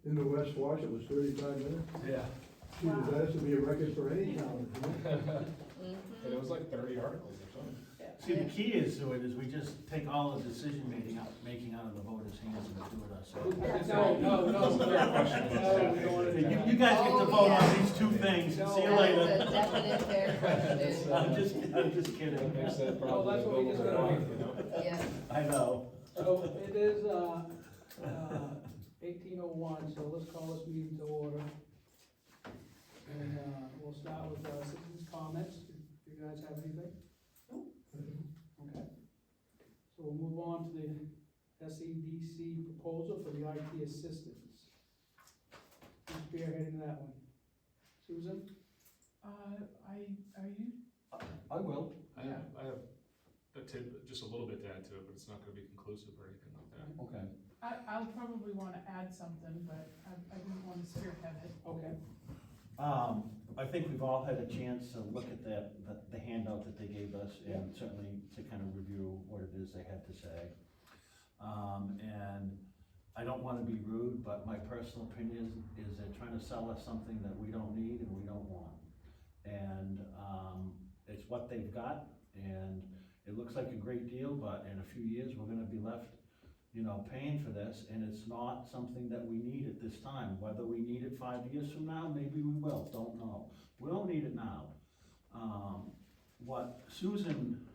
In the West Wash, it was 35 minutes. Yeah. Gee, that should be a record for any town, isn't it? And it was like 30 articles or something. See, the key is to it is we just take all the decision making out of the voters' hands and do it ourselves. No, fair question. You guys get to vote on these two things, see you That's a later. definite fair question. I'm just kidding. Makes that Oh, probably that's what we just a got. little, you know? Yeah. I know. So it is, 18:01, so let's call this meeting to order. And, we'll start with, citizens' comments. Do you guys have anything? Okay. So we'll move on to the SEDC proposal for the IT assistance. Who's spearheading that one? Susan? Are you? I will. I have just a little bit to add to it, but it's not gonna be conclusive or anything like that. Okay. I'll probably wanna add something, but I didn't wanna spearhead it. Okay. I think we've all had a chance to look at the handout that they gave us and certainly to kind of review what it is they had to say. And I don't wanna be rude, but my personal opinion is they're trying to sell us something that we don't need and we don't want. And, it's what they've got, and it looks like a great deal, but in a few years, we're gonna be left, paying for this, and it's not something that we need at this time. Whether we need it 5 years from now, maybe we will, don't know. We don't need it now. What Susan,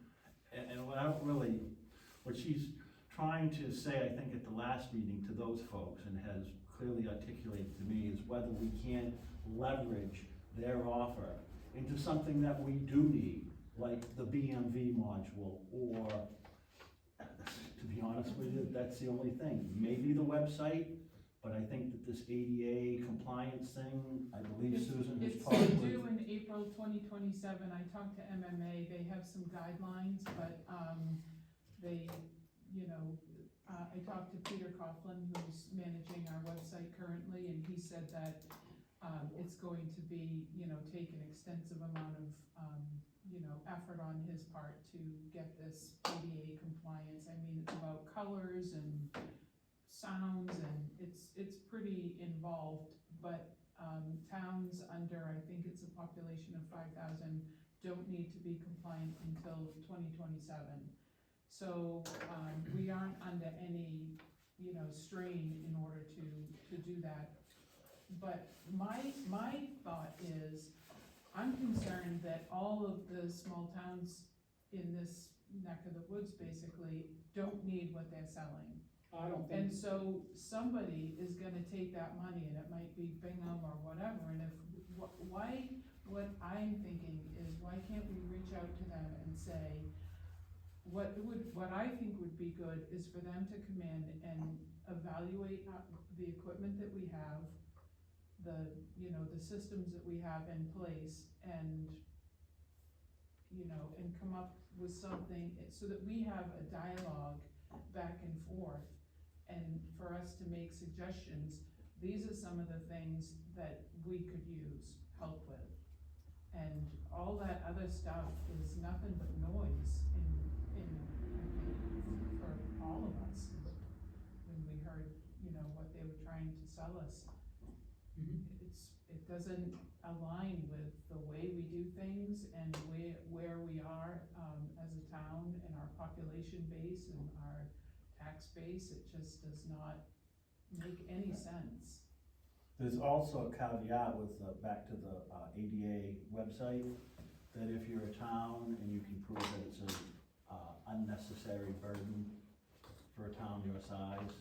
and what she's trying to say, I think at the last meeting to those folks, and has clearly articulated to me, is whether we can't leverage their offer into something that we do need, like the BMV module, or, to be honest with you, that's the only thing. Maybe the website, but I think that this ADA compliance thing, I believe Susan has It's probably. due in April 2027. I talked to MMA, they have some guidelines, but, they, I talked to Peter Coughlin, who's managing our website currently, and he said that, it's going to be, take an extensive amount of, effort on his part to get this ADA compliance. I mean, it's about colors and sounds, and it's pretty involved, but, towns under, I think it's a population of 5,000, don't need to be compliant until 2027. So, we aren't under any, strain in order to do that. But my thought is, I'm concerned that all of the small towns in this neck of the woods basically don't need what they're selling. I don't And think, so somebody is gonna take that money, and it might be Bingham or whatever, and what I'm thinking is, why can't we reach out to them and say, what I think would be good is for them to come in and evaluate the equipment that we have, the systems that we have in place, and come up with something, so that we have a dialogue back and forth, and for us to make suggestions. These are some of the things that we could use help with, and all that other stuff is nothing but noise for all of us. When we heard, what they were trying to sell us, it doesn't align with the way we do things and where we are, as a town, and our population base and our tax base. It just does not make any sense. There's also a caveat with, back to the ADA website, that if you're a town and you can prove that it's an unnecessary burden for a town your size,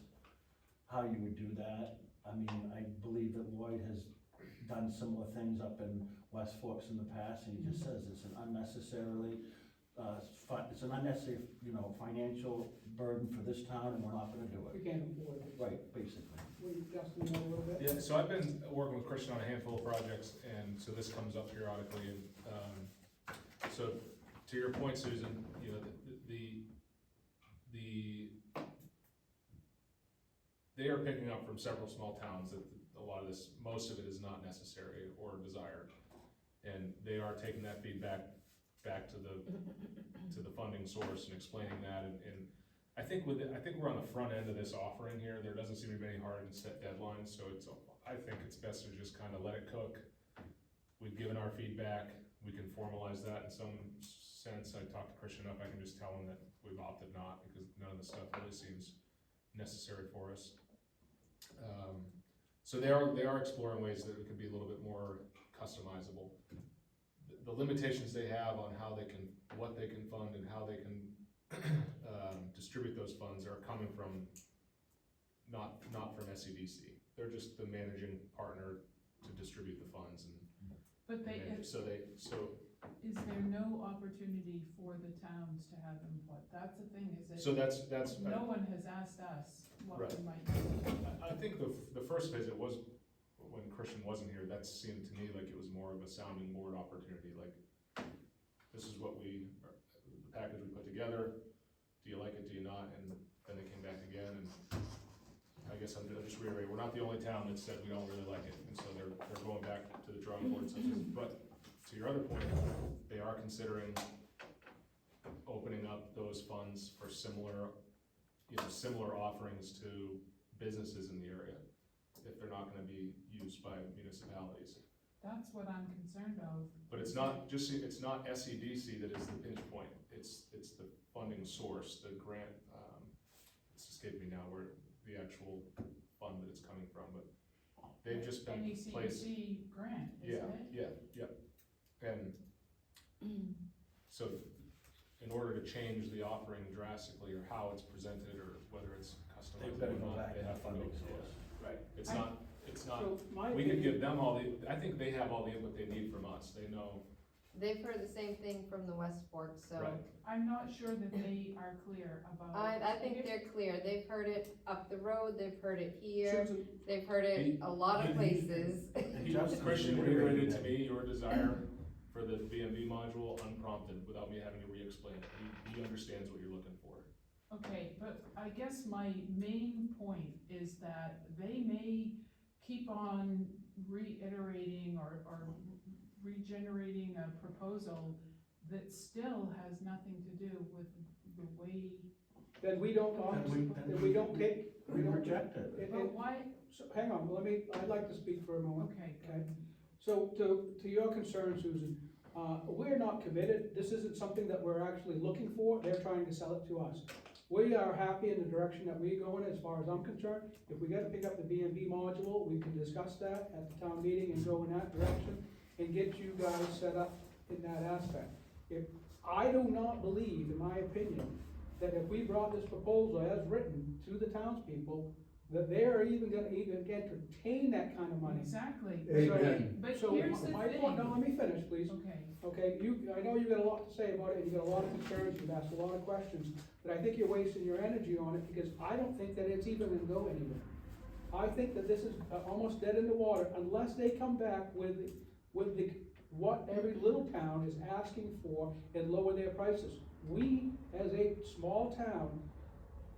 how you would do that. I mean, I believe that Lloyd has done similar things up in West Forks in the past, and he just says it's an unnecessary, financial burden for this town, and we're not gonna do we it. can't afford it. Right, basically. Will you, Justin, you know a little bit? Yeah, so I've been working with Christian on a handful of projects, and so this comes up periodically, and, so to your point, Susan, they are picking up from several small towns that a lot of this, most of it is not necessary or desired. And they are taking that feedback back to the funding source and explaining that, and I think we're on the front end of this offering here, there doesn't seem to be any hard and set deadlines, so I think it's best to just kind of let it cook. We've given our feedback, we can formalize that in some sense. I talked to Christian enough, I can just tell him that we've opted not, because none of the stuff really seems necessary for us. So they are exploring ways that it could be a little bit more customizable. The limitations they have on what they can fund and how they can distribute those funds are coming from, not from SEDC. They're just the managing partner to distribute the funds and But manage. So is there no opportunity for the towns to have input? That's the thing, is so that that's no one has asked us what Right. we might do. I think the first visit was, when Christian wasn't here, that seemed to me like it was more of a sounding board opportunity, like, this is what the package we put together, do you like it, do you not, and then they came back again, and I guess I'm just reiterating, we're not the only town that said we don't really like it, and so they're going back to the drawing board, but to your other point, they are considering opening up those funds for similar offerings to businesses in the area, if they're not gonna be used by municipalities. That's what I'm concerned of. But it's not SEDC that is the pinch point, it's the funding source, the grant, it's escaped me now where the actual fund that it's coming from, but they've just been placed. NECEC grant, isn't it? Yeah. And so in order to change the offering drastically, or how it's presented, or whether it's They've customized gotta or go not, back they to the have to go. funding source. Right, it's I- not, So my we could opinion, give them I think they have all the input they need from us, they know. They've heard the same thing from the West Fork, so. Right. I'm not sure that they are clear about. I think they're clear, they've heard it up the road, they've heard it here, Susan, they've heard it a lot of places. Christian reiterated to me your desire for the BMV module unprompted, without me having to re-explain it, he understands what you're looking for. Okay, but I guess my main point is that they may keep on reiterating or regenerating a proposal that still has nothing to do with the way, then we don't, then we don't take, We reject it. but why, So, hang on, I'd like to speak for a moment. okay, Okay. So to your concern, Susan, we're not committed, this isn't something that we're actually looking for, they're trying to sell it to us. We are happy in the direction that we're going, as far as I'm concerned. If we gotta pick up the BMV module, we can discuss that at the town meeting and go in that direction and get you guys set up in that aspect. I do not believe, in my opinion, that if we brought this proposal as written to the townspeople, that they're even gonna entertain that kind of money. exactly. Amen. But So here's the my point, no, let thing, me finish, please. okay, Okay, I know you got a lot to say about it, and you got a lot of concerns, you've asked a lot of questions, but I think you're wasting your energy on it, because I don't think that it's even gonna go anywhere. I think that this is almost dead in the water, unless they come back with what every little town is asking for and lower their prices. We, as a small town,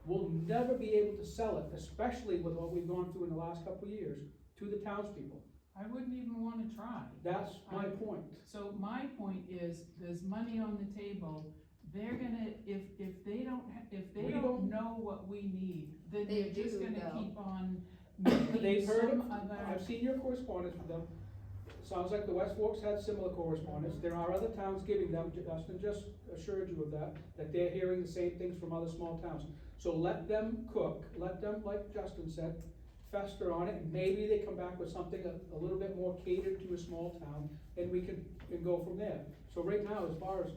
will never be able to sell it, especially with what we've gone through in the last couple of years, to the townspeople. I wouldn't even wanna try. That's my point. So my point is, there's money on the table, they're gonna, if they We don't don't- know what we need, then They they're just do, gonna though. keep on making They've heard some it, other. I've seen your correspondence with them. Sounds like the West Forks had similar correspondence. There are other towns giving them, Justin just assured you of that they're hearing the same things from other small towns. So let them cook, let them, like Justin said, fester on it, and maybe they come back with something a little bit more catered to a small town, and we can go from there. So right now, as far as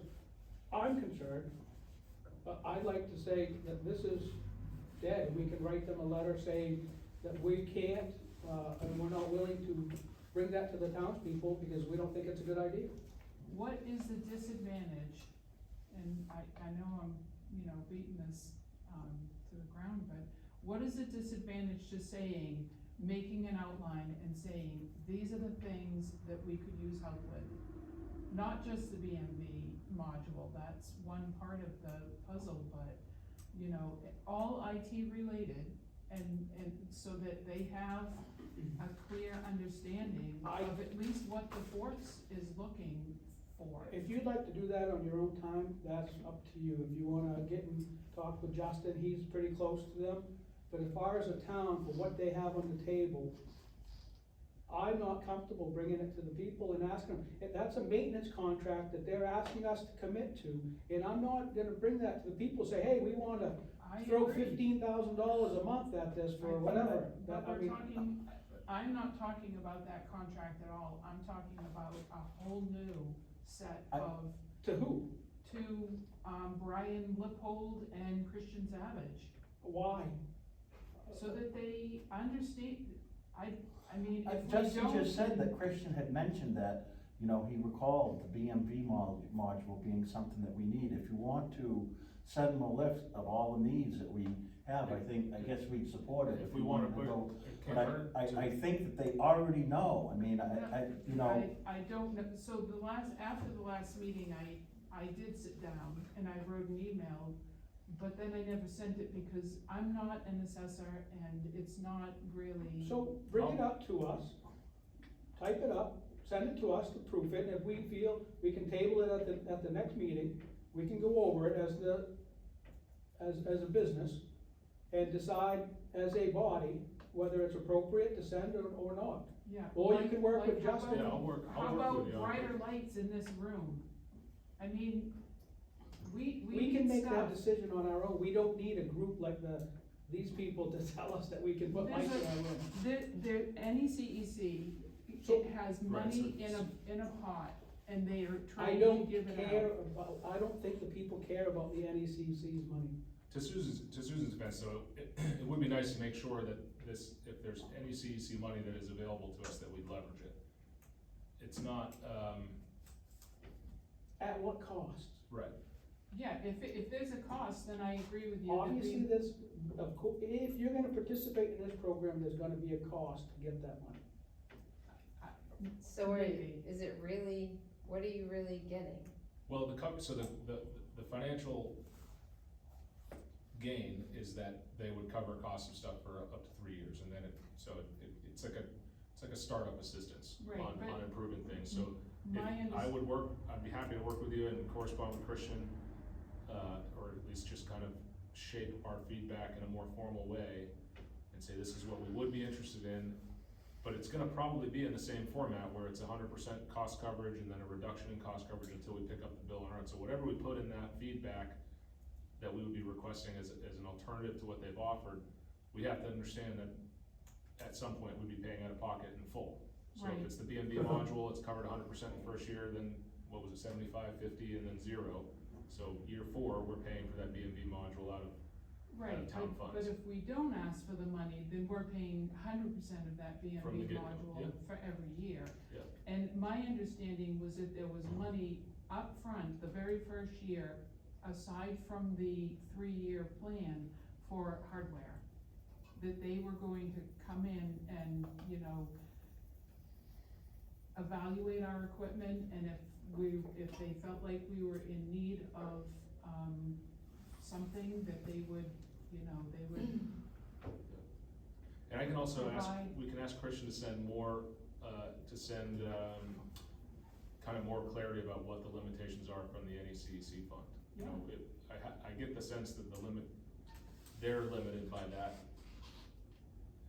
I'm concerned, I'd like to say that this is dead. We can write them a letter saying that we can't, and we're not willing to bring that to the townspeople because we don't think it's a good idea. What is the disadvantage, and I know I'm, beating this, to the ground, but what is the disadvantage to saying, making an outline and saying, these are the things that we could use help with? Not just the BMV module, that's one part of the puzzle, but, all IT related, and so that they have a clear understanding of at least what the Forks is looking for. If you'd like to do that on your own time, that's up to you. If you wanna get and talk with Justin, he's pretty close to them. But as far as a town, for what they have on the table, I'm not comfortable bringing it to the people and asking them. If that's a maintenance contract that they're asking us to commit to, and I'm not gonna bring that to the people, say, hey, we wanna I throw agree. $15,000 a month at this for I think whatever. But I we're mean, talking, I'm not talking about that contract at all, I'm talking about a whole new set of, to who? to, Brian Lippold and Christian Savage, Why? so that they understand, I mean, if we Justin don't. just said that Christian had mentioned that, you know, he recalled the BMV module being something that we need. If you want to send them a list of all the needs that we have, I guess we'd support it. If we wanna wanted put, go. it But can't hurt to- I think that they already know, I mean, you know. I don't know, so after the last meeting, I did sit down and I wrote an email, but then I never sent it because I'm not an assessor and it's not really. So bring it up to us, type it up, send it to us to proof it, and if we feel we can table it at the next meeting, we can go over it as a business and decide as a body whether it's appropriate to send or not. Yeah. Or you can work with how Justin. Yeah, about- I'll work with you How on about it. brighter lights in this room? I mean, we We can need make that stuff. decision on our own, we don't need a group like these people to tell us that we can put lights in our room. The NECEC, So- it has Right, money so- in a pot and they are I trying to don't give it care out. about, I don't think the people care about the NECC's money. To Susan's defense, so it would be nice to make sure that if there's any CEC money that is available to us, that we leverage it. It's not, At what cost? right, Yeah, if there's a cost, then I agree with you. that Obviously, there's, if you're gonna participate in this program, there's gonna be a cost to get that money. So Maybe. is it really, what are you really getting? well, so the financial gain is that they would cover costs of stuff for up to 3 years, and then it's like a startup assistance Right, on but- improving things, so. I'd be happy to work with you and correspond with Christian, or at least just kind of shape our feedback in a more formal way and say, this is what we would be interested in, but it's gonna probably be in the same format where it's 100% cost coverage and then a reduction in cost coverage until we pick up the bill on our own. So whatever we put in that feedback that we would be requesting as an alternative to what they've offered, we have to understand that at some point we'd be paying out of pocket in full. So Right. if it's the BMB module, it's covered 100% the first year, then what was it, 75, 50, and then 0. So year 4, we're paying for that BMB module out of Right, town but funds. if we don't ask for the money, then we're paying 100% of that From the BMB get-go, module yeah. for every year. Yeah. And my understanding was that there was money up front the very first year, aside from the 3-year plan for hardware. That they were going to come in and, you know, evaluate our equipment, and if they felt like we were in need of, something, that they would, you know, they would. And I can also Provide- we can ask Christian to send more, kind of more clarity about what the limitations are from the NECEC fund. You know, I get the sense that they're limited by that.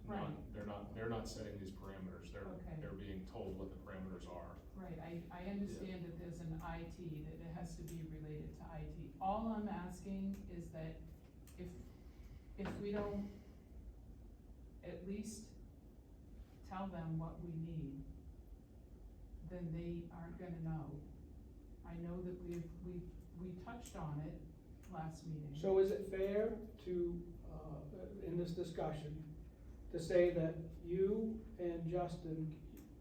Right. They're not setting these parameters, Okay. they're being told what the parameters are. Right, I understand that there's an IT, that it has to be related to IT. All I'm asking is that if we don't at least tell them what we need, then they aren't gonna know. I know that we touched on it last meeting. So is it fair to, in this discussion, to say that you and Justin,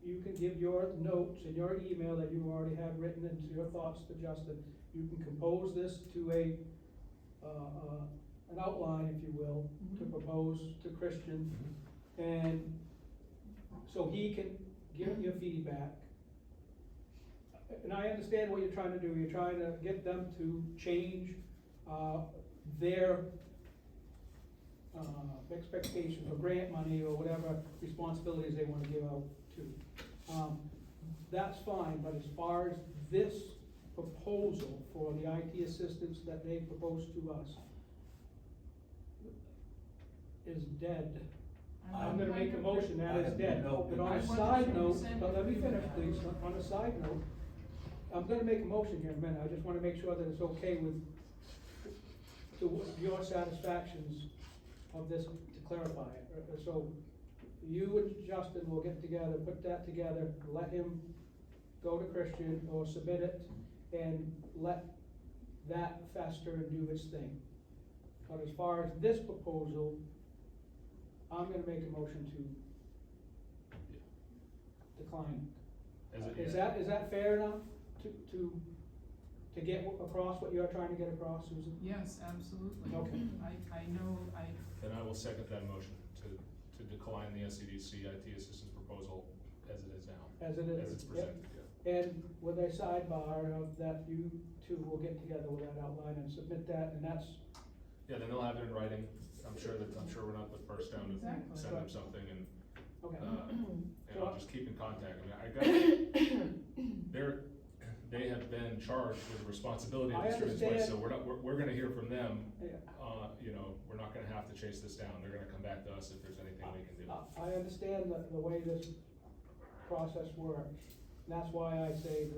you can give your notes in your email that you already have written and your thoughts to Justin, you can compose this to an outline, if you will, to Mhm. propose to Christian, and so he can give your feedback. And I understand what you're trying to do, you're trying to get them to change, their, expectations or grant money or whatever responsibilities they wanna give out to. That's fine, but as far as this proposal for the IT assistance that they proposed to us is dead. I'm gonna make a motion that it's dead. But on a side note, but let me finish, please, on a side note, I'm gonna make a motion here in a minute, I just wanna make sure that it's okay with, to your satisfactions of this, to clarify it. So, you and Justin will get together, put that together, let him go to Christian or submit it, and let that fester and do its thing. But as far as this proposal, I'm gonna make a motion to decline. Is that fair enough to get across what you're trying to get across, Susan? Yes, absolutely. Okay. I know, Then I will second that motion to decline the SCDC IT assistance proposal as it is now. As it is. As it's presented, yeah. And with a sidebar of that, you two will get together with that outline and submit that, and that's, Yeah, then they'll have it in writing. I'm sure we're not the first town to Exactly. send them something, and, okay. and I'll just keep in contact. I mean, they have been charged with the responsibility of I distributing this waste, so understand. we're gonna hear from them. Yeah. We're not gonna have to chase this down. They're gonna come back to us if there's anything we can do. I understand the way this process works. That's why I say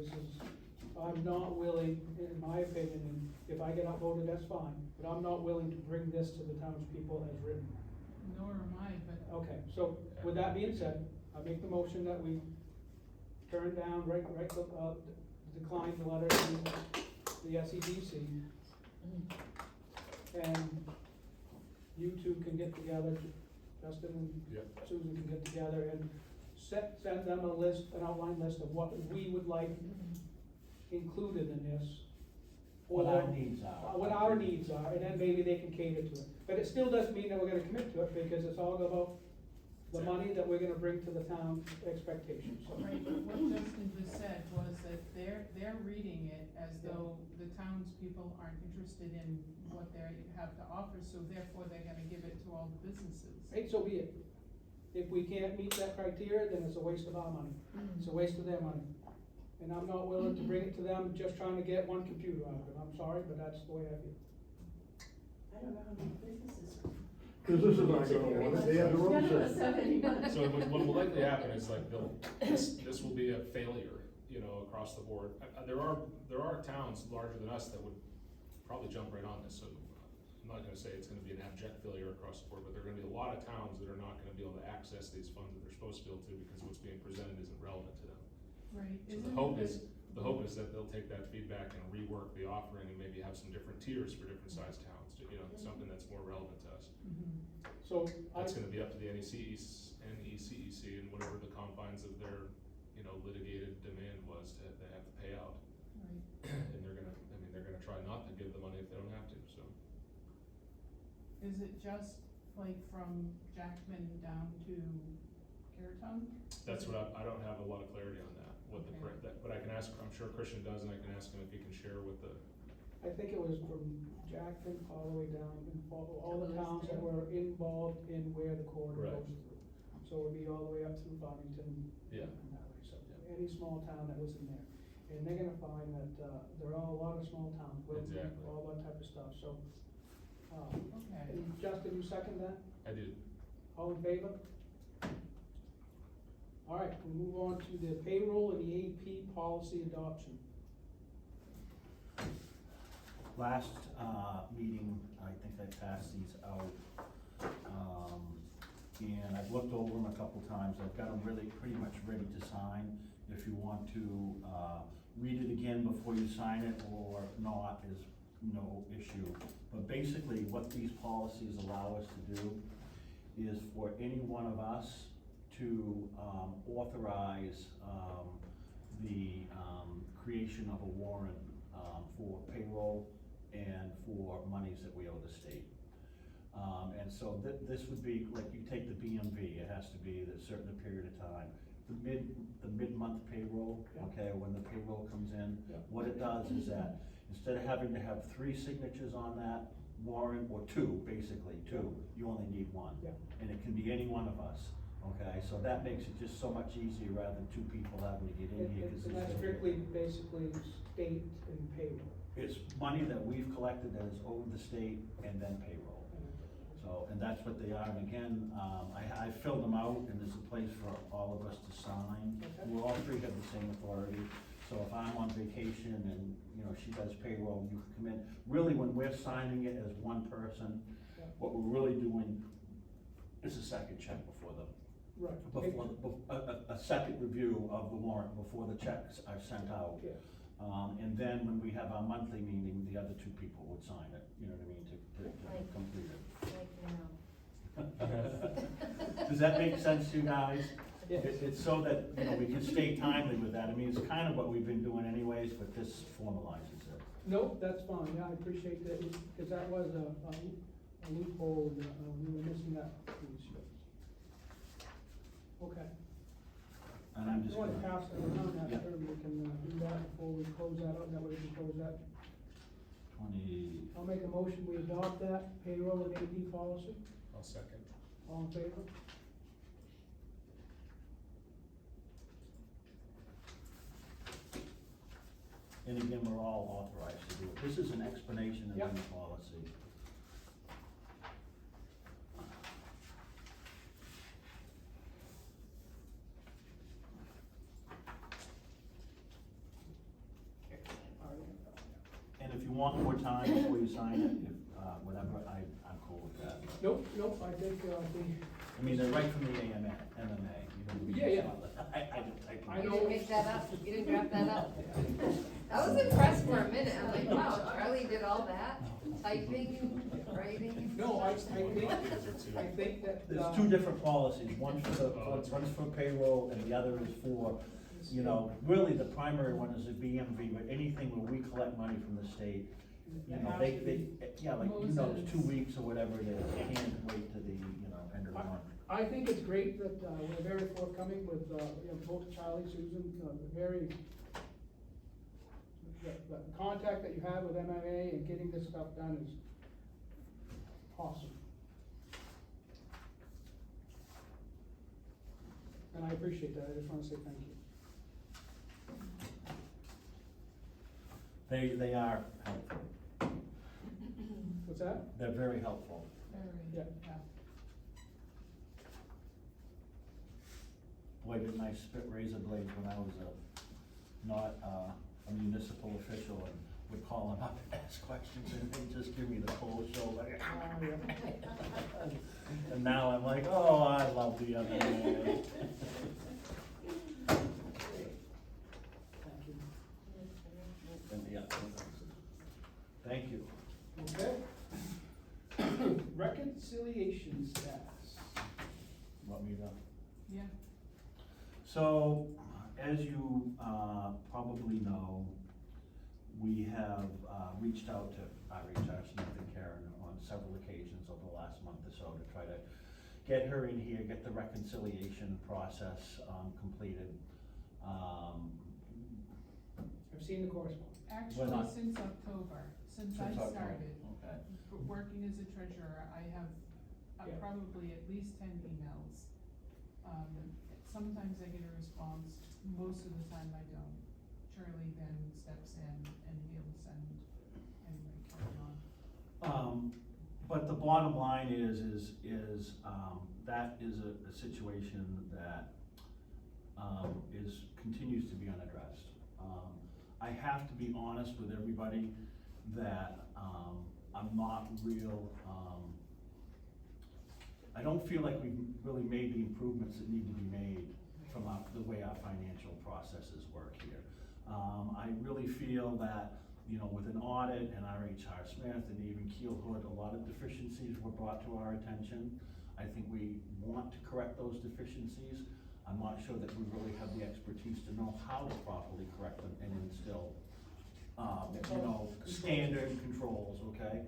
I'm not willing, in my opinion, and if I get outvoted, that's fine, but I'm not willing to bring this to the townspeople as written. nor am I, but Okay, so with that being said, I make the motion that we turn down, decline the letter to the SEDC. And you two can get together, Justin and Yep. Susan can get together and send them an outline list of what we would like included in this. What our needs are. What our needs are, and then maybe they can cater to it. But it still doesn't mean that we're gonna commit to it, because it's all about the money that we're gonna bring to the town expectations, so. right, but what Justin just said was that they're reading it as though the townspeople aren't interested in what they have to offer, so therefore they're gonna give it to all the businesses. Hey, so be it. If we can't meet that criteria, then it's a waste of our money. It's a waste of their money. And I'm not willing to bring it to them just trying to get one computer out of it. I'm sorry, but that's the way I feel. I don't know how many businesses. Businesses aren't gonna want it, they have their own system. So what will likely happen is like this will be a failure, across the board. There are towns larger than us that would probably jump right on this, so I'm not gonna say it's gonna be an abject failure across the board, but there are gonna be a lot of towns that are not gonna be able to access these funds that they're supposed to be able to because what's being presented isn't relevant to them. Right. So the hope is that they'll take that feedback and rework the offering and maybe have some different tiers for different sized towns, something that's more relevant to us. So That's gonna be up to the NECEC and whatever the confines of their, litigated demand was they have to pay out. Right. And they're gonna try not to give the money if they don't have to, so. Is it just like from Jackman down to Caraton? That's what I don't have a lot of clarity on that, Okay. but I can ask, I'm sure Christian does, and I can ask him if he can share with the, I think it was from Jackson all the way down, and all the towns that were involved in where the corridor Right. goes through. So it would be all the way up through Farmington. Yeah. And that way, so any small town that was in there. And they're gonna find that, there are a lot of small towns, with Exactly. all that type of stuff, so. Okay. And Justin, you second that? I did. All in favor? All right, we'll move on to the payroll and the AP policy adoption. Last, meeting, I think I passed these out, and I've looked over them a couple times, I've got them really pretty much ready to sign. If you want to, read it again before you sign it or not is no issue. But basically, what these policies allow us to do is for any one of us to, authorize, the, creation of a warrant, for payroll and for monies that we owe the state. And so this would be, like, you take the BMV, it has to be a certain period of time. The mid-month payroll, Yeah. okay, when the payroll comes in, Yeah. what it does is that instead of having to have 3 signatures on that warrant, or 2, basically, 2, you only need 1. Yeah. And it can be any one of us, okay? So that makes it just so much easier rather than two people having to get in here. 'Cause And this that's is- strictly, basically, state and payroll. It's money that we've collected that is owed the state and then payroll. So, and that's what they are, and again, I filled them out, and there's a place for all of us to sign. Okay. We all three have the same authority, so if I'm on vacation and, you know, she does payroll, you can come in. Really, when we're signing it as one person, Yeah. what we're really doing is a second check before the, Right. a second review of the warrant before the checks are sent out. Yeah. And then when we have our monthly meeting, the other two people would sign it, you know what I mean, to Like- complete it. Like now. Does that make sense to you guys? Yes. It's so that, you know, we can stay timely with that. I mean, it's kind of what we've been doing anyways, but this formalizes it. Nope, that's fine, yeah, I appreciate that, because that was a loophole, and, we were missing that piece. Okay. And I'm just You wanna gonna, pass that around, Yeah. after, we can, do that before we close that up, that way we can close that. 20, I'll make a motion, we adopt that payroll and AP policy, I'll second. all in favor? and again, we're all authorized to do it. This is an explanation of Yep. the policy. All right. And if you want more time before you sign it, if, whatever, I'm cool with that. Nope, I think, I mean, they're right from the MMA, you know. Yeah, yeah. I just typed I them. You know. didn't make that up, you didn't draft that up. I was impressed for a minute, I'm like, wow, Charlie did all that, typing, writing. no, I think that, There's two different policies, one's for payroll and the other is for, you know, really the primary one is a BMV, but anything where we collect money from the state, you know, they, yeah, like, you know, it's 2 weeks or whatever it is, they can't wait to the, you know, end of the month. I think it's great that, we're very forthcoming with, you know, both Charlie, Susan, very, the contact that you have with MMA and getting this stuff done is awesome. And I appreciate that, I just wanna say thank you. They are helpful, What's that? they're very helpful. Yeah. Boy, didn't I spit razor blades when I was not a municipal official and would call them up and ask questions and they'd just give me the cold shoulder. And now I'm like, oh, I love the other way. Thank you. And yeah, thank you. Okay. Reconciliation status. Want me to? Yeah, So, as you probably know, we have reached out to RHR Smith and Karen on several occasions over the last month or so to try to get her in here, get the reconciliation process completed. I've seen the correspondence. actually, not- since October, since I Since October. started, Okay. working as a treasurer, I have Yeah. probably at least 10 emails. Sometimes I get a response, most of the time I don't. Charlie then steps in and he'll send, anyway, carry on. But the bottom line is that is a situation that continues to be unaddressed. I have to be honest with everybody that I'm not real, I don't feel like we've really made the improvements that need to be made from the way our financial processes work here. I really feel that, you know, with an audit and RHR Smith and even Keel Hood, a lot of deficiencies were brought to our attention. I think we want to correct those deficiencies. I'm not sure that we really have the expertise to know how to properly correct them and instill, you know, standard controls, okay?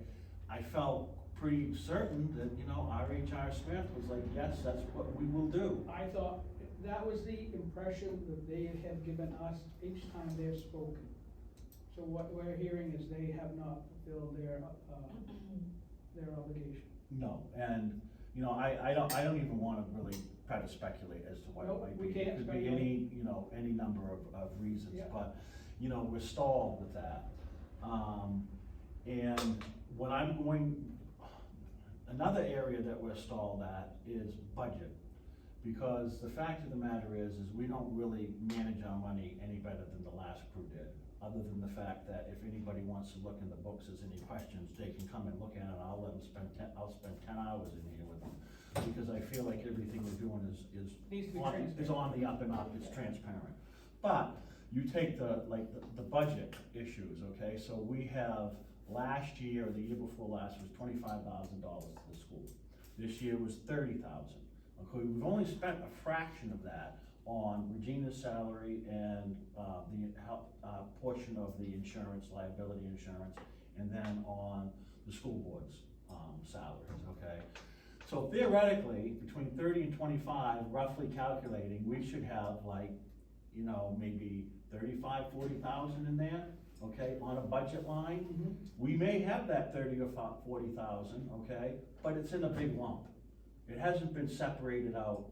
I felt pretty certain that, you know, RHR Smith was like, yes, that's what we will do. I thought that was the impression that they had given us each time they've spoken. So what we're hearing is they have not fulfilled their obligation. No, and, you know, I don't even wanna really try to speculate as to what it Nope, might we be. can't It could be speculate. any, you know, any number of reasons, Yeah. but, you know, we're stalled with that. And what I'm going, another area that we're stalled at is budget. Because the fact of the matter is we don't really manage our money any better than the last crew did. Other than the fact that if anybody wants to look in the books, there's any questions, they can come and look at it, I'll let them I'll spend 10 hours in here with them. Because I feel like everything we're doing is Needs to be on transparent. the up and up, it's transparent. But you take the budget issues, okay, so we have, last year, or the year before last, was $25,000 to the school. This year was $30,000. Okay, we've only spent a fraction of that on Regina's salary and, the help, portion of the insurance, liability insurance, and then on the school board's, salaries, okay? So theoretically, between 30 and 25, roughly calculating, we should have like, you know, maybe 35, 40,000 in there, okay, on a budget line. Mhm. We may have that 30 or 40,000, okay, but it's in a big lump. It hasn't been separated out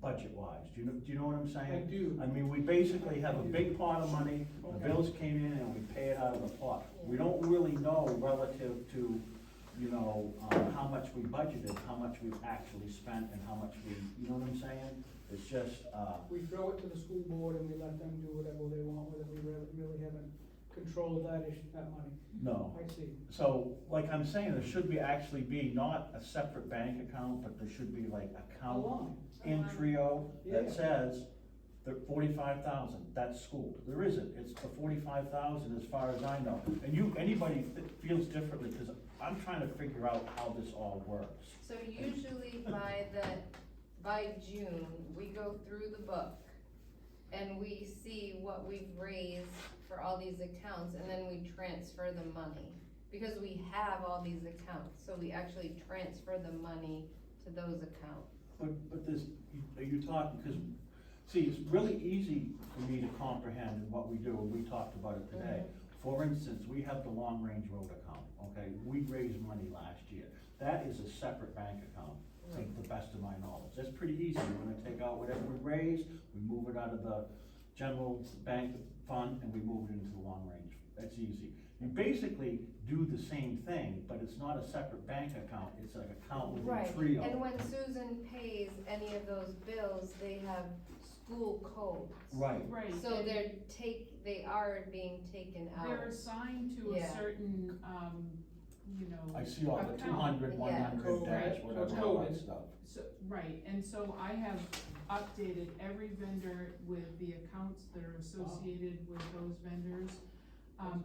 budget-wise. Do you know what I'm saying? I do. I mean, we basically have a big pot of money, the Okay. bills came in and we pay it out of the pot. We don't really know relative to, you know, how much we budgeted, how much we've actually spent, and how much we, you know what I'm saying? It's just, We throw it to the school board and we let them do whatever they want with it, we really haven't controlled that issue, that money. no. I see. So, like I'm saying, there should be actually be not a separate bank account, but there should be like A account line. in Trio Yeah. that says the 45,000, that's school. There isn't, it's the 45,000 as far as I know. And anybody feels differently, cause I'm trying to figure out how this all works. So usually by June, we go through the book and we see what we've raised for all these accounts, and then we transfer the money. Because we have all these accounts, so we actually transfer the money to those accounts. But this, are you talking, cause, see, it's really easy for me to comprehend what we do, and we talked about it today. For instance, we have the long range road account, okay, we raised money last year. That is a separate bank account, to the best of my knowledge. That's pretty easy, we're gonna take out whatever we raise, we move it out of the general bank fund, and we move it into the long range. That's easy. You basically do the same thing, but it's not a separate bank account, it's like account within Right, Trio. and when Susan pays any of those bills, they have school codes. Right, Right. So and they are being taken out. They're assigned to a Yeah. certain, you know. I see all the account. 200, 100 Code, dash, right, whatever, so all that coded. stuff. So, right, and so I have updated every vendor with the accounts that are associated with those vendors.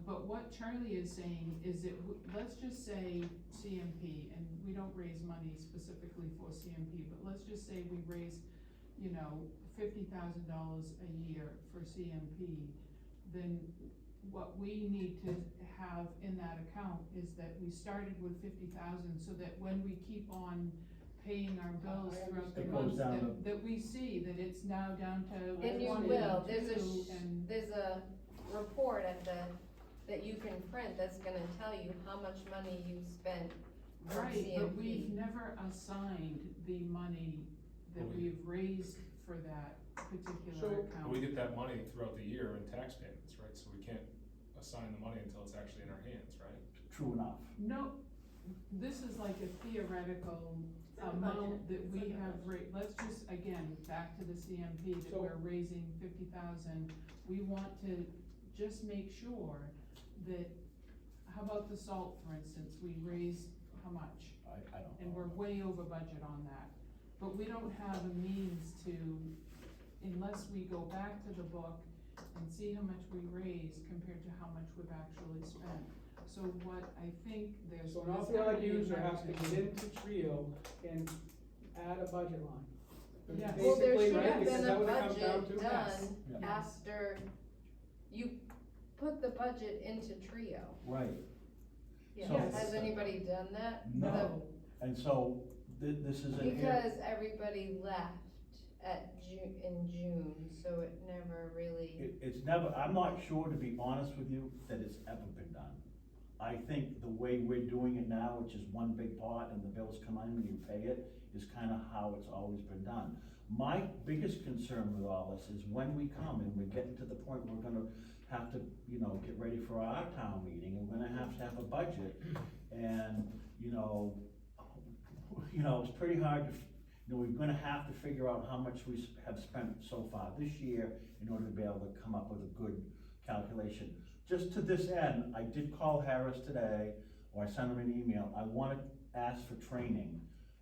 But what Charlie is saying is that, let's just say CMP, and we don't raise money specifically for CMP, but let's just say we raise, you know, $50,000 a year for CMP, then what we need to have in that account is that we started with 50,000, so that when we keep on paying our bills I throughout the It goes months, down that we see that it's now down to And you 1 will, and 2, and there's a report that you can print that's gonna tell you how much money you spent on right, but we've CMP. never assigned the money that Okay. we've raised for that particular So- account. We get that money throughout the year in tax payments, right? So we can't assign the money until it's actually in our hands, right? True enough. No, this is like a theoretical It's in the amount budget. that It's we in the have let's just, again, back to the CMP, that So- we're raising 50,000. We want to just make sure that, how about the salt, for instance, we raised how much? I don't know. And we're way over budget on that. But we don't have a means to, unless we go back to the book and see how much we raised compared to how much we've actually spent. So what I think there's. So an there's authorized gotta be a user has to get mechanism. into Trio and add a budget line. Yes. Well, there Basically, should right, have because been that a what it comes down budget to. done Yeah. after you put the budget into Trio. Right, Yeah. So- Has anybody done that? no, and so, this is an area, Because everybody left in June, so it never really. it's never, I'm not sure, to be honest with you, that it's ever been done. I think the way we're doing it now, which is one big pot and the bills come in and you pay it, is kinda how it's always been done. My biggest concern with all this is when we come and we're getting to the point where we're gonna have to, get ready for our town meeting, and we're gonna have to have a budget, and, it's pretty hard to, we're gonna have to figure out how much we have spent so far this year in order to be able to come up with a good calculation. Just to this end, I did call Harris today, or I sent him an email, I wanna ask for training.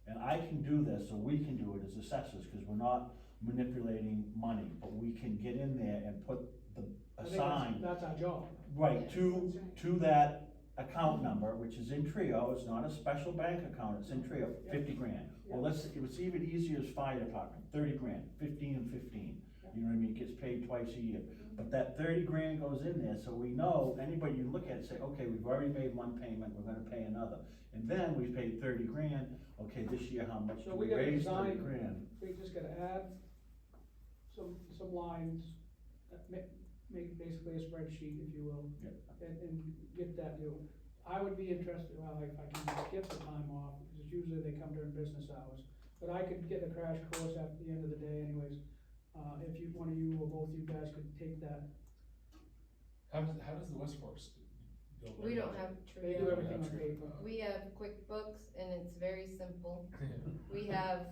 And I can do this, or we can do it as assessors, cause we're not manipulating money, but we can get in there and put the, I think assign, that's our job. right, Yes, to, that's to that account number, which is in Trio, it's not a special bank account, it's in Trio, Yeah. 50 grand. Well, it's even easier as fire department, 30 grand, 15 and 15, you know what I mean, it gets paid twice a year. But that 30 grand goes in there, so we know, anybody you look at it, say, okay, we've already made one payment, we're gonna pay another. And then we paid 30 grand, okay, this year, how much So do we we gotta raise 30 design- grand? We just gotta add some lines, make basically a spreadsheet, if you will. Yep. And get that to, I would be interested, well, if I can get the time off, because usually they come during business hours. But I could get a crash course at the end of the day anyways, if one of you or both you guys could take that. How does the West Forks build their We don't budget? have They do Trio. everything on paper. We have QuickBooks and it's very simple. We have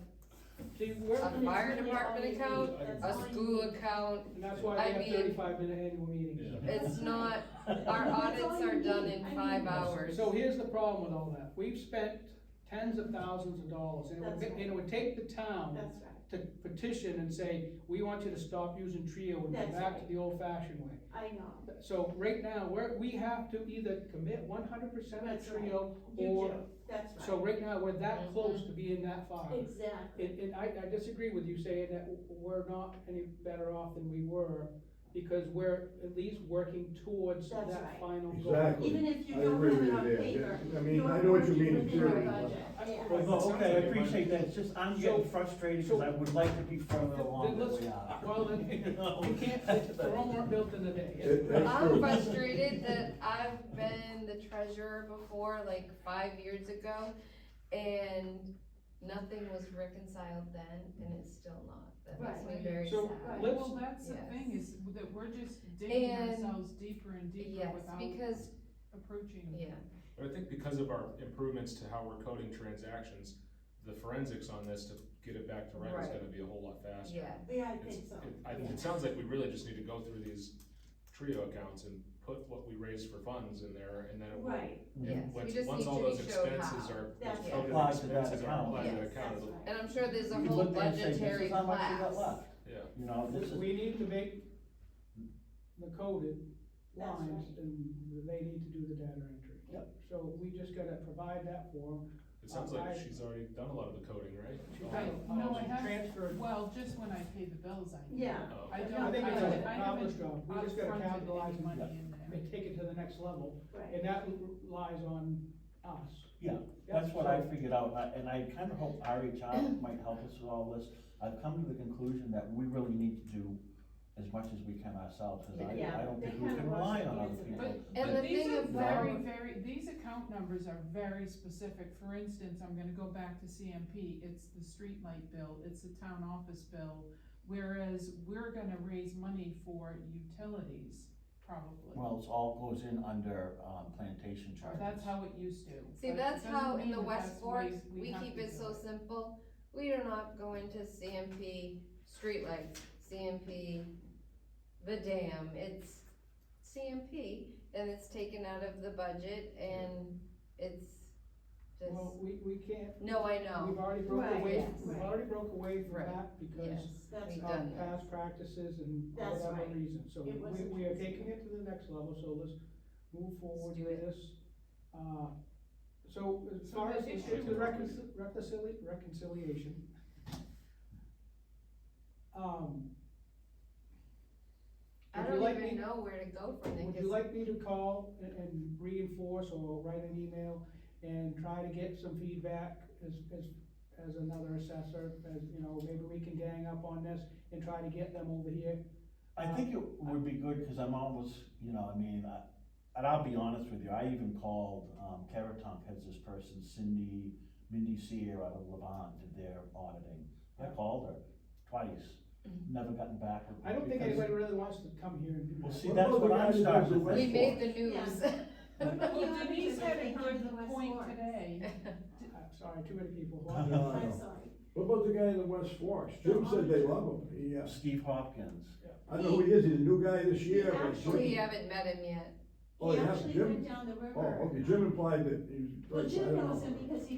See, a And fire it's really all department you need. account, That's a all you school need. account. and that's why I we have mean- 35-minute annual meetings. Yeah. It's not, our That's audits all are you done need. in I mean- 5 hours. So here's the problem with all that, we've spent tens of thousands of dollars, and it would, That's right. and it would take the town That's right, to petition and say, we want you to stop using Trio and go That's back to right. the old fashioned way. I know, So right now, we have to either commit 100% to That's right. Trio, you or, do, that's right. so right now, we're that Mhm. close to being that far. Exactly, And I disagree with you saying that we're not any better off than we were, because we're at least working towards That's that right. final goal. Exactly. even if you I don't agree have with it you on there. paper, I mean, you're I know what you working mean in within your theory, budget, but- yeah. Well, It sounds okay, I like it appreciate might- that, it's just, I'm getting frustrated, cause I would like to be further along than we are. Well, then, you can't, Rome weren't built in a day. That's I'm true. frustrated that I've been the treasurer before, like 5 years ago, and nothing was reconciled then, and it's still not. That makes me Right. very So, sad. Right. let's- Well, that's the Yes. thing, is that we're just digging And- ourselves deeper and deeper Yes, without because, approaching. yeah, But I think because of our improvements to how we're coding transactions, the forensics on this to get it back to right is Right. gonna be a whole lot faster. yeah. Yeah, I It's- think so. I think Yeah. it sounds like we really just need to go through these Trio accounts and put what we raised for funds in there, and then it will. Right, Yes, we Once, just once need all to those be showed expenses how. are, That's those right. coded Applied to that expenses are account. applied to that Yes, account, that's it'll- right. And I'm sure there's a You whole look there and say, this budgetary is how much you got class. left, yeah. this is. We need to make the coded That's lines, right. and they need to do the data entry. Yep. So we just gotta provide that for them. It sounds like she's already done a lot of the coding, right? No, I have, Transferred. well, just when I pay the bills, I do. Yeah. Oh. I I don't, think I it's haven't, an I accomplished haven't job, we just gotta upfronted capitalize any and money in there. take it to the next level, Right, and that lies on us. Yeah, that's what I figured out, and I kinda hope RHR might help us with all this. I've come to the conclusion that we really need to do as much as we can ourselves, cause I Yeah, don't they think we kinda can rush rely it on other into people. that. But, And but the these thing are about- very, these account numbers are very specific. For instance, I'm gonna go back to CMP, it's the street light bill, it's the town office bill, whereas we're gonna raise money for utilities, probably. Well, it all goes in under, plantation Or charges. that's how it used to. See, but that's it how doesn't in the mean that West that's the Fork, way we have keep to it do so simple. We do not go into CMP streetlights, CMP the dam, it's CMP, and it's taken out of the budget, and it's just, Well, we can't, no, I we've know, already broke Right, away, yes, we've right. already broke away from Right. that because yes, That's we've right. done of that. past practices and for That's whatever right. reason, so It was we are interesting. taking it to the next level, so let's move forward do with it. this. So as So far as the the issue- reconciliation, I would you don't like even me- know where to go from there, would you 'cause- like me to call and reinforce or write an email and try to get some feedback as another assessor, as, maybe we can gang up on this and try to get them over here? I think it would be good, cause I'm almost, and I'll be honest with you, I even called, Caratunk has this person, Mindy Sear out of Levant, did their auditing. I called her twice, never gotten back with me. I don't think because- anybody really wants to come here and do that. Well, see, What that's about what the guy I'm that starting does to the We think. made the news. Well, Denise had a Thank you to good the West point Forest. today. Sorry, too many people. No, I'm no. sorry. What about the guy in the West Forks? Jim said they love him. He, Steve Hopkins. I don't know who he is, he's a new guy this year, but Actually- We Jim. haven't met him yet. Oh, He you have actually Jim? went down the river. Oh, okay, Jim implied that he's. Well, I Jim don't knows know. him because he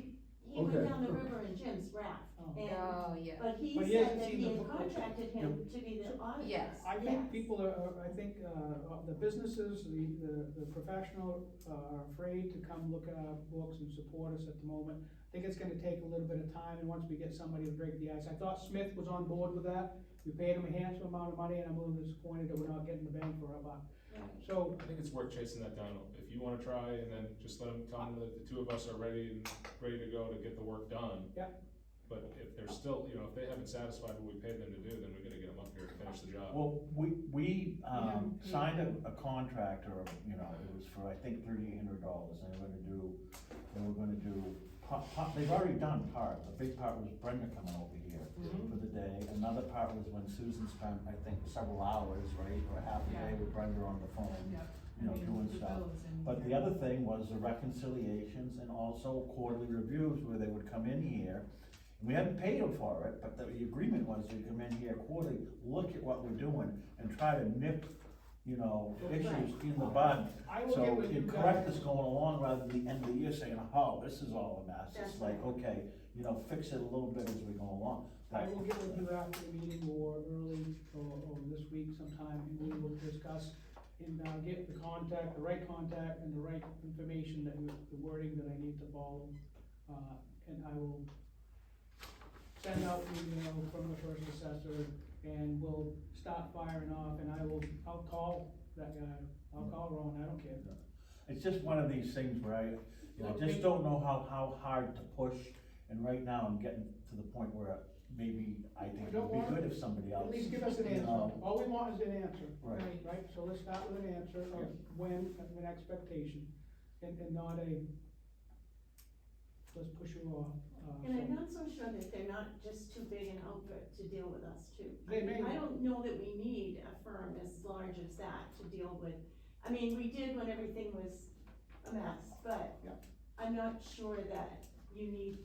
Okay. went down the river in Jim's raft. Oh. And, Oh, yeah. but he But he said hasn't that seen he the had book. contracted him to be the auditor. Yes. I think Yes. people I think, the businesses, the professional are afraid to come look at our books and support us at the moment. I think it's gonna take a little bit of time, and once we get somebody to break the ice, I thought Smith was on board with that. We paid him a handsome amount of money, and I'm a little disappointed that we're not getting the bang for our buck. Right. So, I think it's worth chasing that down, if you wanna try, and then just tell them that the two of us are ready to go to get the work done. Yeah. But if they're still, you know, if they haven't satisfied what we paid them to do, then we gotta get them up here to finish the job. Well, we haven't paid signed them. a contract, or, you know, it was for, I think, $3,800, and they were gonna do, they've already done part. The big part was Brenda coming over here Mhm. for the day. Another part was when Susan spent, I think, several hours, right, or half a day Yeah. with Brenda on the phone, Yep. you know, I mean, doing the stuff. bills and- But the other thing was the reconciliations and also quarterly reviews where they would come in here. And we hadn't paid them for it, but the agreement was to come in here quarterly, look at what we're doing and try to nip, you know, issues in the bud. I will So get with you you correct guys. us going along rather than the end of the year saying, oh, this is all a mess. That's It's like, right. okay, you know, fix it a little bit as we go along. I will get with you after the meeting or early, or this week sometime, and we will discuss and, get the right contact and the right information the wording that I need to follow. And I will send out the email from the first assessor, and we'll start firing off, and I'll call that guy, I'll call Ron, I don't care. It's just one of these things where I just don't know how hard to push. And right now I'm getting to the point where maybe I think it would be good if somebody else. At least give us an you answer, know, all we want is an answer. Right. Right, so let's start with an answer of when, an expectation, and not let's push you off. And I'm So- not so sure that they're not just too big an outfit to deal with us too. They may. I don't know that we need a firm as large as that to deal with. I mean, we did when everything was a mess, but Yeah. I'm not sure that you need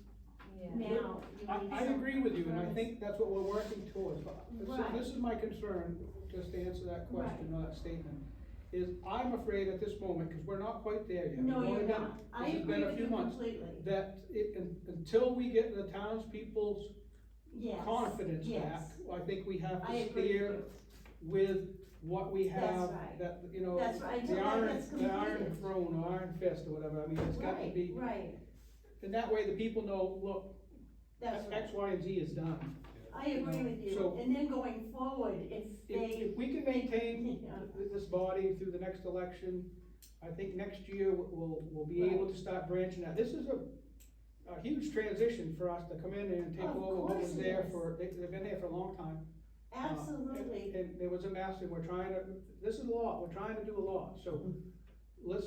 Yeah. now, you need I some agree with you, and I firms. think that's what we're working towards, but Right. this is my concern, just to answer that question or that statement, is I'm afraid at this moment, cause we're not quite there yet. No, We've only you're been- not. I this has agree been a with few you months, completely. that until we get the townspeople's Yes. confidence back, Yes. I think we have I to agree steer with with what we That's have, right. that, you know, That's right. the No, iron, that's the iron completed. throne, or iron fist, or whatever, I mean, it's you. got to be, Right, and that way the people know, look, that's right. X, Y, and Z is done. I agree with you, So- and then going forward, if they, If we can maintain Yeah. this body through the next election, I think next year we'll be able to start branching out. This is a huge transition for us to come in and take Of over what course was it there is. they've been there for a long time. absolutely, And there was a mess, and we're trying to, this is a lot, we're trying to do a lot, so let's,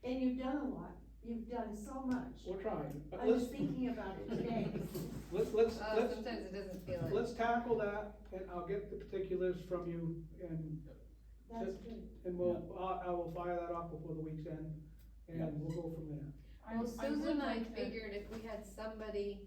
and you've done a lot, you've done so much. we're trying. But I was let's, thinking about it today. let's Sometimes it doesn't feel it. let's tackle that, and I'll get the particulars from you, and That's good. I will fire that off before the week's end, and we'll go from there. I- Well, I would Susan and I like to- figured if we had somebody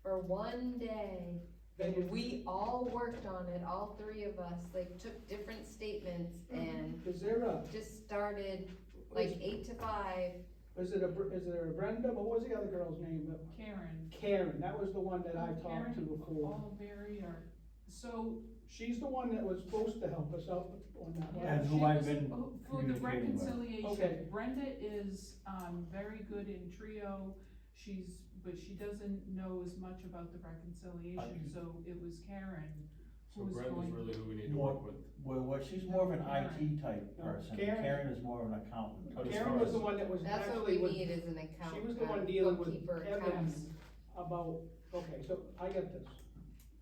for one day, Then and we all worked on it, all three of us, like, took different statements and Is there a, just started like 8 to 5. is there a Brenda, what was the other girl's name? Karen. Karen, that was the one that I talked to Karen before. Alberry, or, so. She's the one that was supposed to help us out on that one. And who she I've was- been For the communicating with. reconciliation, Okay. Brenda is, very good in trio, but she doesn't know as much about the reconciliation, so it was Karen So who was Brenda's going. really who we need to work with. Well, she's more of an IT type No, person, Karen- Karen is more of an accountant. But as Karen far was as- the one that was That's what actually we with, need is an account. she was the one dealing with bookkeeper, Evans accountant. about, okay, so I get this,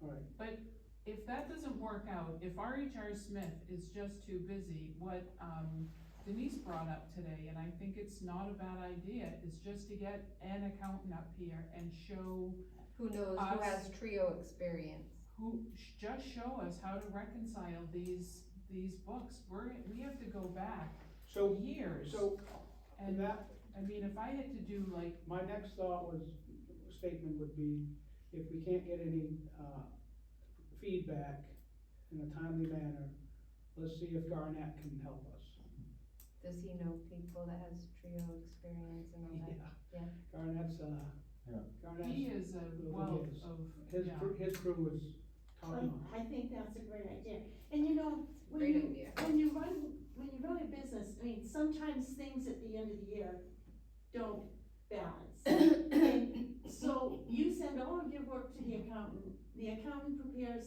alright. But if that doesn't work out, if RHR Smith is just too busy, what, Denise brought up today, and I think it's not a bad idea, is just to get an accountant up here and show Who knows, who Us. has trio experience? just show us how to reconcile these books. We have to go back So, years. so, And that, I mean, if I had to do like, my next statement would be, if we can't get any, feedback in a timely manner, let's see if Garnett can help us. Does he know people that has trio experience and all that? Yeah. Garnett's, Yeah. Garnett's, he is a wealth of, his yeah. his crew is top Well, notch. I think that's a great idea. And you know, Great idea. when you run a business, I mean, sometimes things at the end of the year don't balance. And so you send all of your work to the accountant prepares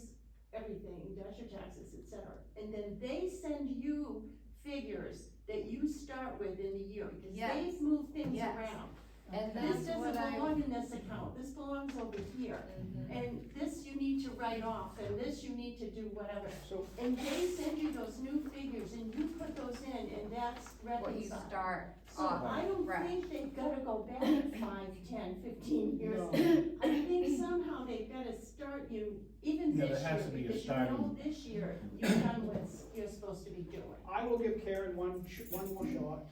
everything, does your taxes, et cetera. And then they send you figures that you start with in the year, because Yes. they've moved things Yes. around. And This that's what doesn't I. belong in this account, this belongs over here. Mhm. And this you need to write off, and this you need to do whatever. So, And they send you those new figures, and you put those in, and that's What you reconciled. start So off I don't fresh. think they've gotta go back 5, 10, 15 years. No. I think somehow they've gotta start you, even Yeah, this there has year, to be a because you know starting- this year, you've done what you're supposed to be doing. I will give Karen one more shot,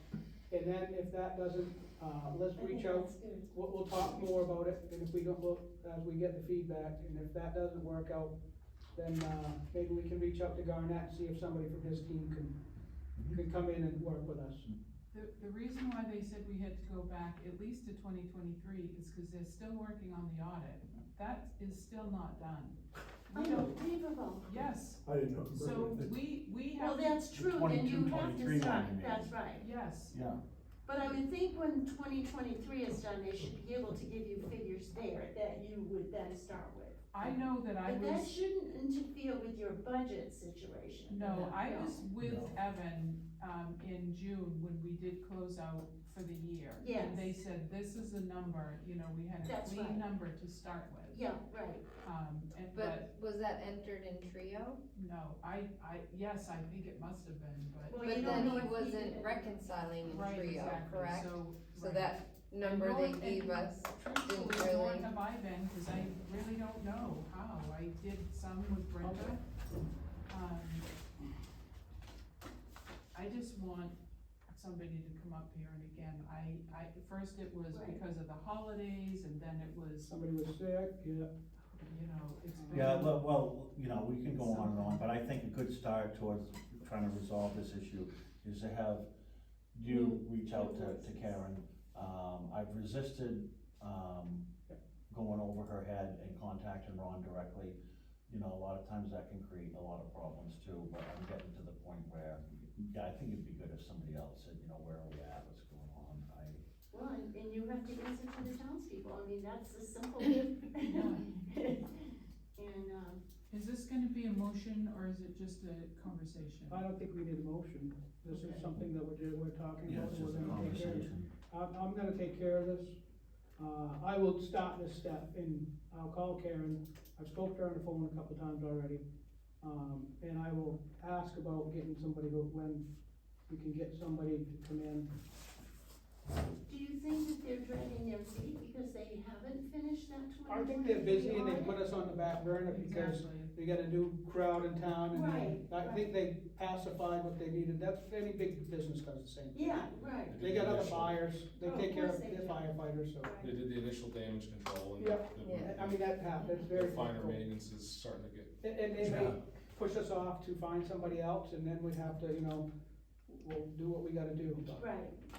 and then if that doesn't, let's I think reach out. that's good. We'll talk more about it, and if we don't look, as we get the feedback, and if that doesn't work out, then, maybe we can reach out to Garnett, see if somebody from his team can come in and work with us. The reason why they said we had to go back at least to 2023 is because they're still working on the audit. That is still not done. We don't, Unbelievable. yes, I didn't know. so we Well, have, that's true, then you 22, have 23 to start, one, you mean. that's right. yes, Yeah, But I would think when 2023 is done, they should be able to give you figures there that you would then start with. I know that I But that was, shouldn't interfere with your budget situation. no, I No. was with No. Evan, in June when we did close out for the year. Yes. And they said, this is a number, you know, we had a That's clean right. number to start with. Yeah, right. But, But was that entered in trio? no, yes, I think it must have been, but. Well, But you don't then know he if he wasn't did it. reconciling in Right, trio, exactly, correct? so. So right. that number And they nor- gave and us Truthfully, didn't nor really, have I been, cause I really don't know how, I did some with Brenda. I just want somebody to come up here, and again, first it was Right. because of the holidays, and then it was, Somebody was sick, yeah. you know, it's been. yeah, well, you know, we can go on and on, but I think a good start towards trying to resolve this issue is to have you reach out to Karen. I've resisted, going over her head and contacting Ron directly. You know, a lot of times that can create a lot of problems too, but I'm getting to the point where, yeah, I think it'd be good if somebody else said, you know, where are we at, what's going on, Well, and you have to answer to the townspeople, I mean, that's a simple. And, Is this gonna be a motion, or is it just a conversation? I don't think we need a motion, this is Okay. something that we're talking yeah, about, it's we're just a gonna take care of it. conversation. I'm gonna take care of this. I will start this step, and I'll call Karen, I've spoke to her on the phone a couple times already. And I will ask about getting somebody, when we can get somebody to come in. do you think that they're dragging their feet because they haven't finished that 2023 I think they're busy and they audit? put us on the back burner because Exactly. we got a new crowd in town, and Right, I think they pacified what they needed, that's, any big business does the same. Yeah, right. They got other buyers, they Oh, take care of of course they their do. firefighters, so. Right. They did the initial damage control and Yep. the- I mean, that happens, it's very the finer difficult. maintenance is starting to get, And they may Yeah. push us off to find somebody else, and then we'd have to, you know, we'll do what we gotta do. Right.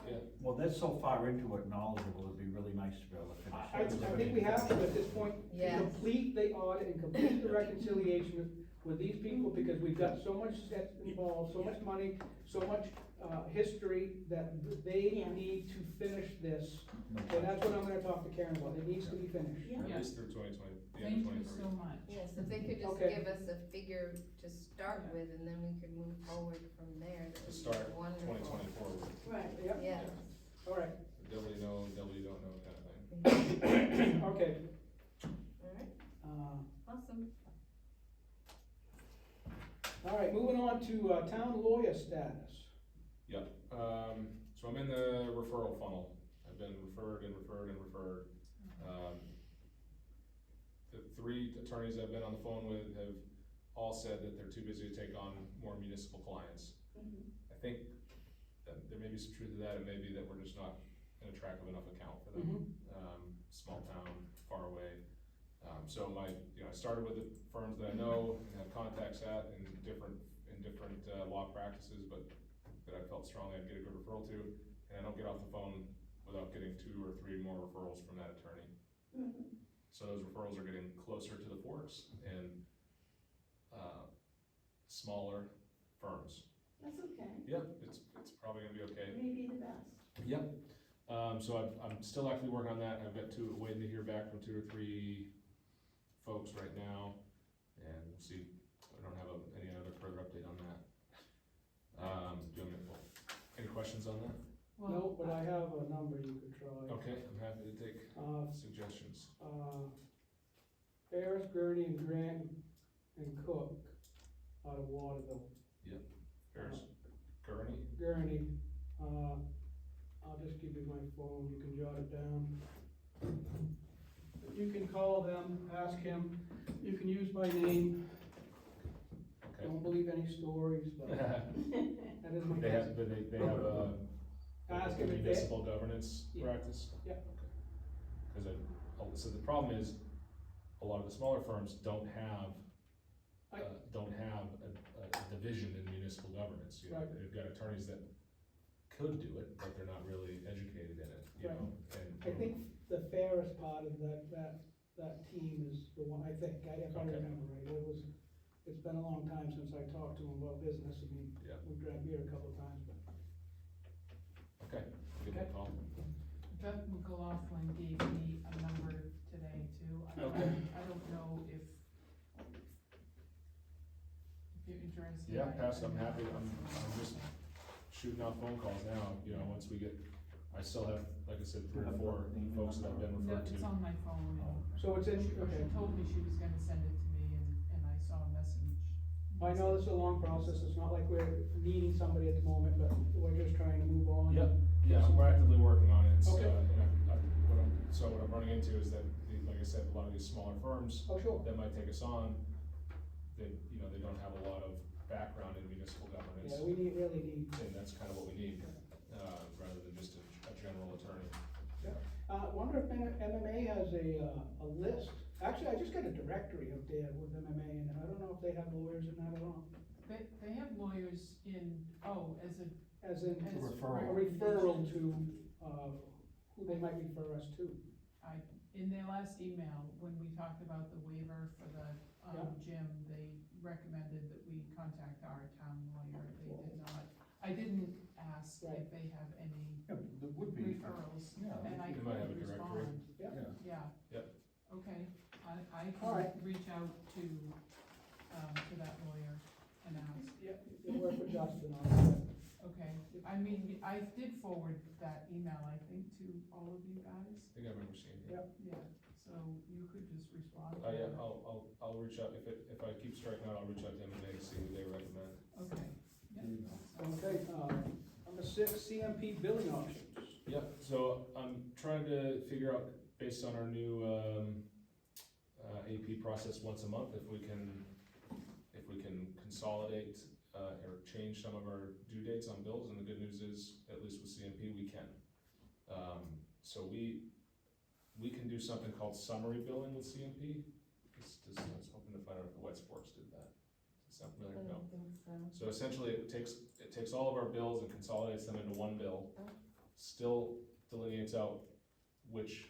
yeah. Well, they're so far into it, knowledgeable, it'd be really nice to be able to finish. I think we have to at this point, to Yes. complete the audit and complete the reconciliation with these people, because we've got so much that's involved, so much money, so much, history, that they Yeah. need to finish this. No And that's what I'm gonna talk to Karen about, it needs to be finished. Yeah. At Yeah. least through 2020, the end of Thank you 2030. so much. yes, if they could just Okay. give us a figure to start Yeah. with, and then we could move forward from there, that To would start be wonderful. 2024 with Right. Yep, Yes. all right, double you know, double you don't know kind of thing. okay, Alright, awesome. all right, moving on to, town lawyer status. Yep, so I'm in the referral funnel. I've been referred and referred and referred. The 3 attorneys I've been on the phone with have all said that they're too busy to take on more municipal clients. I think that there may be some truth to that, and maybe that we're just not an attractive enough account for them. Small town, far away. So I started with the firms that I know and have contacts at in different law practices, but that I felt strongly I'd get a good referral to, and I don't get off the phone without getting 2 or 3 more referrals from that attorney. So those referrals are getting closer to the Forks and smaller firms. That's okay, Yep, it's probably gonna be okay. maybe the best. Yep. So I'm still actively working on that. I've got waiting to hear back from 2 or 3 folks right now, and we'll see. I don't have any other further update on that. Do you have any questions on that? No, but I have a number you could try. Okay, I'm happy to take suggestions. Ferris, Gurney, and Grant, and Cook out of Waterville. There's Gurney. Gurney, I'll just give you my phone, you can jot it down. You can call them, ask him, you can use my name, Okay. don't believe any stories, but that is my. They have a Ask him if they. municipal governance Yeah. practice? Yeah. Okay. So the problem is, a lot of the smaller firms don't have a division in municipal governance, you know, Right. they've got attorneys that could do it, but they're not really educated in it, you know, and. I think the fairest part of that team is the one, I think, if I Okay. remember right, it's been a long time since I talked to him about business, I mean, Yeah. we grabbed beer a couple times, but. Okay, give me a call. Beth McLaughlin gave me a number today too. Okay. I don't know if you're interested. Yeah, pass, I'm happy, I'm just shooting out phone calls now, you know, once we get, I still have, like I said, 3 or 4 folks that I've been No, referred it's to. on my phone, So it's in, and okay, she told me she was gonna send it to me, and I saw a message. I know this is a long process, it's not like we're needing somebody at the moment, but we're just trying to move on. Yep. Yeah, we're actively working on it, it's, Okay. what I'm running into is that, like I said, a lot of these smaller firms Oh, sure, that might take us on, they don't have a lot of background in municipal governance, yeah, we really need, and that's kind of what we need, rather than just a general attorney. wonder if MMA has a list, actually, I just got a directory up there with MMA, and I don't know if they have lawyers in that at all. They have lawyers in, As in, As a referral. referral to, who they might refer us to. in their last email, when we talked about the waiver for the, Yeah. gym, they recommended that we contact our town lawyer. They did not, I didn't ask Right. if they have any Yeah, there would be. referrals, Yeah. and I They might have a could directory. respond. Yeah. Yeah. Yep. Okay, I All right. can reach out to that lawyer and ask. Yeah, you work with Justin on that. Okay, I mean, I did forward that email, I think, to all of you guys. I think I remember seeing it. Yep. Yeah, so you could just respond. Oh, yeah, I'll reach out, if I keep striking out, I'll reach out to MMA to see who they recommend. Okay. Yeah, There you go. sounds Okay, good. number 6, CMP billing options. Yep, so I'm trying to figure out, based on our new, AP process once a month, if we can consolidate, or change some of our due dates on bills, and the good news is, at least with CMP, we can. So we can do something called summary billing with CMP. I was hoping to find out if the wet sports did that. Does that sound familiar? No. So essentially, it takes all of our bills and consolidates them into one bill. Still delineates out which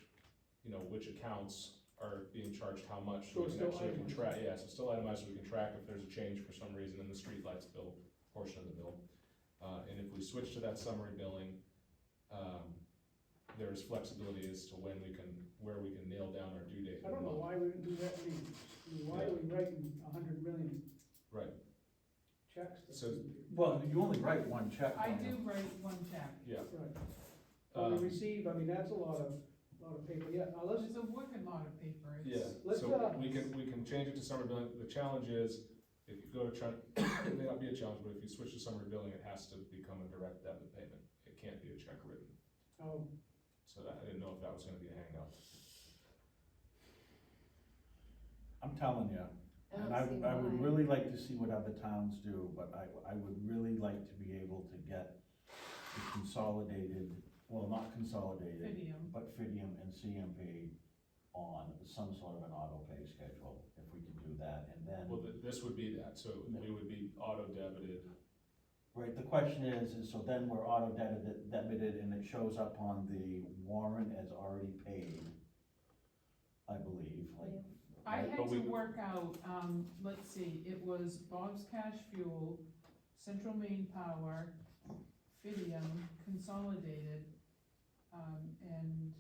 accounts are being charged how much. So it's still we can itemized. track, yeah, so still itemized, so we can track if there's a change for some reason in the streetlights bill, portion of the bill. And if we switch to that summary billing, there is flexibility as to where we can nail down our due date. I don't know why we didn't do that, I mean, why are we writing 100 million Right. checks? to So- CMP? Well, you only write one check. I don't you? do write one check. Yeah. Right. But we receive, I mean, that's a lot of paper, yeah, now let's, It's a working lot of paper, Yeah, it's, Let's, so we can change it to summary billing. The challenge is, if go to it may not be a challenge, but if you switch to summary billing, it has to become a direct debit payment. It can't be a check written. Oh, So that, I didn't know if that was gonna be a hang up. I'm telling you, I and don't see I would why. really like to see what other towns do, but I would really like to be able to get the consolidated, well, not consolidated, Fidium. but Fidium and CMP on some sort of an auto pay schedule, if we could do that, and then. Well, this would be that, so we would be auto debited. Right, the question is so then we're auto debited and it shows up on the warrant as already paid, I believe, like. I Right, had but to we- work out, let's see, it was Bob's Cash Fuel, Central Maine Power, Fidium, Consolidated, and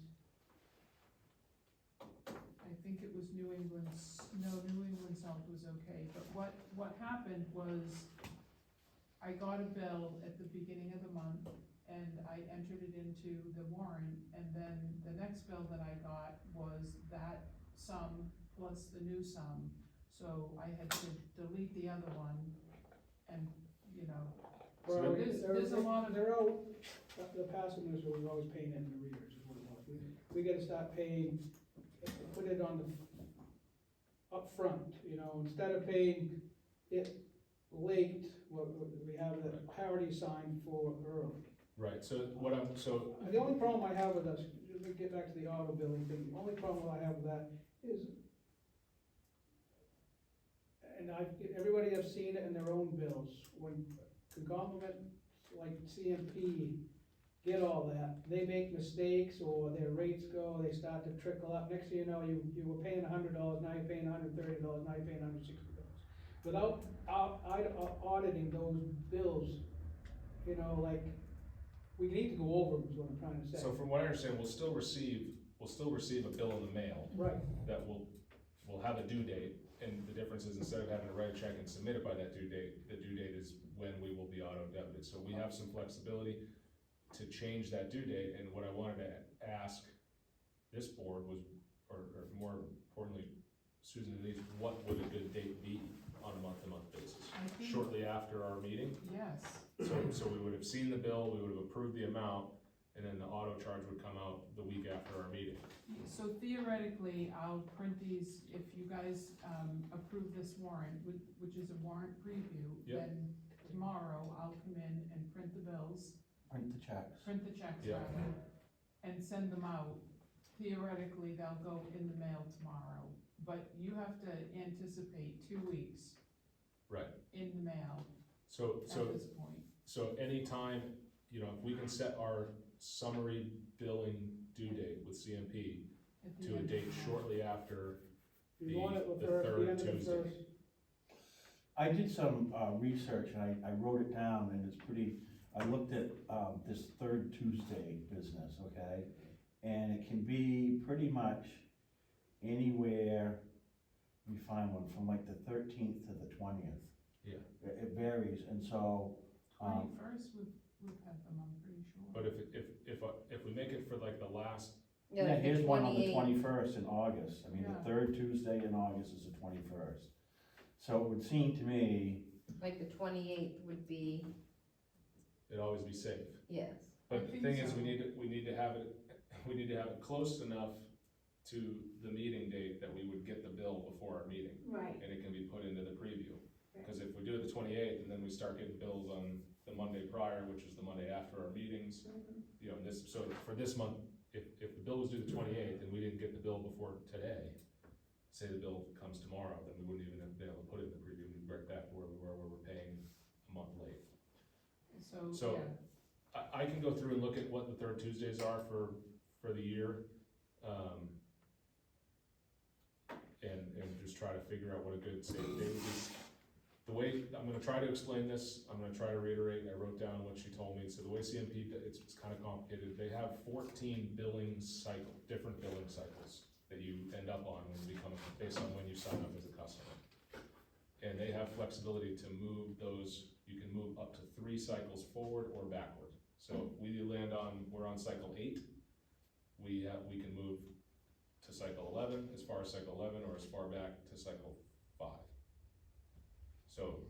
I think it was New England, New England Salt was okay, but what happened was I got a bill at the beginning of the month and I entered it into the warrant, and then the next bill that I got was that sum plus the new sum, so I had to delete the other one, and, you know, well, there's a lot of- they're all, the passengers were always paying it in arrears, is what it was. We gotta start paying, put it on the, up front, you know, instead of paying it late, we have the parity sign for early. Right, so The only problem I have with us, let me get back to the auto billing thing, the only problem I have with that is, and everybody has seen it in their own bills, when conglomerate like CMP get all that, they make mistakes or their rates go, they start to trickle up, next thing you know, you were paying $100, now you're paying $130, now you're paying $160. Without auditing those bills, you know, like, we need to go over them, is what I'm trying to say. so from what I understand, we'll still receive a bill in the mail Right, that will have a due date, and the difference is instead of having to write a check and submit it by that due date, the due date is when we will be auto debited. So we have some flexibility to change that due date, and what I wanted to ask this board was, or more importantly, Susan and Denise, what would a good date be on a month-to-month basis? I think, Shortly after our meeting, yes, so we would have seen the bill, we would have approved the amount, and then the auto charge would come out the week after our meeting. so theoretically, I'll print these, if you guys, approve this warrant, which is a warrant preview, Yep. then tomorrow I'll come in and print the bills, Print the checks. print the checks Yeah. rather, and send them out. Theoretically, they'll go in the mail tomorrow, but you have to anticipate 2 weeks Right. in the mail So at this point. So anytime, you know, if we can set our summary billing due date with CMP At the to a end of date the month. shortly after, you want it the the third end of the Tuesday. first. I did some, research and I wrote it down and it's pretty, I looked at, this third Tuesday business, okay? And it can be pretty much anywhere, we find one, from like the 13th to the 20th. Yeah. It varies, and so, 21st, we've had them, I'm pretty sure. but if we make it for like the last, Yeah, yeah, like the here's one on the 28th. 21st in August. I mean, Yeah. the third Tuesday in August is the 21st. So it would seem to me, Like the 28th would be, it'd always be safe. yes. But I the think thing is, so. we need to have it close enough to the meeting date that we would get the bill before our meeting, Right, and it can be put into the preview. Cause if we do it the 28th, and then we start getting bills on the Monday prior, which is the Monday after our meetings, you know, so for this month, if the bill was due the 28th and we didn't get the bill before today, say the bill comes tomorrow, then we wouldn't even have been able to put it in the preview, we'd be right back to where we were paying a month late. So, Yeah, I can go through and look at what the third Tuesdays are for the year, and just try to figure out what a good safe date would be. The way, I'm gonna try to explain this, I'm gonna try to reiterate, I wrote down what she told me, so the way CMP, it's kinda complicated, they have 14 different billing cycles that you end up on when you become, based on when you sign up as a customer. And they have flexibility to move those, you can move up to 3 cycles forward or backward. So if we're on cycle 8, we can move to cycle 11, as far as cycle 11, or as far back to cycle 5. So,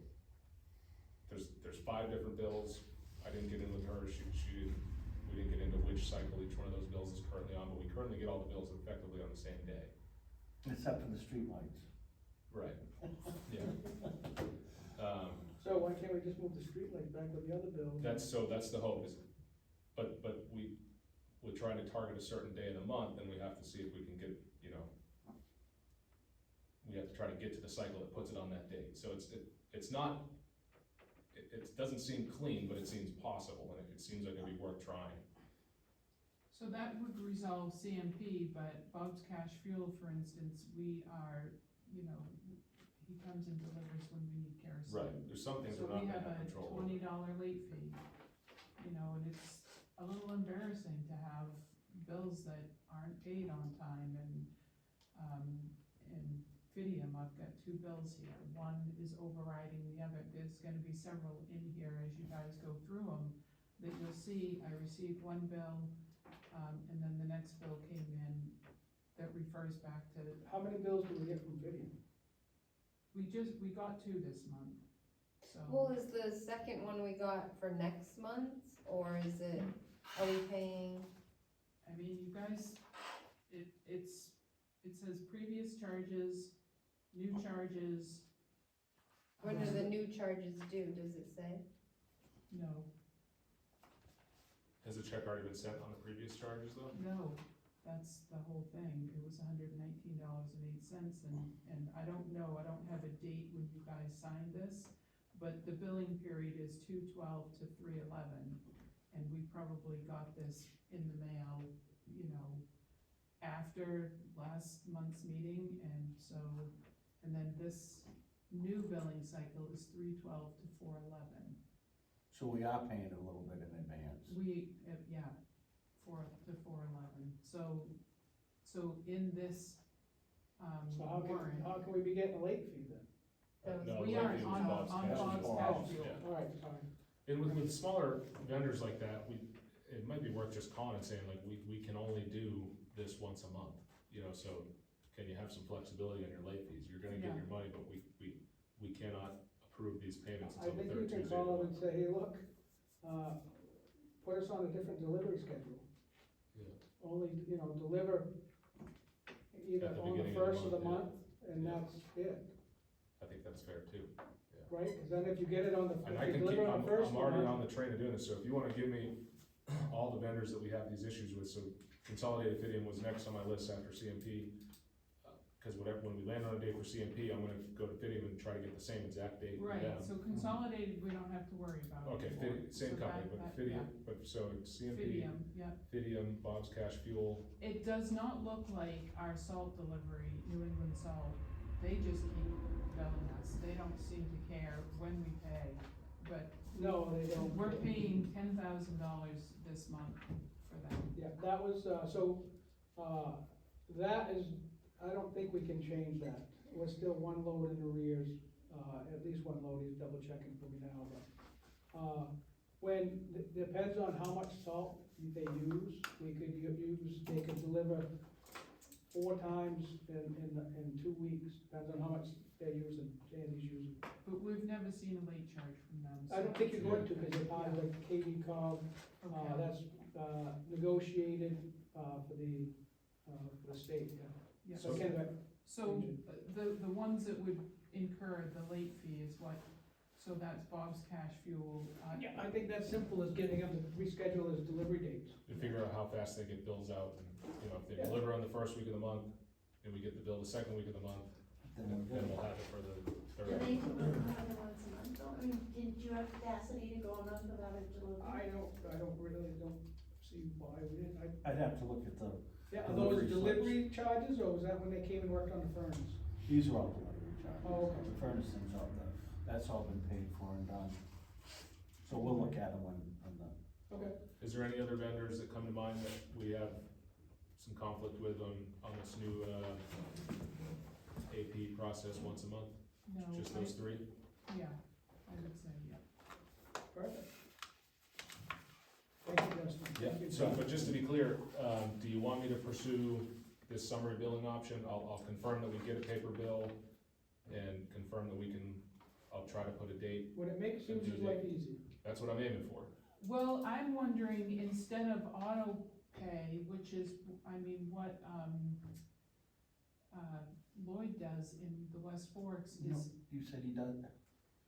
there's 5 different bills, I didn't get in with her, we didn't get into which cycle each one of those bills is currently on, but we currently get all the bills effectively on the same day. Except for the streetlights. Right. Yeah. So why can't we just move the streetlight back with the other bill? That's the hope is, but we're trying to target a certain day of the month, and we have to see if we can get, you know, we have to try to get to the cycle that puts it on that date, so it's not, it doesn't seem clean, but it seems possible, and it seems like it'd be worth trying. So that would resolve CMP, but Bob's Cash Fuel, for instance, we are, you know, he comes and delivers when we need kerosene. Right, there's some things So we're not we gonna have have a control over. $20 late fee, you know, and it's a little embarrassing to have bills that aren't paid on time, and Fidium, I've got 2 bills here, one is overriding the other, there's gonna be several in here as you guys go through them, that you'll see, I received 1 bill, and then the next bill came in that refers back to, How many bills do we get from Fidium? we got 2 this month, so. Well, is the second one we got for next month, or is it, are we paying? I mean, you guys, it says previous charges, new charges. When do the new charges due, does it say? No, Has the check already been sent on the previous charges though? no, that's the whole thing, it was $119.08, and I don't know, I don't have a date when you guys signed this, but the billing period is 2/12 to 3/11, and we probably got this in the mail, you know, after last month's meeting, and so, and then this new billing cycle is 3/12 to 4/11. So we are paying a little bit in advance. Yeah, 4 to 4/11, so in this, So how warrant, can we be getting a late fee then? No, we the aren't late fee was on Bob's Bob's Cash Fuel. Cash Fuel. Yeah. All right, sorry. And with smaller vendors like that, it might be worth just calling and saying like, we can only do this once a month, you know, so can you have some flexibility on your late fees? You're gonna get Yeah. your money, but we cannot approve these payments I until the think third you Tuesday. can call them and say, hey, look, put us on a different delivery schedule. Yeah. Only, you know, deliver either At the on the beginning of the first of the month, month, and Yeah. that's it, I think that's fair too. right? Cause then if you get it on the, And I if you can keep, deliver on the first I'm of the already month. on the train of doing this, so if you wanna give me all the vendors that we have these issues with, so Consolidated Fidium was next on my list after CMP. Cause when we land on a date for CMP, I'm gonna go to Fidium and try to get the same exact date with right, them. so consolidated, we don't have to worry about Okay, anymore. Same So company, that- but that- yeah. Fidium, but so it's CMP, Fidium, yeah. Fidium, Bob's Cash Fuel, It does not look like our salt delivery, New England Salt, they just keep billing us, they don't seem to care when we pay, but No, they don't. we're paying $10,000 this month for them. Yeah, that was, that is, I don't think we can change that. We're still 1 load in arrears, at least 1 load, he's double checking for me now, but, depends on how much salt they use, they could deliver 4 times in 2 weeks, depends on how much they're using, Sandy's using. But we've never seen a late charge from them. I don't think you're going to, because you're part of the KV cog, Okay. that's, negotiated, for the state, yeah. Yeah. So Canada, So, the ones that would incur the late fee is what, so that's Bob's Cash Fuel, yeah, I think that's simple as getting them to reschedule his delivery dates. and figure out how fast they get bills out, and, you know, if they Yeah. deliver on the first week of the month, and we get the bill the second week of the month, Then we're then good. we'll have it for the Do third. they deliver more than once a month though? I mean, did you have capacity to go a month without a delivery? I don't see why we didn't, I'd have to look at the, yeah, are those Delivery delivery charges, or was that when they came and worked on the furnace? these are all delivery charges. Oh, okay. The furnace thing's all done, that's all been paid for and done. So we'll look at them when the, Okay. Is there any other vendors that come to mind that we have some conflict with on this new, AP process once a month? no, Just those 3? yeah, I would say, yeah. Perfect. Thank you, Justin. Yeah, Thank you. so, but just to be clear, do you want me to pursue this summary billing option? I'll confirm that we get a paper bill and confirm that I'll try to put a date, Would it make Susan's life easier? that's what I'm aiming for. Well, I'm wondering, instead of auto pay, which is, I mean, what, Lloyd does in the West Forks No, is, you said he does,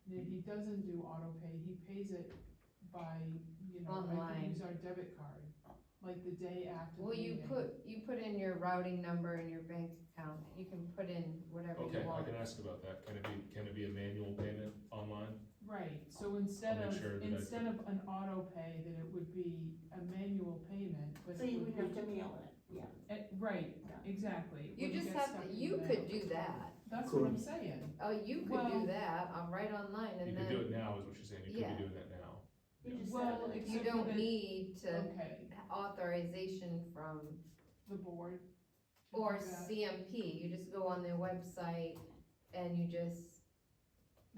he doesn't do auto pay, he pays it by, you know, I Online. can use our debit card, like the day after the Well, you meeting. put in your routing number and your bank account, you can put in whatever Okay, you I want. can ask about that, can it be a manual payment online? Right, so instead I'll of, make sure that I- instead of an auto pay, that it would be a manual payment, but So it you would wouldn't have be. to mail it, yeah. Right, Yeah. exactly. You Wouldn't just get have stuck to, in you the could mail. do that. That's what I'm saying. Oh, you could Well- do that, I'll write online You and can do then it now, is what she's saying, you could Yeah. be doing that now. You just Well, set it. except you for don't that- need to Okay, authorization from, the board. to or do that. CMP, you just go on their website and you just,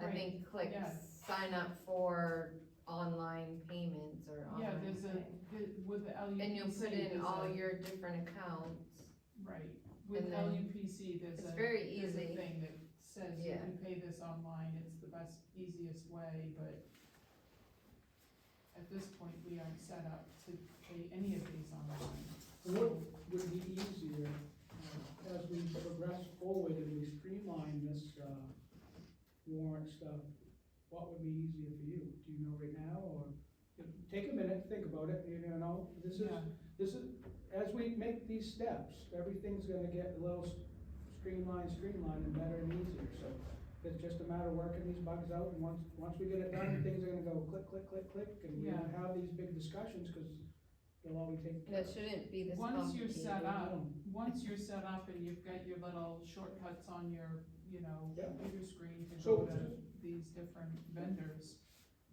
I Right, think, click yeah. sign up for online payments or Yeah, online. there's with the LUPC. And you'll put in there's all a- your different accounts. Right, with and then LUPC, there's it's a, very there's a easy. thing that says you Yeah. can pay this online, it's the best, easiest way, but at this point, we aren't set up to pay any of these online. What would be easier, as we progress forward and we streamline this, warrant stuff, what would be easier for you? Do you know right now, or, take a minute, think about it, you know, Yeah. this is, as we make these steps, everything's gonna get a little streamlined and better and easier, so it's just a matter of working these bugs out, and once we get it done, things are gonna go click, click, click, click, and we Yeah. won't have these big discussions, cause they'll all be taken care That of. shouldn't be this Once you're complicated. set up, once you're set up and you've got your little shortcuts on your, you know, Yeah. computer screen to So- go to these different vendors.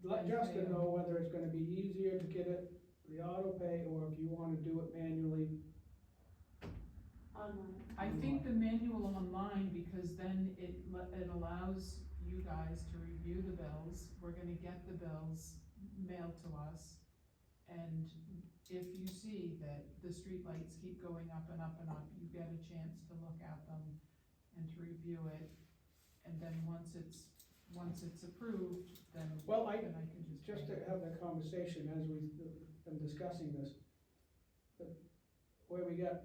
Let And Justin pay. know whether it's gonna be easier to get it, the auto pay, or if you wanna do it manually. Online. I think the manual online, because then it allows you guys to review the bills, we're gonna get the bills mailed to us. And if you see that the streetlights keep going up and up and up, you get a chance to look at them and to review it. And then once it's approved, then, Well, then I can just. Just pay. to have that conversation as we've been discussing this, but where we got,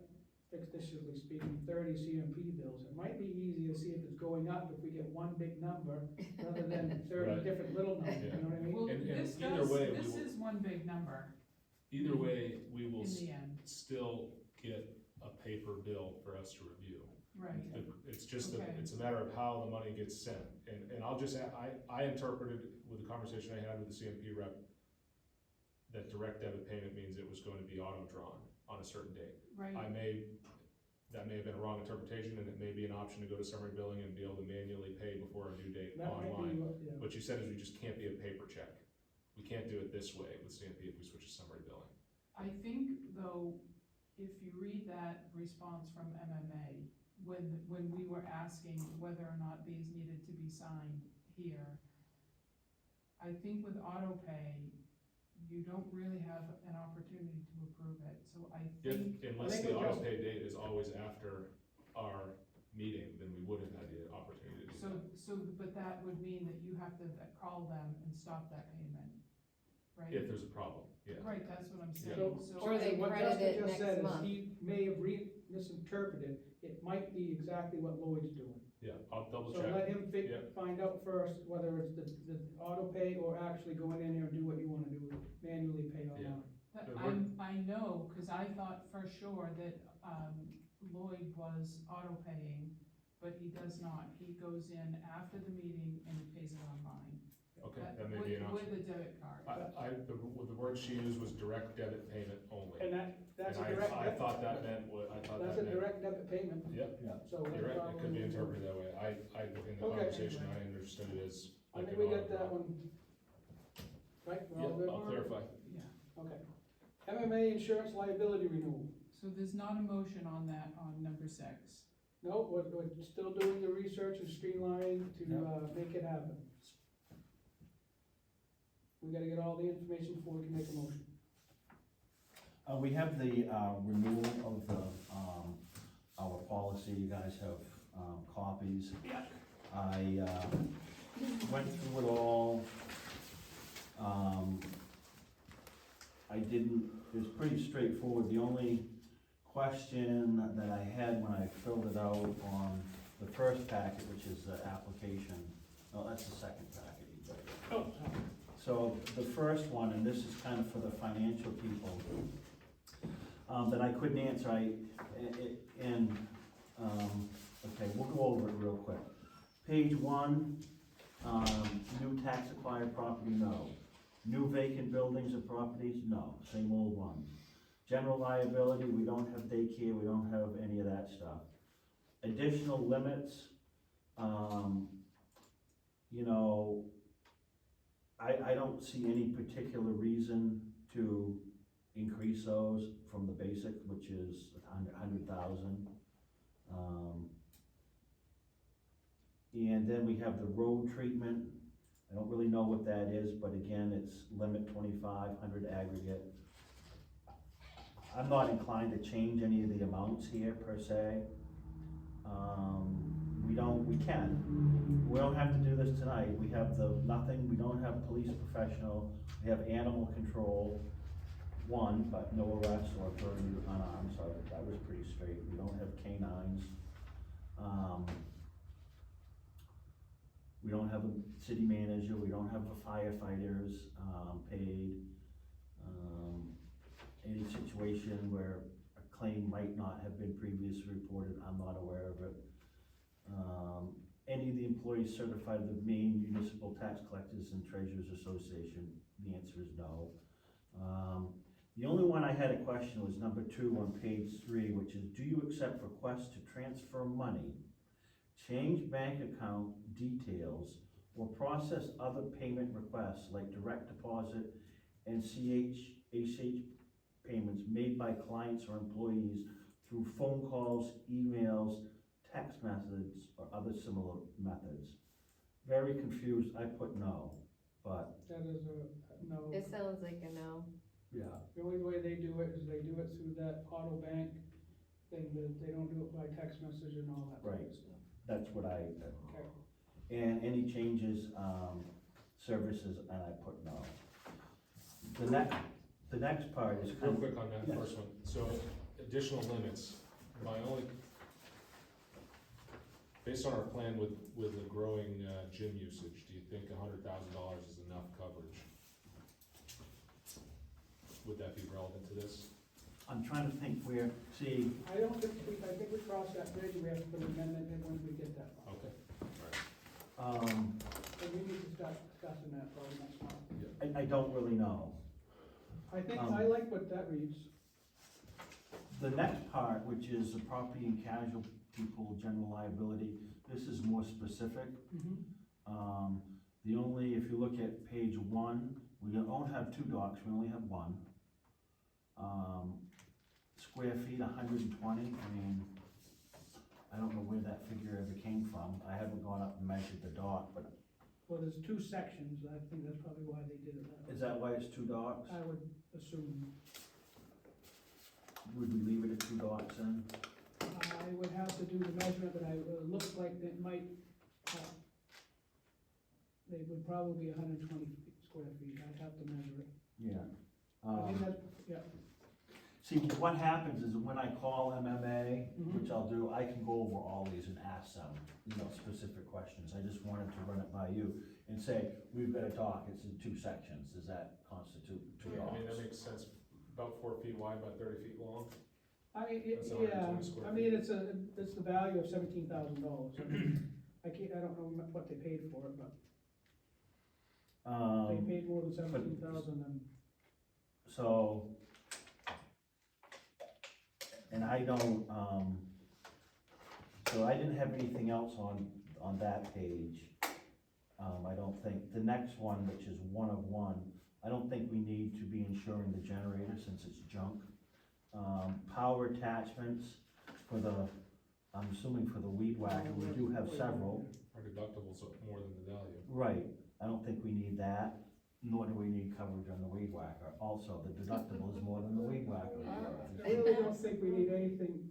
fictitiously speaking, 30 CMP bills, it might be easier to see if it's going up if we get one big number rather than 30 Right. different little numbers, you know what I mean? Well, And this either does, way, we this will- is one big number Either way, we will in the end, still get a paper bill for us to review. right? It's just, Okay. it's a matter of how the money gets sent, and I'll just, I interpreted with the conversation I had with the CMP rep, that direct debit payment means it was going to be auto-drawn on a certain date. Right, That may have been a wrong interpretation, and it may be an option to go to summary billing and be able to manually pay before a due date That might be online. what, yeah. What you said is we just can't be a paper check. We can't do it this way with CMP if we switch to summary billing. I think though, if you read that response from MMA, when we were asking whether or not these needed to be signed here, I think with auto pay, you don't really have an opportunity to approve it, so I think, Unless think the what auto Justin- pay date is always after our meeting, then we would have had the opportunity to do that. but that would mean that you have to call them and stop that payment, right? If there's a problem, yeah. Right, that's what I'm saying, So, so. Or they what credit Justin it just next said is month. he may have misinterpreted, it might be exactly what Lloyd's doing. Yeah, I'll double So check. let him Yeah. find out first whether it's the auto pay or actually going in there and do what you wanna do, manually pay online. But But we're- I know, cause I thought for sure that, Lloyd was auto paying, but he does not, he goes in after the meeting and he pays it online. Okay, that may be an option. With a debit card. The word she used was direct debit payment only. And that's a And direct, I thought that meant what, I thought that's that a meant. direct debit payment, Yep, so. you're that's right, it could be probably- interpreted that way. In the Okay. conversation, I understood it as. I like think an we got auto that draw. one, right? We're all Yep, good? I'll clarify. Yeah, Okay. MMA insurance liability renewal. so there's not a motion on that on number 6. No, we're still doing the research and streamlining to, make it happen. We gotta get all the information before we can make a motion. we have the, renewal of the, our policy, you guys have, copies. Yeah. went through it all. It was pretty straightforward. The only question that I had when I filled it out on the first packet, which is the application, no, that's the second packet. Oh, sorry. So the first one, and this is kind of for the financial people, that I couldn't answer, okay, we'll go over it real quick. Page 1, new tax acquired property, no. New vacant buildings or properties, no, same old ones. General liability, we don't have daycare, we don't have any of that stuff. Additional limits, you know, I don't see any particular reason to increase those from the basic, which is 100,000. And then we have the road treatment. I don't really know what that is, but again, it's limit 2,500 aggregate. I'm not inclined to change any of the amounts here per se. We don't have to do this tonight. We have nothing, we don't have police professional, we have animal control, 1, but no arrest or burning unarmed, so that was pretty straight. We don't have canines. We don't have a city manager, we don't have the firefighters, paid. Any situation where a claim might not have been previously reported, I'm not aware of it. Any of the employees certified with the Maine Municipal Tax Collectors and Treasurers Association, the answer is no. The only one I had a question was number 2 on page 3, which is, do you accept requests to transfer money, change bank account details, or process other payment requests like direct deposit and ACH payments made by clients or employees through phone calls, emails, text methods, or other similar methods? Very confused, I put no, but. That is a no. It sounds like a no. Yeah. The only way they do it is they do it through that auto bank thing, that they don't do it by text message and all that kind of Right. stuff. That's what I, Okay. and any changes, services, and I put no. The next part is Real kind of, quick on that Yes. first one, so additional limits, based on our plan with the growing gym usage, do you think $100,000 is enough coverage? Would that be relevant to this? I'm trying to think where, see, I think we crossed that bridge, we have to put an amendment in when we get that. Okay, all right. So we need to start discussing that probably next month. I don't really know. I think, Um, I like what that reads. The next part, which is the property and casualty people, general liability, this is more specific. The only, if you look at page 1, we don't have 2 docks, we only have 1. Square feet, 120, I mean, I don't know where that figure ever came from. I haven't gone up and measured the dock, but Well, there's 2 sections, I think that's probably why they did it that way. is that why it's 2 docks? I would assume. Would we leave it at 2 docks then? I would have to do the measurement, but it looks like it might, they would probably be 120 square feet, I'd have to measure it. Yeah. I think that's, yeah. See, what happens is when I call MMA, Mhm. which I'll do, I can go over all these and ask them, specific questions. I just wanted to run it by you and say, we've got a dock, it's in 2 sections, does that constitute 2 Yeah, docks? I mean, that makes sense, about 4 feet wide, about 30 feet long. I mean, That's yeah, 120 square I mean, it's the value of $17,000. I don't know what they paid for it, but if they paid more than 17,000, then. So, and I don't, so I didn't have anything else on that page. I don't think, the next one, which is 1 of 1, I don't think we need to be insuring the generator since it's junk. Power attachments for I'm assuming for the weed whacker, we do have several. Our deductible's more than the value. Right, I don't think we need that, nor do we need coverage on the weed whacker. Also, the deductible is more than the weed whacker. I really don't think we need anything,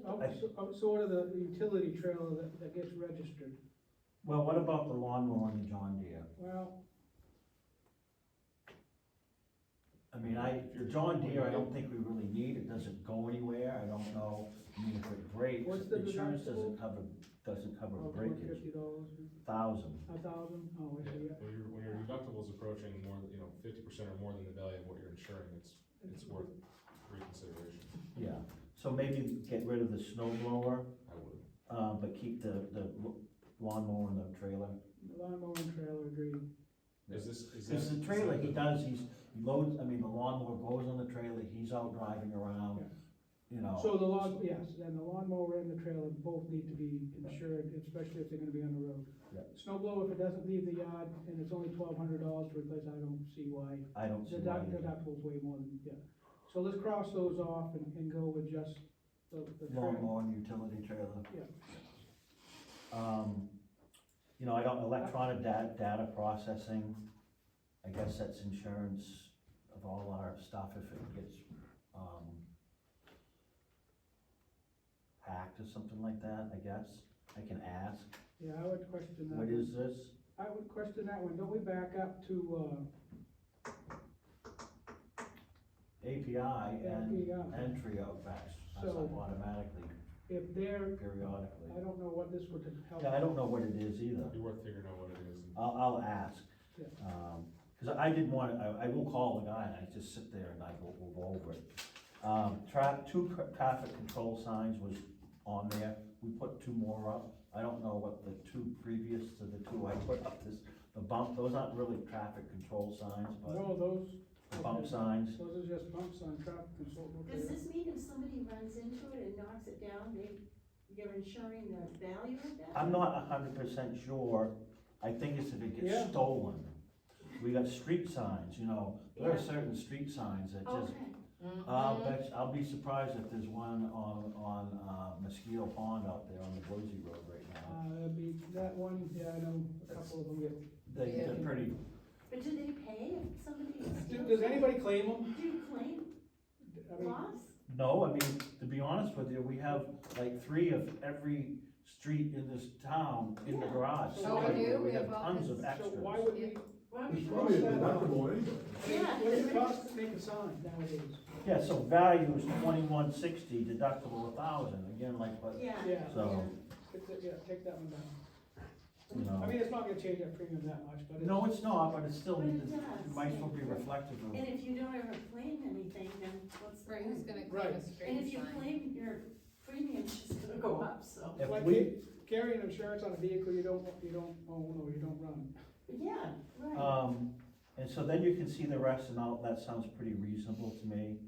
outside of the utility trailer that gets registered. Well, what about the lawnmower and the John Deere? Well, I mean, the John Deere, I don't think we really need, it doesn't go anywhere, I don't know, I mean, if it breaks, What's the insurance deductible? doesn't cover oh, breakage, $50, $1,000. $1,000, oh, I see, yeah. When your deductible's approaching more, 50% or more than the value of what you're insuring, it's worth reconsideration. Yeah, so maybe get rid of the snow blower, I would. but keep the lawnmower and the trailer. Lawnmower and trailer, agreed. Is Cause that? the trailer, he loads, I mean, the lawnmower goes on the trailer, he's out driving around, you know. So yes, and the lawnmower and the trailer both need to be insured, especially if they're gonna be on the road. Yeah. Snow blower, if it doesn't leave the yard and it's only $1,200 to replace, I don't see why. I don't see why. Deductible's way more than, yeah. So let's cross those off and go with just the trailer. Lawnmower and utility trailer. Yeah. You know, electronic data processing, I guess that's insurance of all our stuff if it gets, hacked or something like that, I guess. I can ask, Yeah, I would question that. what one. is this? I would question that one. Don't we back up to, API and API. entry of that, So- automatically, if they're, periodically. I don't know what this would help. Yeah, I don't know what it is either. It'd be worth figuring out what it is. I'll ask. Yeah. Cause I didn't want, I will call the guy and I just sit there and we'll go over it. Two traffic control signs was on there, we put 2 more up. I don't know what the 2 previous to the 2 I put up the bump, those aren't really traffic control signs, but No, those, the bump okay. signs. those are just bumps on traffic control. Does this mean if somebody runs into it and knocks it down, you're insuring the value of that? I'm not 100% sure, I think it's if it Yeah. gets stolen. We got street signs, you know, there are Yeah. certain street signs that just, Okay, I'll be surprised if there's one on Mosquito Pond out there on the Boise Road right now. That'd be that one, yeah, I know a couple of them get. They're pretty, but do they pay if somebody steals? Does anybody claim them? Do you claim I mean, loss? no, I mean, to be honest with you, we have like 3 of every street in this town in the Yeah. garage. Oh, So we do? we We have have all tons of this. So extras. why would we, Why It's would probably a Cross that out. deductible anyway. Yeah. what does it cost to make a sign nowadays? Yeah, so value is $21.60, deductible $1,000, again, like what, Yeah. Yeah. so, Yeah, take that one down. you know. I mean, it's not gonna change that premium that much, but it's. No, it's not, but it's still, But it it does, might as well yeah. be reflective of. And if you don't ever claim anything, then what's the Right, who's point? gonna Right. claim a And street if you sign? claim, your premium's just gonna go up, so, If Like we, carrying insurance on a vehicle you don't own or you don't run. yeah, right. and so then you can see the rest, and all, that sounds pretty reasonable to me.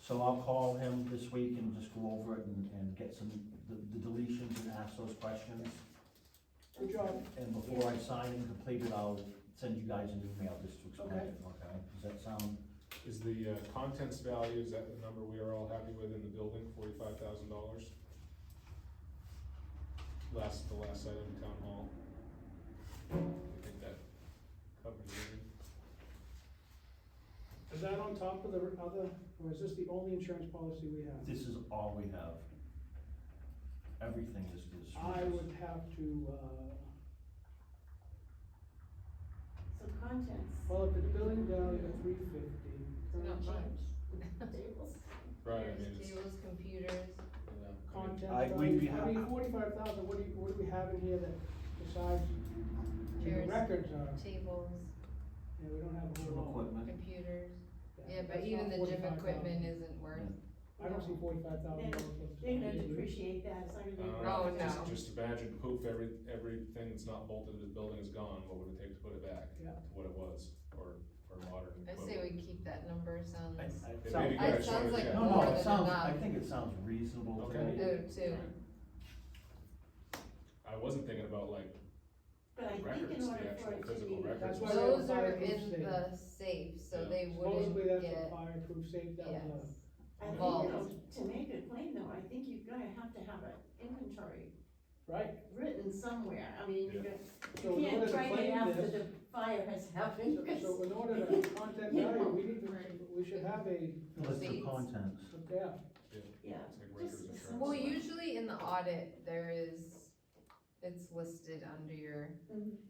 So I'll call him this week and just go over it and get the deletions and ask those questions. Good job. And before I sign and complete it, I'll send you guys an email just to explain Okay. it, okay? Does that sound, Is the contents value, is that the number we are all happy with in the building, $45,000? The last item in town hall. I think that covers it. Is that on top of the other, or is this the only insurance policy we have? this is all we have. Everything is. I would have to, So contents. well, if it's billing value at $350, Not much. Tables. Right, I mean, There's it's, tables, computers, content we'd value, be I mean, ha- 45,000, what do we have in here that besides, the Chairs. records are, tables, yeah, we don't have a Gym whole lot. equipment. computers. Yeah, but that's even not the gym 45,000. equipment isn't worth. I don't see $45,000. They're gonna depreciate that, it's not gonna be. Oh, worth it. no. just imagine, poof, everything that's not bolted to the building is gone, what would it take to put it back? Yeah. To what it was, or modern I equipment? say we keep that number, sounds, I- I- It sound- may be good, I It just sounds wanted to like check. No, more no, it than sounds, enough. I think it sounds reasonable to Okay. me. oh, too. I wasn't thinking about like But I think records, in the order actual for it to physical be. records. That's why we have a Those are fireproof in safe. the safe, so Yeah. they Supposedly wouldn't that's a get, fireproof safe, that yes. was I think, Vault. to make a claim though, I think you're gonna have to have an inventory right. written somewhere, I mean, Yeah. So you in order can't to write it claim after this- the fire has happened, because. So in order to content value, we need to, Right. we should have a, List of Receipts. contents. yeah, Yeah, it's like records just insurance. some well, sort. usually in the audit, there is it's listed under your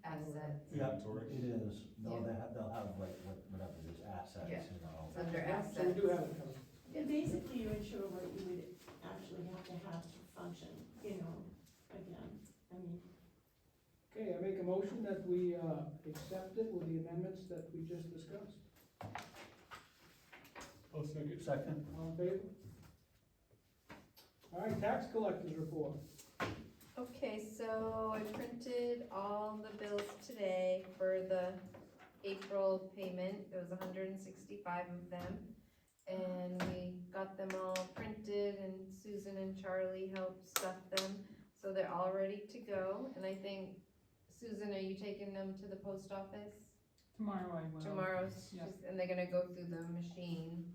assets. Yeah, Inventory. it is, no, Yeah. they'll have like, whatever it is, assets, Yeah. you know. It's under Yeah, assets. So we do have it covered. And basically, you insure what you would actually have to function, again, I mean, Okay, I make a motion that we, accept it with the amendments that we just discussed. I'll second. Second, All in favor? All right, tax collectors report. Okay, so I printed all the bills today for the April payment. There was 165 of them. And we got them all printed and Susan and Charlie helped stuff them. So they're all ready to go. And I think, Susan, are you taking them to the post office? Tomorrow I will. Tomorrow's, Yeah. and they're gonna go through the machine.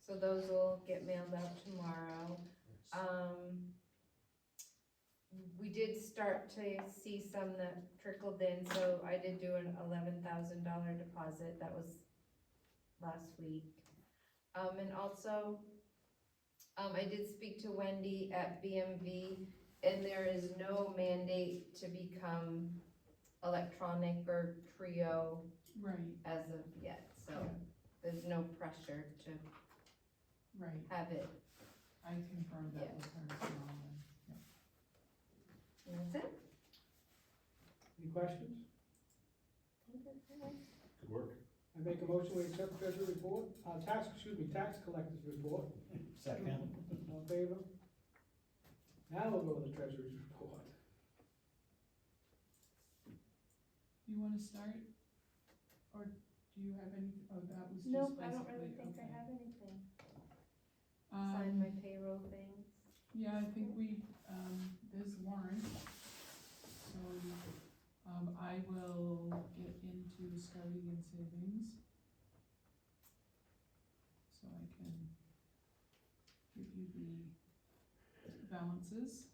So those will get mailed out tomorrow. We did start to see some that trickled in, so I did do an $11,000 deposit, that was last week. And also, I did speak to Wendy at BMV, and there is no mandate to become electronic or Trio Right, as of yet, so there's no pressure to right. have it. I confirmed that with her tomorrow. And that's it. Any questions? Good work. I make a motion we accept treasury report, tax collectors report. second, All in favor? Now we'll go to the treasurer's report. You wanna start? Or do you have any, oh, that was just Nope, basically, I don't really think I okay. have anything. Sign my payroll things. Yeah, I think there's warrant. So, I will get into starting and savings. So I can give you the balances.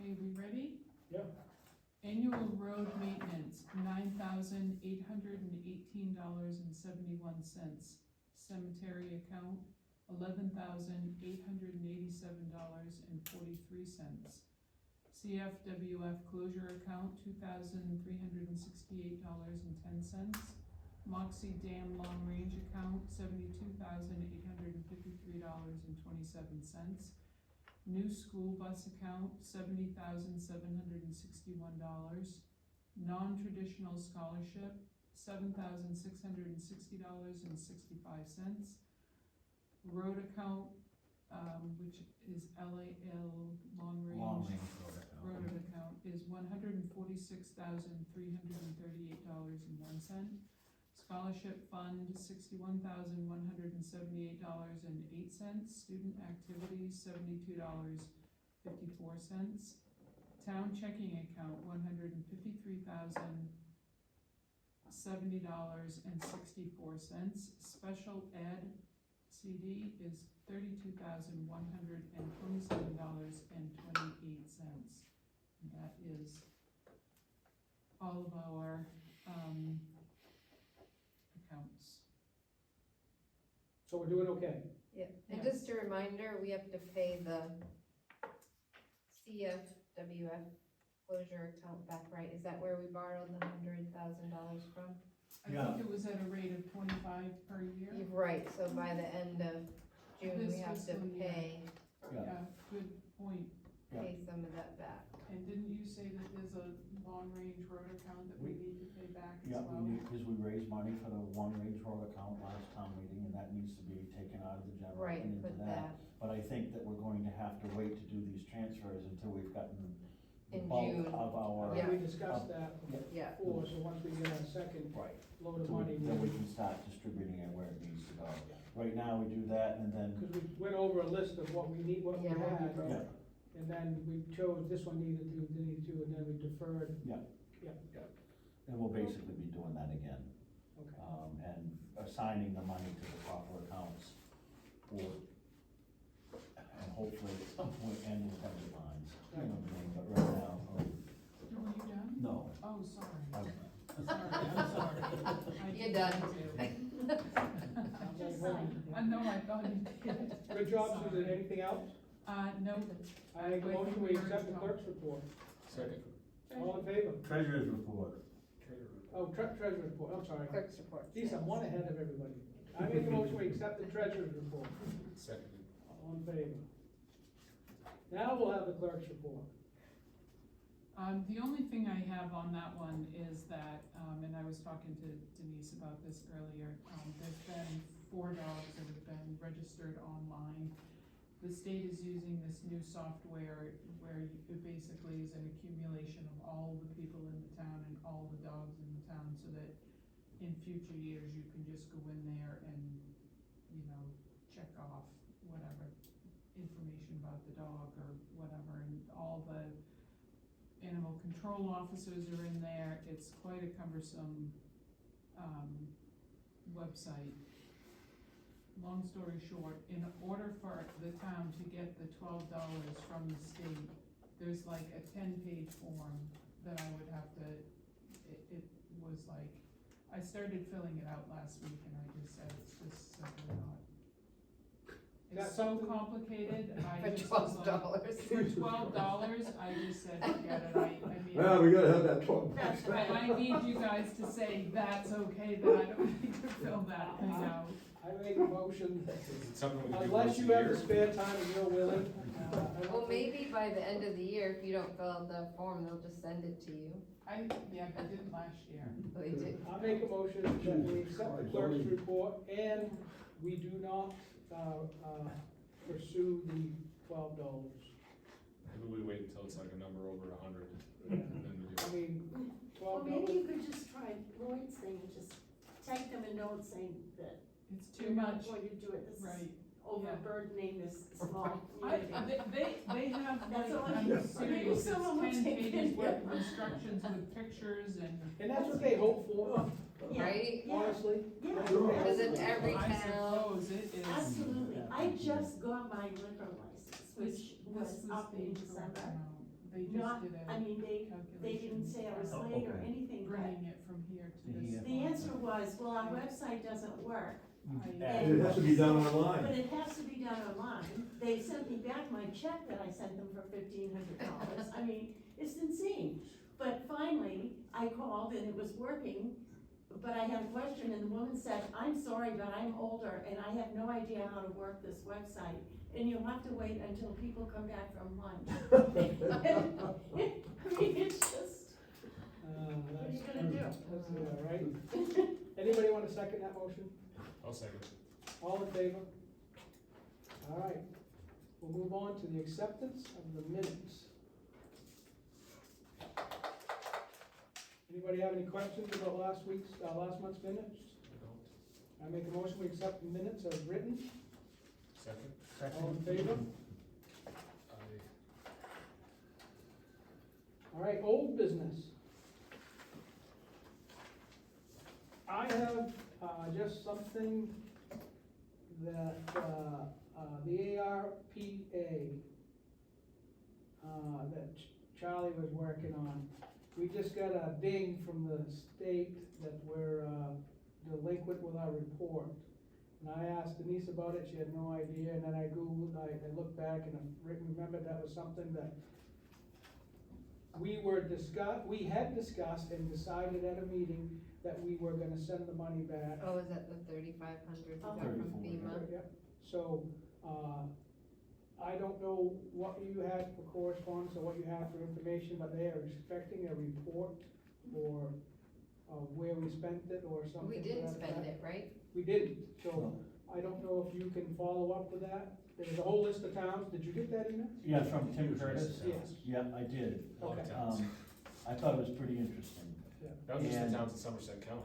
Okay, we ready? Yeah. Annual road maintenance, $9,818.71. Cemetery account, $11,887.43. CFWF closure account, $2,368.10. Moxie Dam long range account, $72,853.27. New school bus account, $70,761. Non-traditional scholarship, $7,660.65. Road account, which is LAL long long range range road road account, is $146,338.01. Scholarship fund, $61,178.08. Student activities, $72.54. Town checking account, $153,070.64. Special ed CD is $32,127.28. And that is all of our, accounts. So we're doing okay? Yeah, and Yes. just a reminder, we have to pay the CFWF closure account back, right? Is that where we borrowed the $100,000 from? I think it was at a rate of 25 per year. You're right, so by the end of June, we This have to fiscal year. pay Yeah, good point. some of that back. And didn't you say that there's a long-range road account that we need to pay back as Yeah, well? we need, because we raised money for the long range road account last town meeting, and that needs to be taken out of the general Right, and into put that. that But I think that we're going to have to wait to do these transfers until we've gotten the In bulk June. of our. Yeah. We discussed that Yeah, before, so once we get our second Right, load of so money, then we can start distributing it where it needs to go. Right now, we do that, and then, because we went over a list of what we need, what we Yeah, what we had, broke. yeah, and then we chose this one needed to, and then we deferred. and we'll basically be doing that again. Okay. And assigning the money to the proper accounts for, and hopefully at some point end with heavy lines, you know what I mean, but right now, Were you done? no. Oh, sorry. I'm- Sorry, I'm sorry. I You're did done. that too. Just sign. I know, I thought you did. Good job, Sorry. Susan, anything else? No, I make a motion, we accept the clerk's report. Second. All in favor? Treasurer's report. Oh, treasurer's report, I'm sorry. Clerk's report. Geez, I'm one ahead of everybody. I make a motion, we accept the treasurer's report. Second. All in favor? Now we'll have the clerk's report. The only thing I have on that one is that, and I was talking to Denise about this earlier, there's been 4 dogs that have been registered online. The state is using this new software where it basically is an accumulation of all the people in the town and all the dogs in the town, so that in future years, you can just go in there and, you know, check off whatever information about the dog or whatever, and all the animal control officers are in there. It's quite a cumbersome, website. Long story short, in order for the town to get the $12 from the state, there's like a 10-page form that I would have to, it was like, I started filling it out last week and I just said, it's just simply not. That's It's so something- complicated, I For just was like, $12. for $12, I just said, forget it, I mean. Well, we gotta have that 12. That's I need you guys to say that's okay, that I don't need to fill that thing out. I make a motion, Is it something we do unless once a you have year? the spare time and you're willing. I don't Well, think- maybe by the end of the year, if you don't fill out the form, they'll just send it to you. Yeah, I didn't last year. They did. I make a motion that we accept the clerk's report and we do not, pursue the $12. Maybe we wait until it's like a number over 100, Yeah. and then we do I it. mean, Well, $12. maybe you could just try Lloyd's thing, and just take them a note saying that It's too you're not much, going to do it, this is right. overburdening this small I, community. they have, like, That's all I I'm hear. serious, Maybe it's someone will 10 take it. pages worth of instructions with pictures and. And that's what they hope for, Yeah, Right? yeah, honestly. yeah. That's what they hope Because in for. every I town, suppose it is. Absolutely, I just got my liquor license, which This was up the in incorrect December. amount. They Not, just did I a mean, they calculation. didn't say I was Oh, late or okay. anything, but Bringing it from here to this. Yeah. the answer was, well, our website doesn't work, It has to be done but online. it has to be done online. They sent me back my check that I sent them for $1,500, I mean, it's insane. But finally, I called and it was working, but I had a question and the woman said, I'm sorry, but I'm older and I have no idea how to work this website. And you'll have to wait until people come back from lunch. I mean, it's just, what are you gonna do? Yeah, right? Anybody wanna second that motion? I'll second. All in favor? All right, we'll move on to the acceptance of the minutes. Anybody have any questions about last month's minutes? I don't. I make a motion, we accept the minutes as written. Second. All in favor? All right, old business. I have, just something that, the ARPA, that Charlie was working on. We just got a ding from the state that we're, delinquent with our report. And I asked Denise about it, she had no idea, and then I Googled, I looked back and I remembered that was something that we had discussed and decided at a meeting that we were gonna send the money back. oh, is that the 3,500 you got from 34, FEMA? Yeah. So, I don't know what you had for correspondence or what you have for information, but they are expecting a report or, where we spent it or something. We to didn't that spend effect. it, right? We didn't, so I don't know if you can follow up with that. There's a whole list of towns, did you get that email? Yeah, from Tim Curtis? Yes. Yeah, I did. A lot of Okay. towns. I thought it was pretty interesting. That was just And- the towns in Somerset County.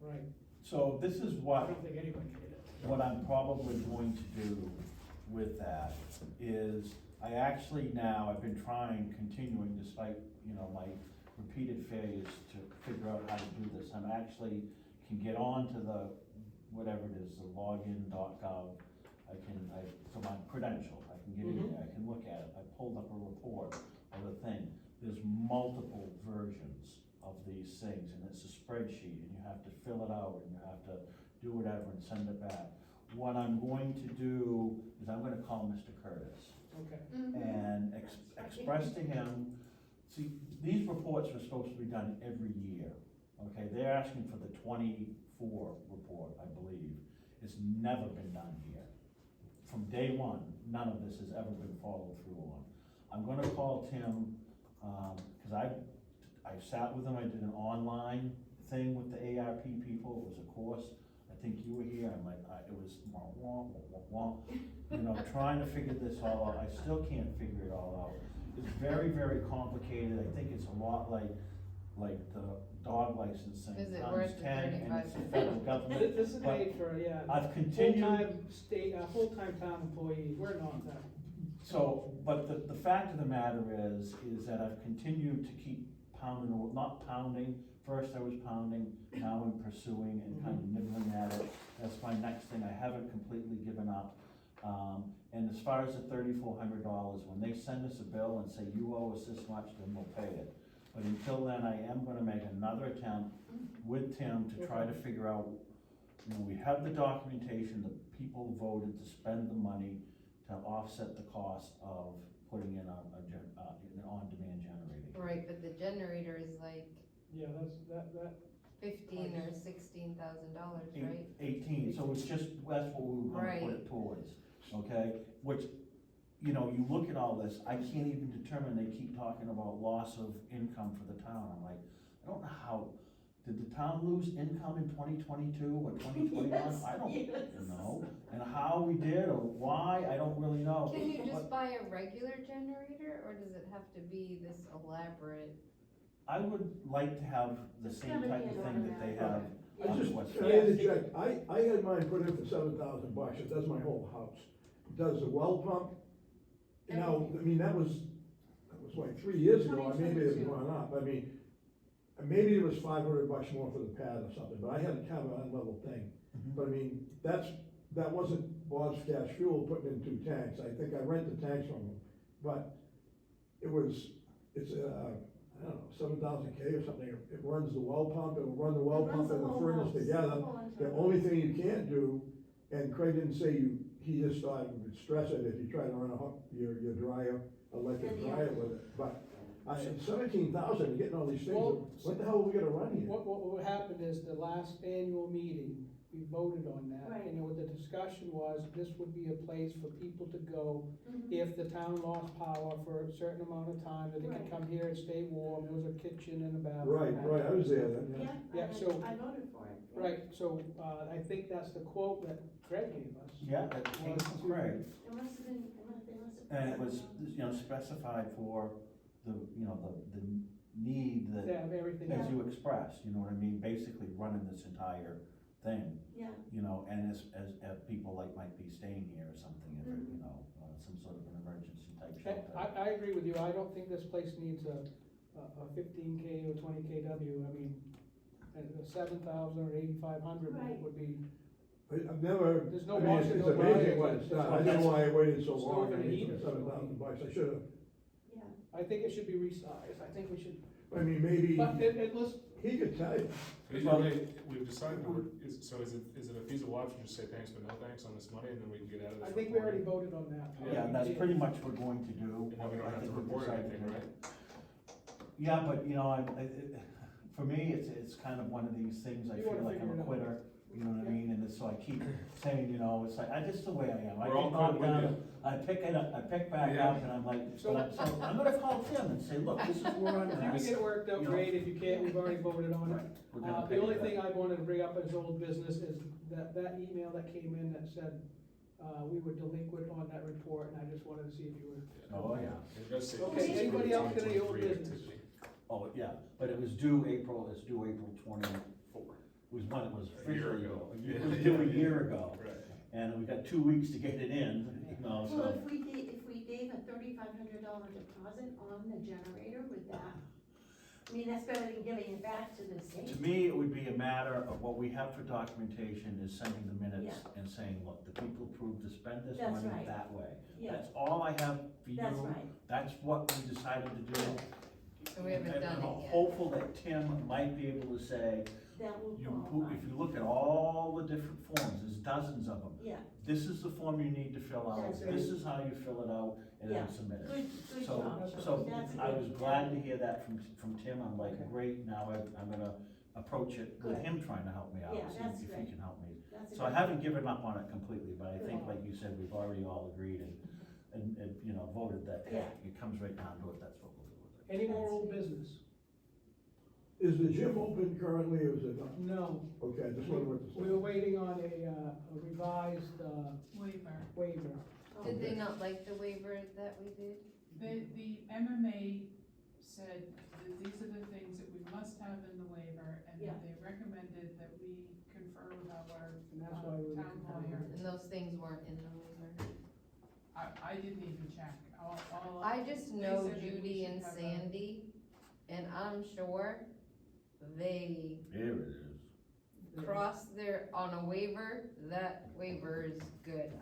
Right, So this is I what, don't think anybody did it. what I'm probably going to do with that is, I actually now, I've been trying, continuing despite, my repeated failures to figure out how to do this. I'm actually can get on to the, whatever it is, the login.gov. For my credential, I can get in there, I can look at it. I pulled up a report of the thing. There's multiple versions of these things, and it's a spreadsheet, and you have to fill it out, and you have to do whatever and send it back. What I'm going to do is I'm gonna call Mr. Curtis, Okay. Mhm. and express to him, see, these reports are supposed to be done every year, okay? They're asking for the 24 report, I believe. It's never been done here. From day one, none of this has ever been followed through on. I'm gonna call Tim, cause I sat with him, I did an online thing with the ARP people, it was a course. I think you were here, I'm like, it was wah, wah, wah, wah, wah. You know, trying to figure this all out, I still can't figure it all out. It's very, very complicated, I think it's a lot like the dog licensing Is it times worth the 10, and it's the 35? federal government. This is But paid for, yeah. I've continued. Full-time town employees, we're not that. So, but the fact of the matter is that I've continued to keep pounding, not pounding, first I was pounding, now I'm pursuing and kind of nibbling at it. That's my next thing, I haven't completely given up. And as far as the $3,400, when they send us a bill and say, you owe us this much, then we'll pay it. But until then, I am gonna make another attempt with Tim to try to figure out, you know, we have the documentation, the people voted to spend the money to offset the cost of putting in an on-demand generator. Right, but the generator is like Yeah, that, $15,000 or $16,000, right? 18, so it's just, that's what we were gonna put it towards, okay? Which, you know, you look at all this, I can't even determine, they keep talking about loss of income for the town, I'm like, I don't know how, did the town lose income in 2022 or 2021? Yes, I don't yes. know, and how we did or why, I don't really know. Can you just But buy a regular generator, or does it have to be this elaborate? I would like to have the It's same gotta type be of an thing that they have. Yeah. I just, What's can I that? interject, I had mine put in for $7,000, it does my whole house. It does the well pump, now, I mean, that was like 3 years ago, maybe it's 2022. gone up, I mean, maybe it was $500 more for the pad or something, but I had kind of an unlevel thing. Mhm. But I mean, that wasn't Bob's Gas Fuel putting in 2 tanks, I think I rent the tanks from him, but it's I don't know, 7,000 K or something, it runs the well pump, it'll run the well It runs pump and the whole furnace house, together. the whole The entire only house. thing you can't do, and Craig didn't say he just thought it would stress it if you try to run your dryer, electric And the dryer other- with it, but 17,000, you're getting all these things, Well, what the hell are we gonna run here? what happened is the last annual meeting, we voted on that. Right. And what the discussion was, this would be a place for people to go Mhm. if the town lost power for a certain amount of time, that they could Right. come here and stay warm, there was a kitchen and a bathroom. Right, I was there then, yeah. Yeah, so- I voted for it. yeah. Right, so, I think that's the quote that Greg gave us. Yeah, that came from Craig. It must have been, they must have. And it was, you know, specified for the, you know, the need To that, have everything. as you expressed, you know what I mean, basically running this entire thing, Yeah, you know, and as people like might be staying here or something, if it, Mhm. you know, some sort of an emergency type I, shelter. I agree with you, I don't think this place needs a 15K or 20 KW, I mean, a 7,000 or 8,500 Right. would be, I've never, There's no I mean, washer, it's no dryer, amazing what it's it's just- done, I don't know why I waited so Stove long, I and mean, heater. for $7,000, I should've, yeah. I think it should be resized, I think we should, I mean, maybe, but let's, he could tell you. We've decided, is it a feasible option to just say thanks but no thanks on this money, and then we can get out of this? I think we already reporting? voted on that. Yeah, and that's pretty much what we're going to do. And then we don't I have to think we've report decided anything, to- right? Yeah, but, you know, for me, it's kind of one of these things, I You feel wanna like I'm figure a it out. quitter, you know what I mean, and it's, so I keep saying, you know, it's like, just the way I am. I We're all get knocked good with down, I pick it up, I pick back Yeah. up, and I'm like, So- so I'm gonna call Tim and say, look, this is where I'm If you can at. get it worked out, You know. great, if you can't, we've already voted on it. We're gonna The pay only it. thing I wanted to bring up as old business is that email that came in that said, we were delinquent on that report, and I just wanted to see if you were. Oh, yeah. It does say. Okay, anybody else got any old 2023 business? activity. Oh, yeah, but it was due April 24. Was when it was A year officially, ago. it was due a year ago, Right. and we got 2 weeks to get it in, you know, Well, so. if we gave a $3,500 deposit on the generator, would that, I mean, that's better than giving it back to the state. To me, it would be a matter of what we have for documentation is sending the minutes Yeah. and saying, look, the people approved to spend this That's money right. that way. Yeah, That's all I have for you. that's right. That's what we decided to do. And we haven't done I'm it yet. hopeful that Tim might be able to say, That will you, qualify. if you look at all the different forms, there's dozens of them. Yeah, This is the form you need to fill out, That's this right. is how you fill it out, and then Yeah. submit it. good So, job. so That's I good. was glad to hear that from Tim, I'm like, Okay. great, now I'm gonna approach it with Good. him trying to help me out, Yeah, see that's if he good. can help me. That's a So I good- haven't given up on it completely, but I think, Good. like you said, we've already all agreed and, you know, voted that, hey, Yeah. it comes right down to it, that's what we'll do with it. Any more old business? Is the gym open currently, or is it not? No. Okay, I just wondered what the. We were waiting on a revised, Waiver. waiver. Did they not like the waiver that we did? The MMA said that these are the things that we must have in the waiver, and Yeah. they recommended that we confer with our And that's why we were town confirming. lawyer. And those things weren't in the waiver. I didn't even check, all. I just they know said that we Judy should and have a- Sandy, and I'm sure they There it is. crossed their, on a waiver, that waiver is good.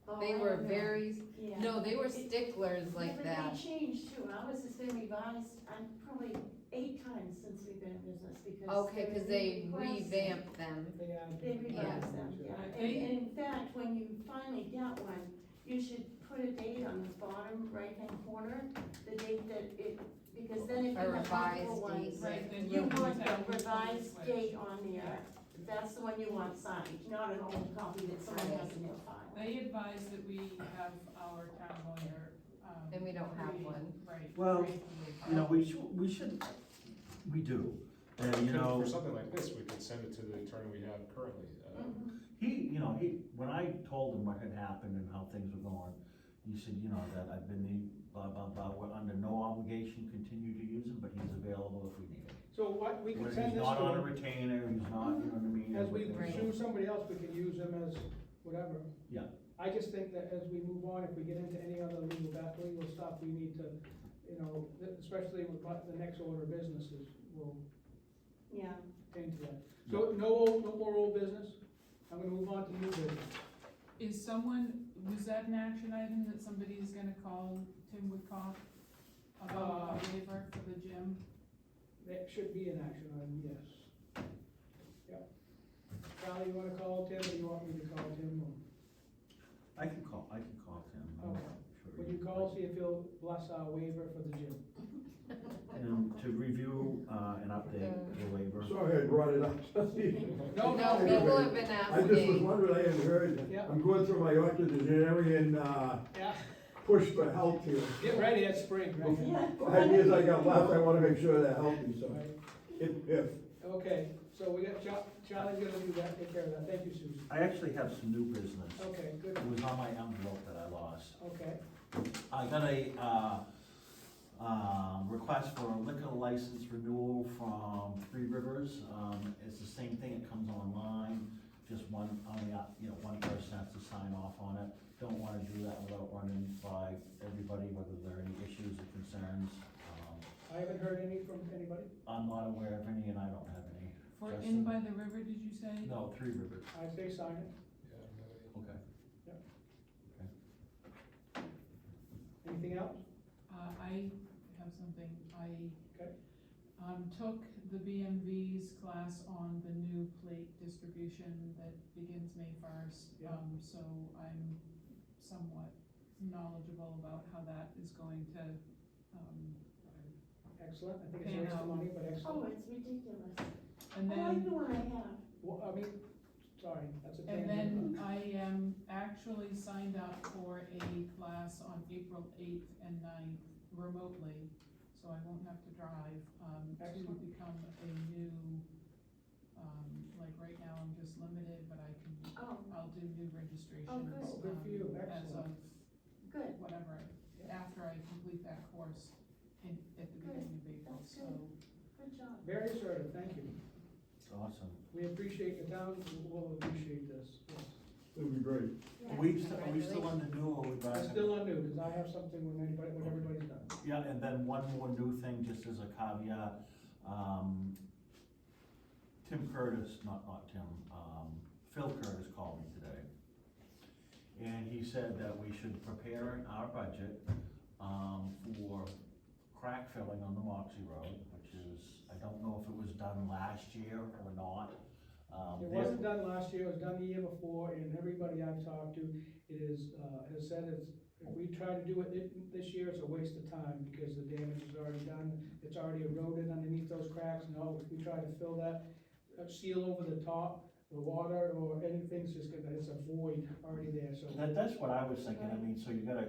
Oh, They I were don't know. very, Yeah. no, they were It- sticklers Yeah, like but that. they changed too, ours has been revised, probably 8 times since we've been in business, because. Okay, there cause was they new requests. revamped them. They added. They revised them, yeah, and in fact, when you finally get one, you should put a date on the bottom right-hand corner, the date that it, because then if you A have multiple revised ones. date. Right, then You you want tell the which one revised is which. date on there, that's the one you want signed, not an old copy that someone has in their file. They advise that we have our town lawyer, And we don't have create- one. Right. Well, create the waiver. You know, we should, we do, and you Could- know. For something like this, we could send it to the attorney we have currently. Mhm. He, when I told him what had happened and how things were going, he said, you know, that I've been the, blah, blah, blah, we're under no obligation to continue to use him, but he's available if we need him. So what, we can When send he's this not on a to, retainer, he's not, you know what I mean? as we Right. choose somebody else, we can use them as whatever. Yeah. I just think that as we move on, if we get into any other legal stuff, we need to, you know, especially with the next order of businesses, we'll Yeah, attend to that. So no more old business? I'm gonna move on to new business. Is someone, was that an action item that somebody's gonna call Tim Woodcock about a waiver for the gym? That should be an action item, yes. Yep. Charlie, you wanna call Tim, or you want me to call Tim? I can call Tim. I'm Okay. sure Would he- you call, see if he'll bless our waiver for the gym? And to review, and update the waiver. Sorry I brought it up. No, No, Anyway, people have been I just was asking. wondering, I hadn't heard, Yeah. I'm going through my octogenarian, Yeah, push for health here. get ready, it's spring, right? yeah. 5 years I got left, I wanna make sure they're healthy, so, Right. if, Okay, so we got Charlie's gonna do that, take care of that, thank you, Susan. I actually have some new business. Okay, good, It was on my envelope that I lost. okay, I got a, request for a liquor license renewal from Three Rivers. It's the same thing, it comes online, just one, only, you know, one person has to sign off on it. Don't wanna do that without running by everybody, whether there are any issues or concerns. I haven't heard any from anybody, I'm not aware of any and I don't have any. For Justin? in by the river, did you say? No, Three Rivers, I say sign it, okay. anything else? I have something, I Okay. took the BMV's class on the new plate distribution that begins May 1st. Yeah. So I'm somewhat knowledgeable about how that is going to, Excellent, I think it's a Pan waste of out. money, but Oh, excellent. it's ridiculous. and I like then, the one I have. Well, I mean, sorry, that's a and tangent. then I am actually signed up for a class on April 8th and 9th remotely, so I won't have to drive, to Excellent. become a new, like right now I'm just limited, but Oh, I'll do new registrations. Oh, good. Oh, good for you, As excellent. of good, whatever, after I complete that course at the beginning of April, That's so. good job. Very assertive, thank you. Awesome. We appreciate the town, we'll appreciate this, yes. it'll be great. Are we still on the new or are we back? I'm still on new, because I have something when everybody's done. Yeah, and then one more new thing, just as a caveat, Tim Curtis, not Tim, Phil Curtis called me today. And he said that we should prepare our budget, for crack filling on the Moxie Road, which is, I don't know if it was done last year or not. It There- wasn't done last year, it was done the year before, and everybody I've talked to has said if we try to do it this year, it's a waste of time, because the damage is already done, it's already eroded underneath those cracks. No, if we try to fill that, seal over the top, the water or anything's just gonna, it's a void already there, so. That's what I was thinking, I mean, so you got a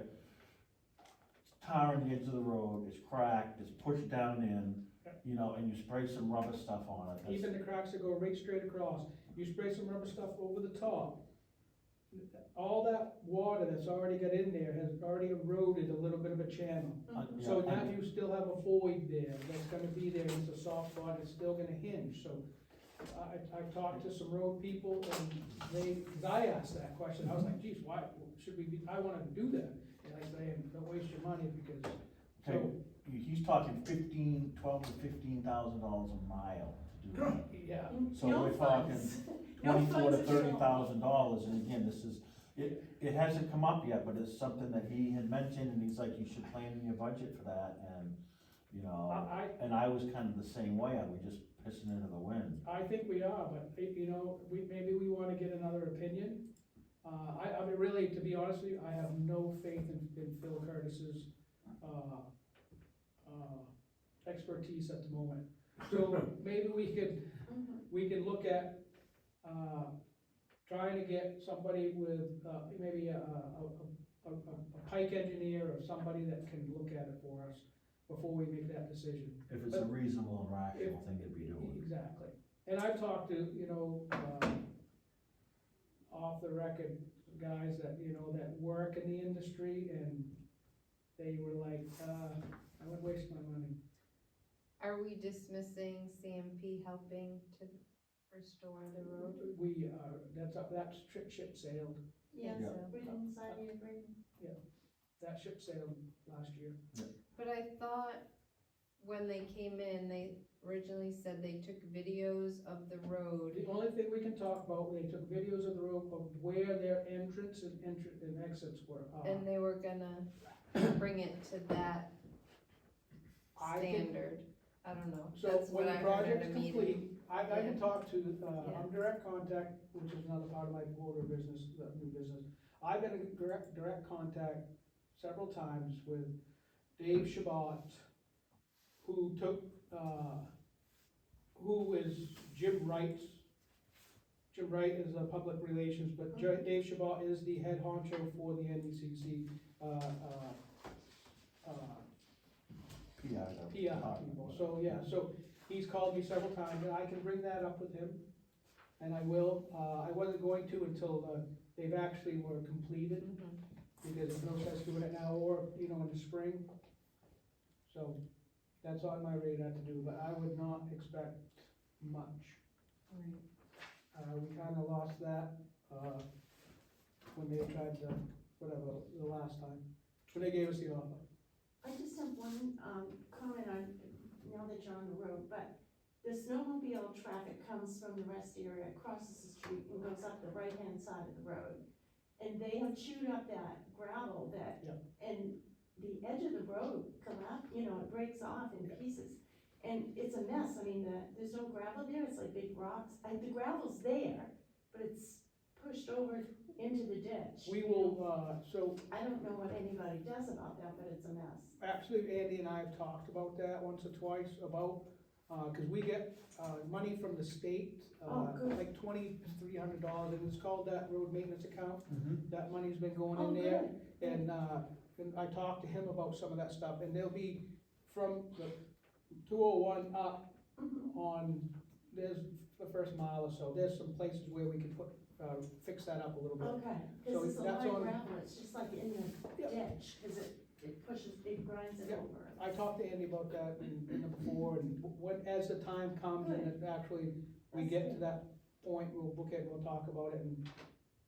tar on the edge of the road, it's cracked, it's pushed down in, you know, and you spray some rubber stuff on it. That's- Even the cracks that go right straight across, you spray some rubber stuff over the top. All that water that's already got in there has already eroded a little bit of a channel. Mhm. So Yeah, now you still have a void there, that's gonna be there, it's a soft spot, it's still gonna hinge, so. I've talked to some road people, and cause I asked that question, I was like, geez, why, should we be, I wanted to do that. And I say, don't waste your money, because, Okay, so, he's talking $12,000 to $15,000 a mile to do that. yeah. So No we're talking funds. No $24,000 to funds available. $30,000, and again, this is, it hasn't come up yet, but it's something that he had mentioned, and he's like, you should plan in your budget for that, and, you know, and I was kind of the same way, I was just pissing into the wind. I think we are, but, you know, maybe we wanna get another opinion. I mean, really, to be honest with you, I have no faith in Phil Curtis's, expertise at the moment. So maybe Mhm. we could look at, trying to get somebody with, maybe a pike engineer or somebody that can look at it for us before we make that decision. If it's a reasonable and rational thing to be doing. Exactly. And I've talked to, you know, off the record guys that, you know, that work in the industry, and they were like, I would waste my money. Are we dismissing CMP helping to restore the road? We, that's ship sailed, Yes, Yeah. we didn't sign the agreement. that ship sailed last year. But I thought when they came in, they originally said they took videos of the road. The only thing we can talk about, they took videos of the road of where their entrance and exits were. And they were gonna bring it to that I think- standard. I don't know. So That's when what the I heard at project's a meeting. complete, I can Yeah. talk to, Yeah. I'm direct contact, which is another part of my border business, the new business. I've been in direct contact several times with Dave Shabbat, who took, who is Jim Wright's. Jim Wright is a public relations, but Dave Shabbat is the head honcho for the NECC, PR people, so, yeah, so he's called me several times, and I can bring that up with him, and I will, I wasn't going to until, they've actually were completed, Mhm. because there's no sense doing it now, or, you know, in the spring. So, that's on my radar to do, but I would not expect much. Right. We kinda lost that, when they tried to, whatever, the last time, when they gave us the offer. I just have one, comment on, now that you're on the road, but the snowmobile traffic comes from the rest area, crosses the street and goes up the right-hand side of the road. And they have chewed up that gravel that, and the edge of the road collapsed, you know, it breaks off in pieces. And it's a mess, I mean, there's no gravel there, it's like big rocks, and the gravel's there, but it's pushed over into the ditch. We will, so, I don't know what anybody does about that, but it's a mess. actually, Andy and I have talked about that once or twice, about, cause we get, money from the state, Oh, good. like $2,300, and it's called that road maintenance account. Mhm. That money's been going Oh, in there, good. and I talked to him about some of that stuff, and they'll be from the 201 up Mhm. on, there's the first mile or so, there's some places where we can put, fix that up a little bit. Okay, So cause it's a that's lot of on- gravel, it's just like in the Yep. ditch, cause it pushes, it grinds it Yep. over. I talked to Andy about that in the before, and when, as the time comes and it actually, we That's get to good. that point, we'll book it, we'll talk about it, and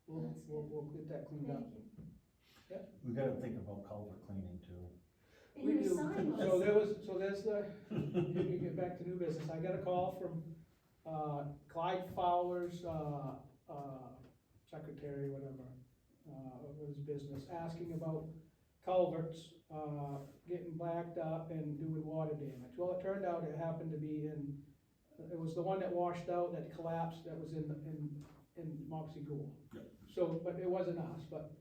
we'll, That's we'll, good. we'll get that cleaned up. Thank you. We gotta think about culvert cleaning too. And We your do. sign So was, there's the, you get back to new business, I got a call from, Clyde Fowler's, secretary, whatever, of his business, asking about, culverts, getting backed up and doing water damage. Well, it turned out it happened to be it was the one that washed out, that collapsed, that was in Moxie Gould. Yep. So, but it wasn't us, but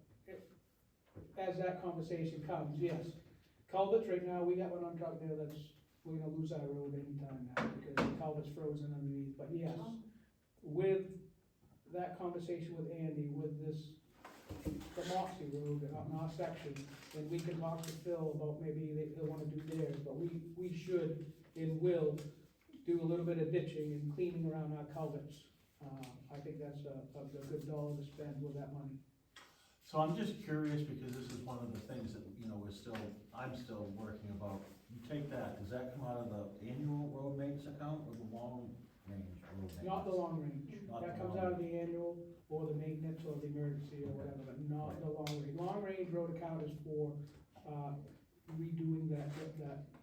as that conversation comes, yes. Culverts, right now, we got one on top there we're gonna lose our road anytime now, because the culvert's frozen underneath, but yes. With that conversation with Andy, with the Moxie Road on our section, and we can talk to Phil about maybe they'll wanna do theirs, but we should and will do a little bit of ditching and cleaning around our culverts. I think that's a good dollar to spend with that money. So I'm just curious, because this is one of the things that, you know, I'm still working about. You take that, does that come out of the annual road maintenance account or the long range road maintenance? Not the long range. Not That the comes long out of the annual or the maintenance or the emergency or whatever, but not the long range. Long range road account is for, redoing that.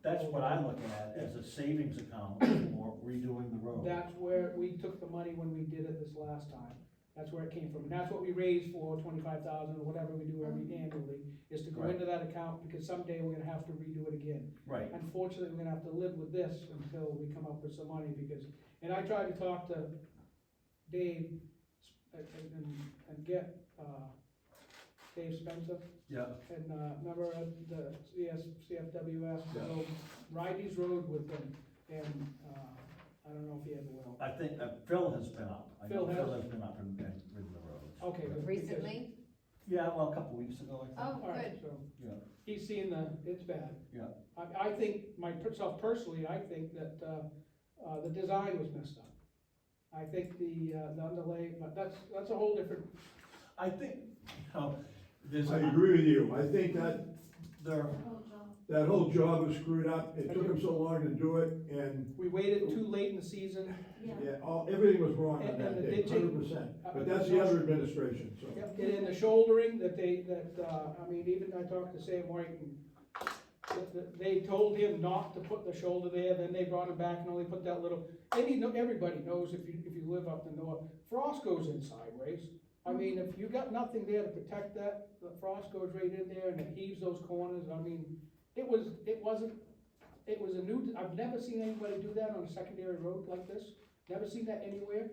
That's what I'm looking at, as a savings account for redoing the road. That's where we took the money when we did it this last time. That's where it came from. And that's what we raised for, 25,000 or whatever we do annually, is to go Right. into that account, because someday we're gonna have to redo it again. Right, Unfortunately, we're gonna have to live with this until we come up with some money, and I tried to talk to Dave and get, Dave Spencer, yeah, and, remember the CFWS, Yeah. so Ridley's Road with him, and, I don't know if he ever will. I think Phil has been up. I know Phil has? Phil has been up and ridden the roads. Okay, good. because- Recently? Yeah, well, a couple weeks ago, I think. Oh, All right, good. so, Yeah. he's seen it's bad. Yeah. I think, myself personally, I think that, the design was messed up. I think the underlay, but that's a whole different, I think, you know, there's. I agree with you, I think There, that whole job was screwed up, it took them so long to do it, and, we waited too late in the season. everything was wrong on And that the day, ditching. 100%. But that's the other administration, so. Yep, and in the shouldering I mean, even I talked to Sam White, and they told him not to put the shoulder there, then they brought him back and only put that little, everybody knows if you live up the north, frost goes in sideways. I mean, if you got nothing there to protect that, the frost goes right in there and it heaves those corners, I mean, it was a new, I've never seen anybody do that on a secondary road like this, never seen that anywhere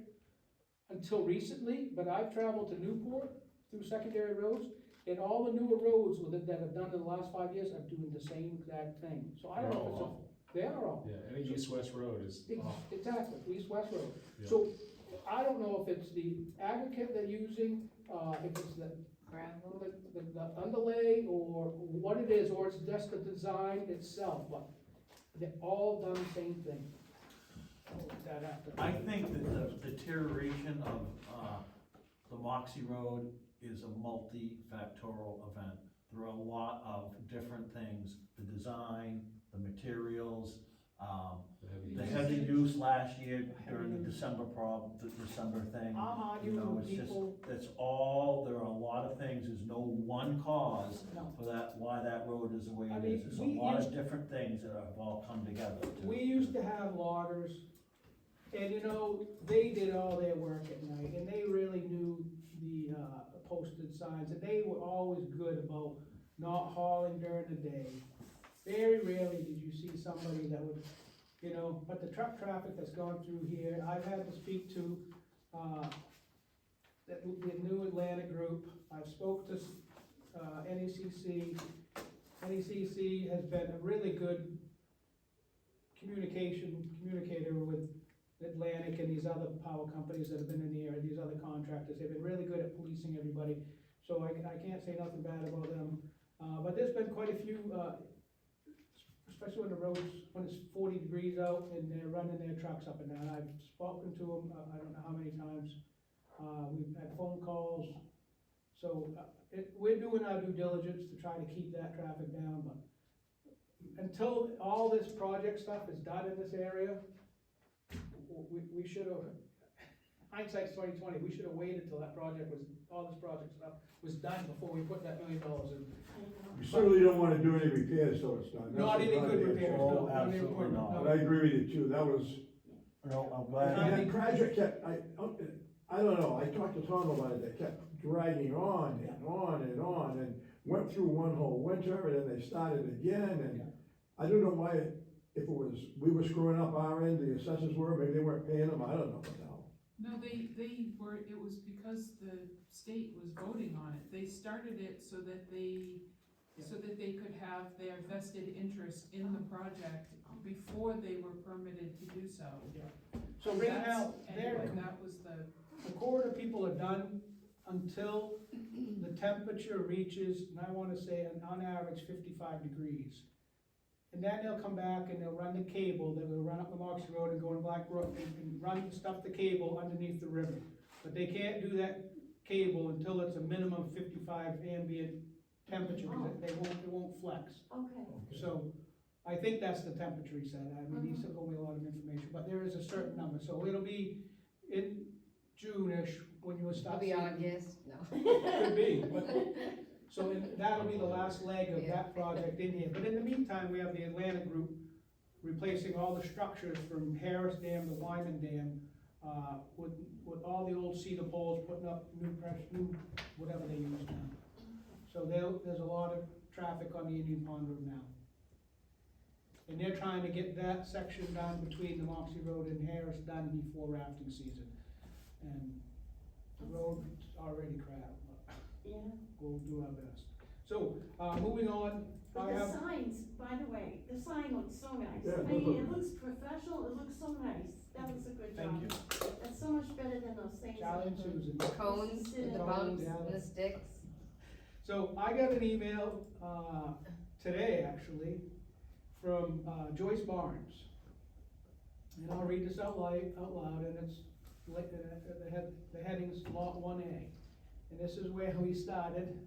until recently, but I've traveled to Newport through secondary roads, and all the newer roads that have done in the last 5 years are doing the same exact thing, so I don't know if it's they are all. Yeah, any east-west road is awful. Exactly, east-west road. Yeah. So, I don't know if it's the aggregate they're using, if it's the Gravel? the underlay, or what it is, or it's just the design itself, but they're all done the same thing. That after. I think that the deterioration of, the Moxie Road is a multifactorial event. There are a lot of different things, the design, the materials, the heavy use last year during the December thing. I'm You arguing know, with it's just, people, it's all, there are a lot of things, there's no one cause no, for that, why that road is the way I it mean, is. There's a we lot used- of different things that have all come together to. we used to have loggers, and you know, they did all their work at night, and they really knew the, posted signs, and they were always good about not hauling during the day. Very rarely did you see somebody that would, you know, but the truck traffic that's gone through here, I've had to speak to, the New Atlantic Group, I've spoke to, NECC. NECC has been a really good communicator with Atlantic and these other power companies that have been in the area, these other contractors, they've been really good at policing everybody, so I can't say nothing bad about them. But there's been quite a few, especially when the roads, when it's 40 degrees out and they're running their trucks up and down. I've spoken to them, I don't know how many times. We've had phone calls. So we're doing our due diligence to try to keep that traffic down, but until all this project stuff is done in this area, we should have, hindsight's 2020, we should have waited till that project was, all this project stuff was done before we put that $1 million in. You certainly don't wanna do any repairs till it's done. Not That's any the good idea. repairs, Oh, no, not any absolutely good, not. But no. I agree with you too, that was, No, I'm and glad. that project kept, I don't know, I talked to Tom about it, they kept dragging on and on and on, and went through one whole winter, and then they started again, and Yeah. I don't know why, if it was, we were screwing up our end, the assessors were, maybe they weren't paying them, I don't know what the hell. No, they were, it was because the state was voting on it. They started it so that they could have their vested interest in the project before they were permitted to do so. So right now, Anyway, that was the, corridor people are done until the temperature reaches, and I wanna say on average 55 degrees. And then they'll come back and they'll run the cable, they'll run up the Moxie Road and go in Black Brook and run, stuff the cable underneath the river. But they can't do that cable until it's a minimum 55 ambient temperature, because it won't flex. Okay. So, I think that's the temperature he said, I mean, he still told me a lot of information, but there is a certain number, so it'll be in June-ish when you will It'll start be seeing. August, no. Could be, but, so that'll be the last leg of Yeah. that project in here, but in the meantime, we have the Atlanta group replacing all the structures from Harris Dam to Wyman Dam, with all the old cedar poles, putting up new, whatever they use now. So there's a lot of traffic on the Indian Pond Road now. And they're trying to get that section done between the Moxie Road and Harris done before rafting season. And the road's already crap, but Yeah, we'll do our best. So, moving on, but I the have, signs, by the way, the sign looks so nice. Yeah, I it mean, does it look looks professional, it looks so nice. That was a good job. thank you, That's so much better than those things. Charlie and Susan. Cones with the bumps and the sticks. So I got an email, today actually, from, Joyce Barnes. And I'll read this out loud, and it's, the heading's Lot 1A. And this is where we started.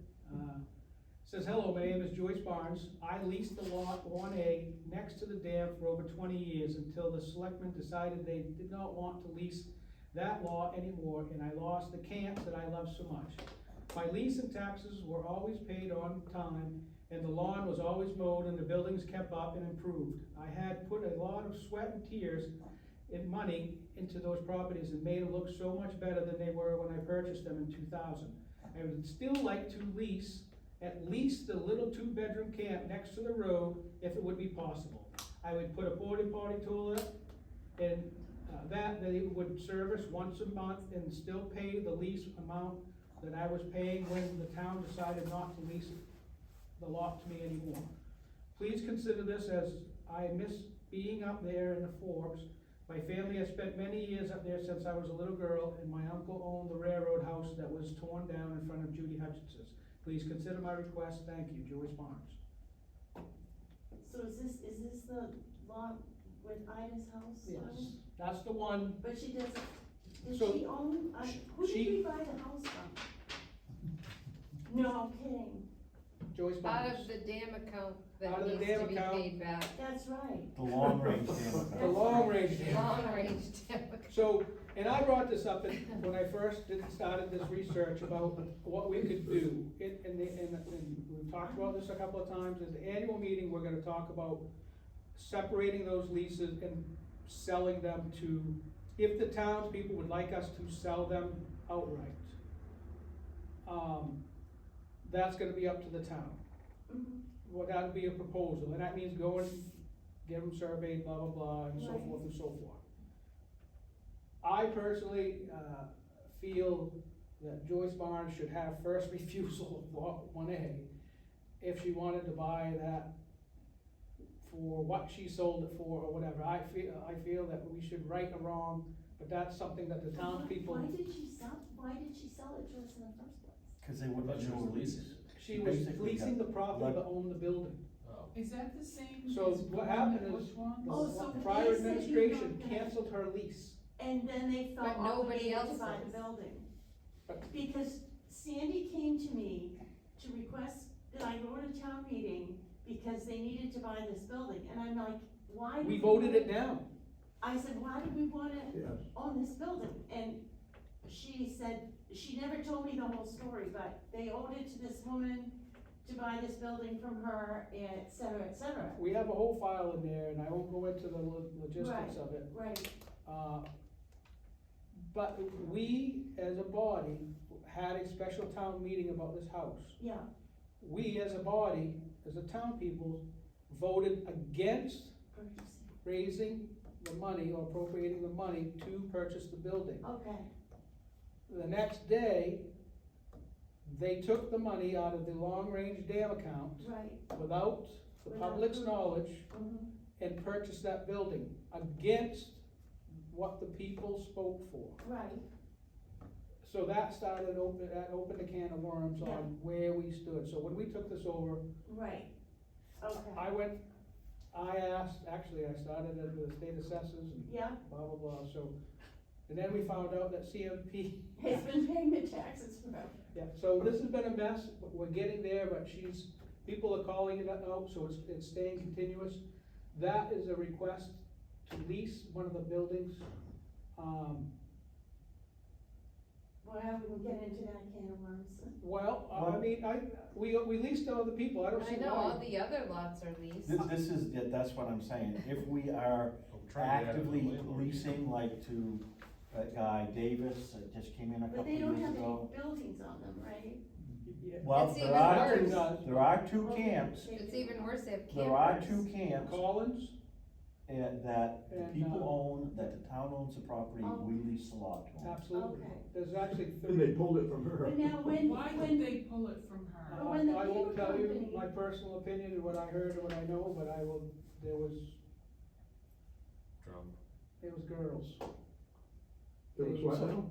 Says, hello, my name is Joyce Barnes. I leased the Lot 1A next to the dam for over 20 years until the selectmen decided they did not want to lease that lot anymore, and I lost the camp that I love so much. My lease and taxes were always paid on time, and the lawn was always mowed, and the buildings kept up and improved. I had put a lot of sweat and tears and money into those properties and made them look so much better than they were when I purchased them in 2000. I would still like to lease at least the little 2-bedroom camp next to the road if it would be possible. I would put a porta potty toilet and that they would service once a month and still pay the lease amount that I was paying when the town decided not to lease the lot to me anymore. Please consider this, as I miss being up there in the Forbes. My family has spent many years up there since I was a little girl, and my uncle owned the railroad house that was torn down in front of Judy Hutchinson's. Please consider my request. Thank you, Joyce Barnes. So is this the lot with Ida's house on it? Yes, that's the one. But she doesn't, did So, she own, who did she- we buy the house from? No kidding, Joyce Out Barnes. of the dam account Out of that the needs dam to be account. paid back. that's right. The long range dam. The long range dam. Long range dam account. So, and I brought this up when I first started this research about what we could do. And we've talked about this a couple of times, at the annual meeting, we're gonna talk about separating those leases and selling them to, if the townspeople would like us to sell them outright. That's gonna be up to the town. Mhm. Well, that would be a proposal, and that means go and get them surveyed, blah, blah, blah, and so Right. forth and so forth. I personally, feel that Joyce Barnes should have first refusal of Lot 1A if she wanted to buy that for what she sold it for or whatever. I feel that we should right a wrong, but that's something that the townspeople, Why did she sell it to us in the first place? Cause they wouldn't But she know was the leasing lease. she was basically leasing the got property let- but owned the building. Oh. is that the same as So the what one happened that is Bush wants? Oh, so The they prior said you administration don't- canceled her lease. And then they felt But nobody obligated to else buy the is. building. But- Because Sandy came to me to request that I go to town meeting because they needed to buy this building, and I'm like, why? We do voted we- it down. I said, why do we wanna Yes. own this building? And she said, she never told me the whole story, but they owed it to this woman to buy this building from her, et cetera, et cetera. We have a whole file in there, and I won't go into the logistics of it. Right, But we, as a body, had a special town meeting about this house. yeah, we as a body, as a town people, voted against raising the money or appropriating the money to purchase the building. Okay, The next day, they took the money out of the long-range dam account right. without the Without public's approval. knowledge Mhm. and purchased that building against what the people spoke for. Right, So that opened a can of worms Yeah. on where we stood. So when we took this over, right, okay, I asked, actually, I started at the state assessors and yeah, blah, blah, blah, so. And then we found out that CMP, it's been paying the taxes forever. yeah, so this has been a mess, but we're getting there, but people are calling it out, so it's staying continuous. That is a request to lease one of the buildings. Well, I wouldn't get into that can of worms. Well, I mean, we leased to other people, I don't see I know, all why. the other lots are leased. This is, yeah, that's what I'm saying, if we are I'm trying to get at it from the actively landlord. leasing, like to that guy Davis, that just came in a But couple they don't years have ago. any buildings on them, right? Yeah. Well, It's there even are, worse. there are two Okay, camps, It's even worse, they have campers. there are two camps, Collins, that the And, people own, that the town owns the property, Oh. we lease the lot to them. absolutely. Okay. There's actually And three. they pulled it from her. But now, when, Why did they pull it from her? But when the I won't paper tell you company- my personal opinion and what I heard and what I know, but there was girls. There was what now?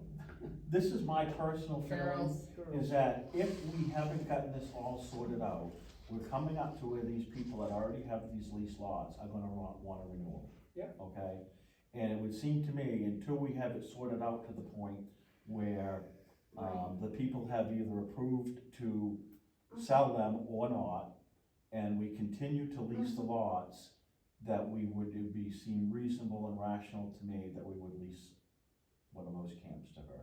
This is my personal feeling, Girls. is that if we haven't gotten this all sorted out, we're coming up to where these people that already have these lease lots are gonna want a renewal. Yeah. Okay, and it would seem to me, until we have it sorted out to the point where, the people have either approved to sell them or not, and we continue to lease the lots, that we would, it would be seem reasonable and rational to me that we would lease one of those camps to her.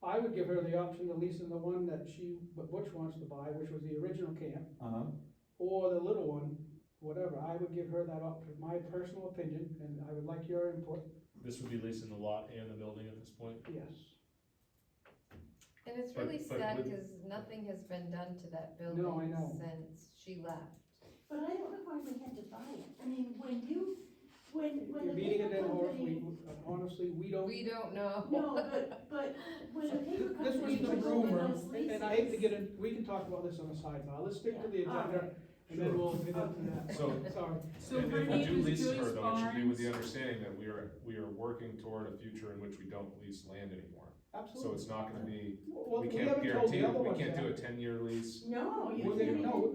I would give her the option of leasing the one that Butch wants to buy, which was the original camp, or the little one, whatever. I would give her that option, my personal opinion, and I would like your input, This would be leasing the lot and the building at this point? yes. And it's But- really but sad, with- cause nothing has been done to that building No, I know. since she left. but I don't know why we had to buy it. I mean, when the You're beating a paper dead horse, company. honestly, we don't. We don't know. No, but when the paper This company. was the took over rumor, those and I hate to leases- get in, we can talk about this on a sidebar, let's stick to the Yeah, all agenda, right. and then we'll get into that. So- Sorry. So If her we name do is lease Joyce her, though, it should be with the Barnes. understanding that we are working toward a future in which we don't lease land anymore. So Absolutely. it's not gonna be, Well, we we can't haven't told guarantee, the other we ones can't do a that. 10-year lease. No, you Well, they, can't. no,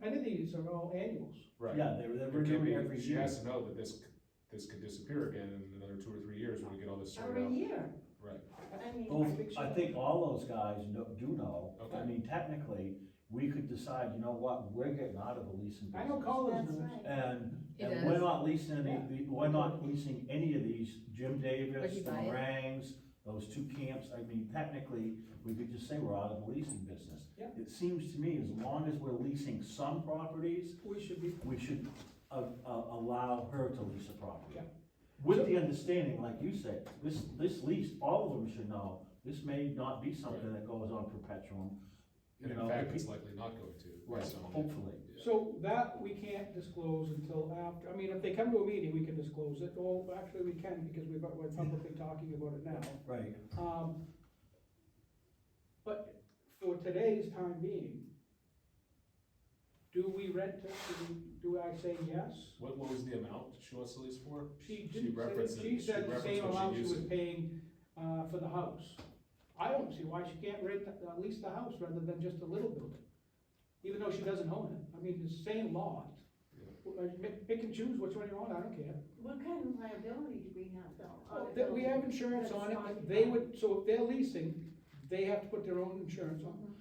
any of these are all annuals. Right. Yeah, they're There renewing can't be, every she year. has to know that this could disappear again in another 2 or 3 years when we get all this Or sorted a out. year, Right. I mean. Well, think so. I think all those guys do know, I Okay. mean, technically, we could decide, you know what, we're getting out of the leasing I know business. Collins That's knows. right. And, He and does. we're not leasing Yeah. we're not leasing any of these, Jim Davis, Would you the buy it? Morangs, those two camps, I mean, technically, we could just say we're out of the leasing business. Yeah. It seems to me, as long as we're leasing some properties, We should be, we should, allow her to lease a property. Yeah. With the understanding, like you said, this lease, all of them should know, this may not be something that goes on perpetuum. And You in know, fact, the it's peop- likely not going to. Right, based on- hopefully. Yeah. so that we can't disclose until after, I mean, if they come to a meeting, we can disclose it, or actually we can, because we're publicly talking about it now. Right. But for today's time being, do we rent it, do I say yes? What was the amount she wants to lease for? She didn't referenced say, it. she said the referenced same what amount she used. was paying, for the house. I don't see why she can't rent, at least the house rather than just a little building, even though she doesn't own it, I mean, the same lot. Pick and choose which one you want, I don't care. What kind of liability do we have though? on Well, a that we have building insurance that's on it, not but they developed? would, so if they're leasing, they have to put their own insurance on.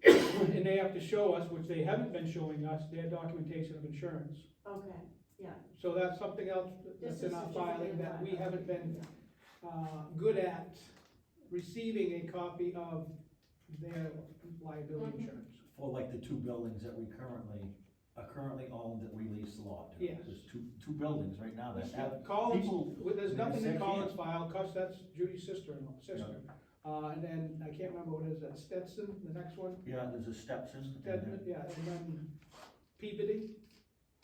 Mhm. And they have to show us, which they haven't been showing us, their documentation of insurance. Okay, yeah. So that's something else that's Just in a our certificate filing of that we liability. haven't been, good at receiving a copy of their liability Mhm. insurance. For like the two buildings that we currently are currently owned that we lease the lot to. Yes. There's two buildings right now that have Collins, people. there's nothing they in Collins' can't. file, cause that's Judy's sister-in-law, sister. And then, I can't remember what is that, Stetson, the next one? Yeah, there's a Stepson, and Stetson, yeah, and then Peabody,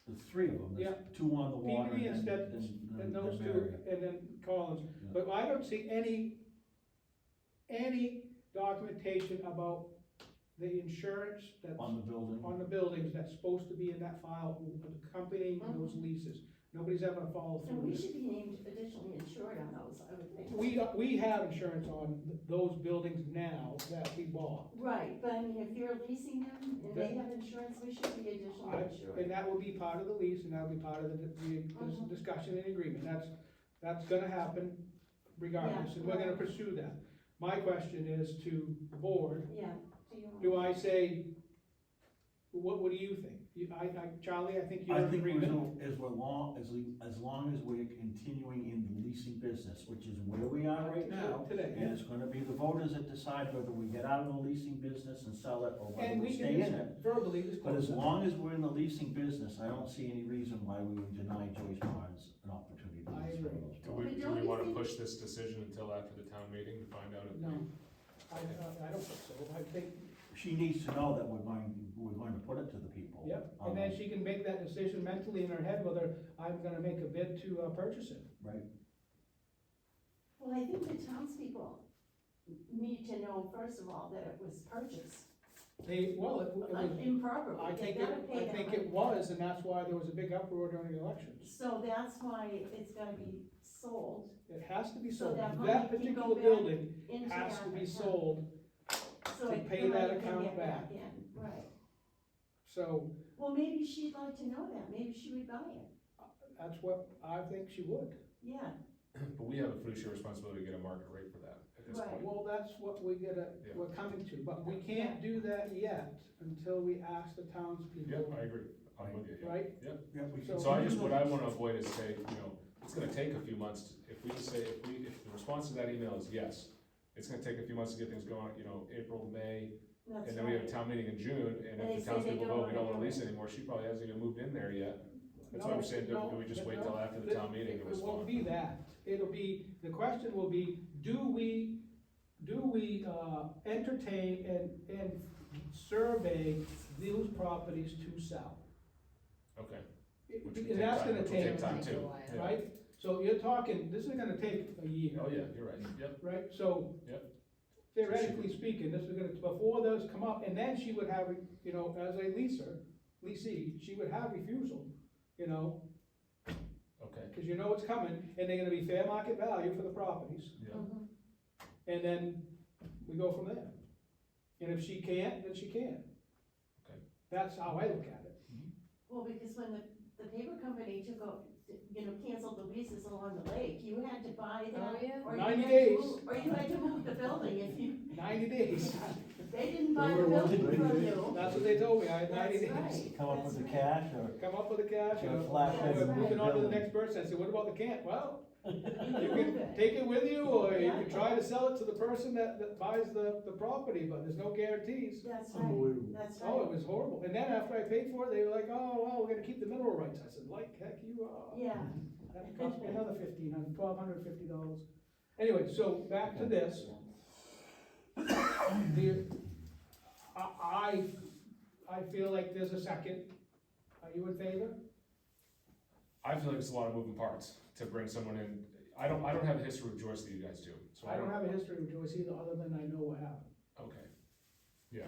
there's three of them, there's two on the water Peabody and and Stetson, then and those two, Marion. and then Collins. Yeah. But I don't see any documentation about the insurance that's On the building. on the buildings that's supposed to be in that file, accompanying those leases. Nobody's ever followed And through we this. should be named additionally insured on those, I would think. We have insurance on those buildings now that we bought. Right, but I mean, if you're leasing them and they have insurance, we should be additionally insured. And that will be part of the lease, and that'll be part of the discussion and agreement, that's gonna happen regardless, and we're gonna pursue that. My question is to the board, Yeah, do I say, what do you think? Charlie, I think you're I in think agreement. as long as we're continuing in the leasing business, which is where we are right now. Today. And it's gonna be the voters that decide whether we get out of the leasing business and sell it, or whether And we we stay in it. can verbally But disclose as that. long as we're in the leasing business, I don't see any reason why we would deny Joyce Barnes an opportunity to I lease agree. one of those Do properties. we, do we wanna push this decision until after the town meeting to find out if we? No, I don't think so, I think, She needs to know that we're going to put it to the people. yep, and then she can make that decision mentally in her head whether I'm gonna make a bid to, purchase it. Right, well, I think the townspeople need to know, first of all, that it was purchased It was, improperly. I They think gotta pay that money. it was, and that's why there was a big uproar during the elections. So that's why it's gotta be sold It has to be So sold, that money that can go particular back building into has that to be account. sold, So to it pay the that money can account get back. in, right. so Well, maybe she'd like to know that, maybe she would buy it, that's what I think she would. yeah. But we have a fiduciary responsibility to get a market rate for that at this Right. point. Well, that's what Yeah. we're coming to, but we can't do that yet until we ask the townspeople. Yeah, I agree, I'm with you, yeah. Right? yeah, we So- can. So I just, what I wanna avoid is say, it's gonna take a few months, if we just say, if the response to that email is yes, it's gonna take a few months to get things going, April, May, That's and then we have a right. town meeting in June, and And they if the say they townspeople don't vote, we don't wanna wanna do lease it. anymore, she probably hasn't even moved in there yet. That's why No, I'm saying, do no, we just wait no, till after the town meeting to It won't respond? be that, it'll be, the question will be, do we entertain and survey those properties to sell? Okay. And Which would take that's time, gonna which will take take time time, too. Yeah. right? So you're talking, this is gonna take a year. Oh, yeah, you're right, yep, Right, so. Yep. Theoretically speaking, this is gonna, before those come up, and then she would have, as a leasee, she would have refusal, okay, cause it's coming, and they're gonna be fair market value for the properties, yeah, Mhm. and then we go from there. And if she can't, then she can't. Okay. That's how I look at it. Well, because when the paper company took over, canceled the leases along the lake, you had to buy Oh, that. yeah? Or you 90 had to days. move- Or you had to move the building if you, 90 days, they didn't buy the Remember one building thing, from 90 you. that's what they told me, I had 90 That's days. right. Come up with the That's cash, or, Come up with the cash, Or a flash drive we're and move moving the on to the building. next person, I said, what about the camp? Well, You you can move can it. take it with you, or you Yeah. can try to sell it to the person that buys the property, but there's no guarantees. That's right, Unbelievable. that's Oh, it right, was horrible, and then after I paid for it, they were like, oh, well, we're gonna keep the mineral rights, I said, like, heck you are. yeah. That cost me another $1,250. Anyway, so back to this. I feel like there's a second, are you in favor? I feel like it's a lot of moving parts to bring someone in, I don't have a history with Joyce that you guys do, so I don't have a history with Joyce either, other than I know what happened. Okay, yeah.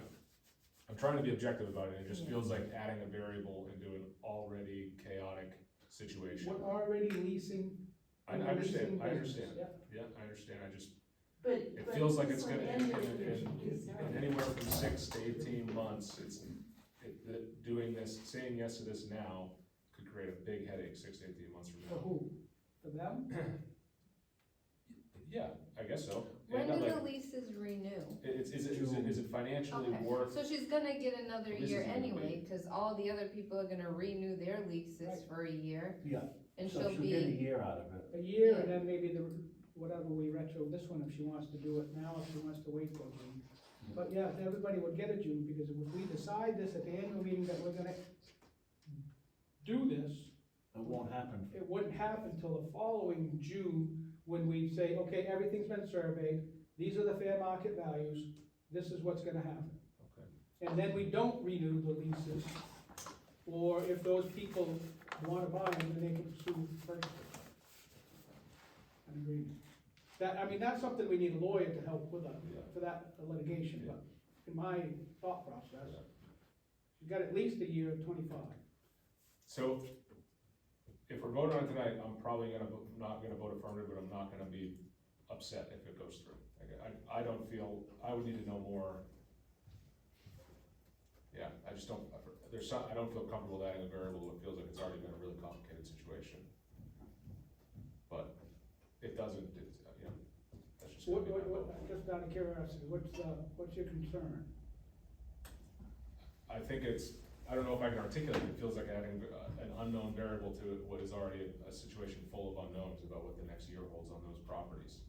I'm trying to be objective about it, it just feels like adding a variable into an already chaotic situation. We're already leasing. I we're understand, leasing I business, understand, yeah. yeah, I understand, I just, But. it but feels like this it's one gonna, and the in lease started. anywhere from 6 to 18 months, doing this, saying yes to this now could create a big headache 6 to 18 months from For now. who? For them? Yeah, I guess so. When Yeah, do like, the leases renew? is it financially Okay, worth? so she's gonna get another This year is gonna be- anyway, cause all the other people are gonna renew their leases Right. for a year, yeah, and so she'll she'll get a be, year out of it. A year, and then maybe whatever we retro this one, if she wants to do it now, if she wants to wait till June. But yeah, everybody would get a June, because if we decide this at the annual meeting that we're gonna do this, It won't happen. it wouldn't happen until the following June, when we say, okay, everything's been surveyed, these are the fair market values, this is what's gonna happen. Okay. And then we don't renew the leases, or if those people wanna buy them, then they can pursue purchase an agreement. That, I mean, that's something we need a lawyer to help with, Yeah. for that litigation, but in my thought process, Yeah. you got at least a year of 25. So, if we're voting on it tonight, I'm probably not gonna vote affirmative, but I'm not gonna be upset if it goes through. Like, I don't feel, I would need to know more. Yeah, I just don't, I don't feel comfortable adding a variable, it feels like it's already been a really complicated situation. But it doesn't, it's, you know, that's just gonna be my vote. Just out of curiosity, what's your concern? I think it's, I don't know if I can articulate, it feels like adding an unknown variable to what is already a situation full of unknowns about what the next year holds on those properties,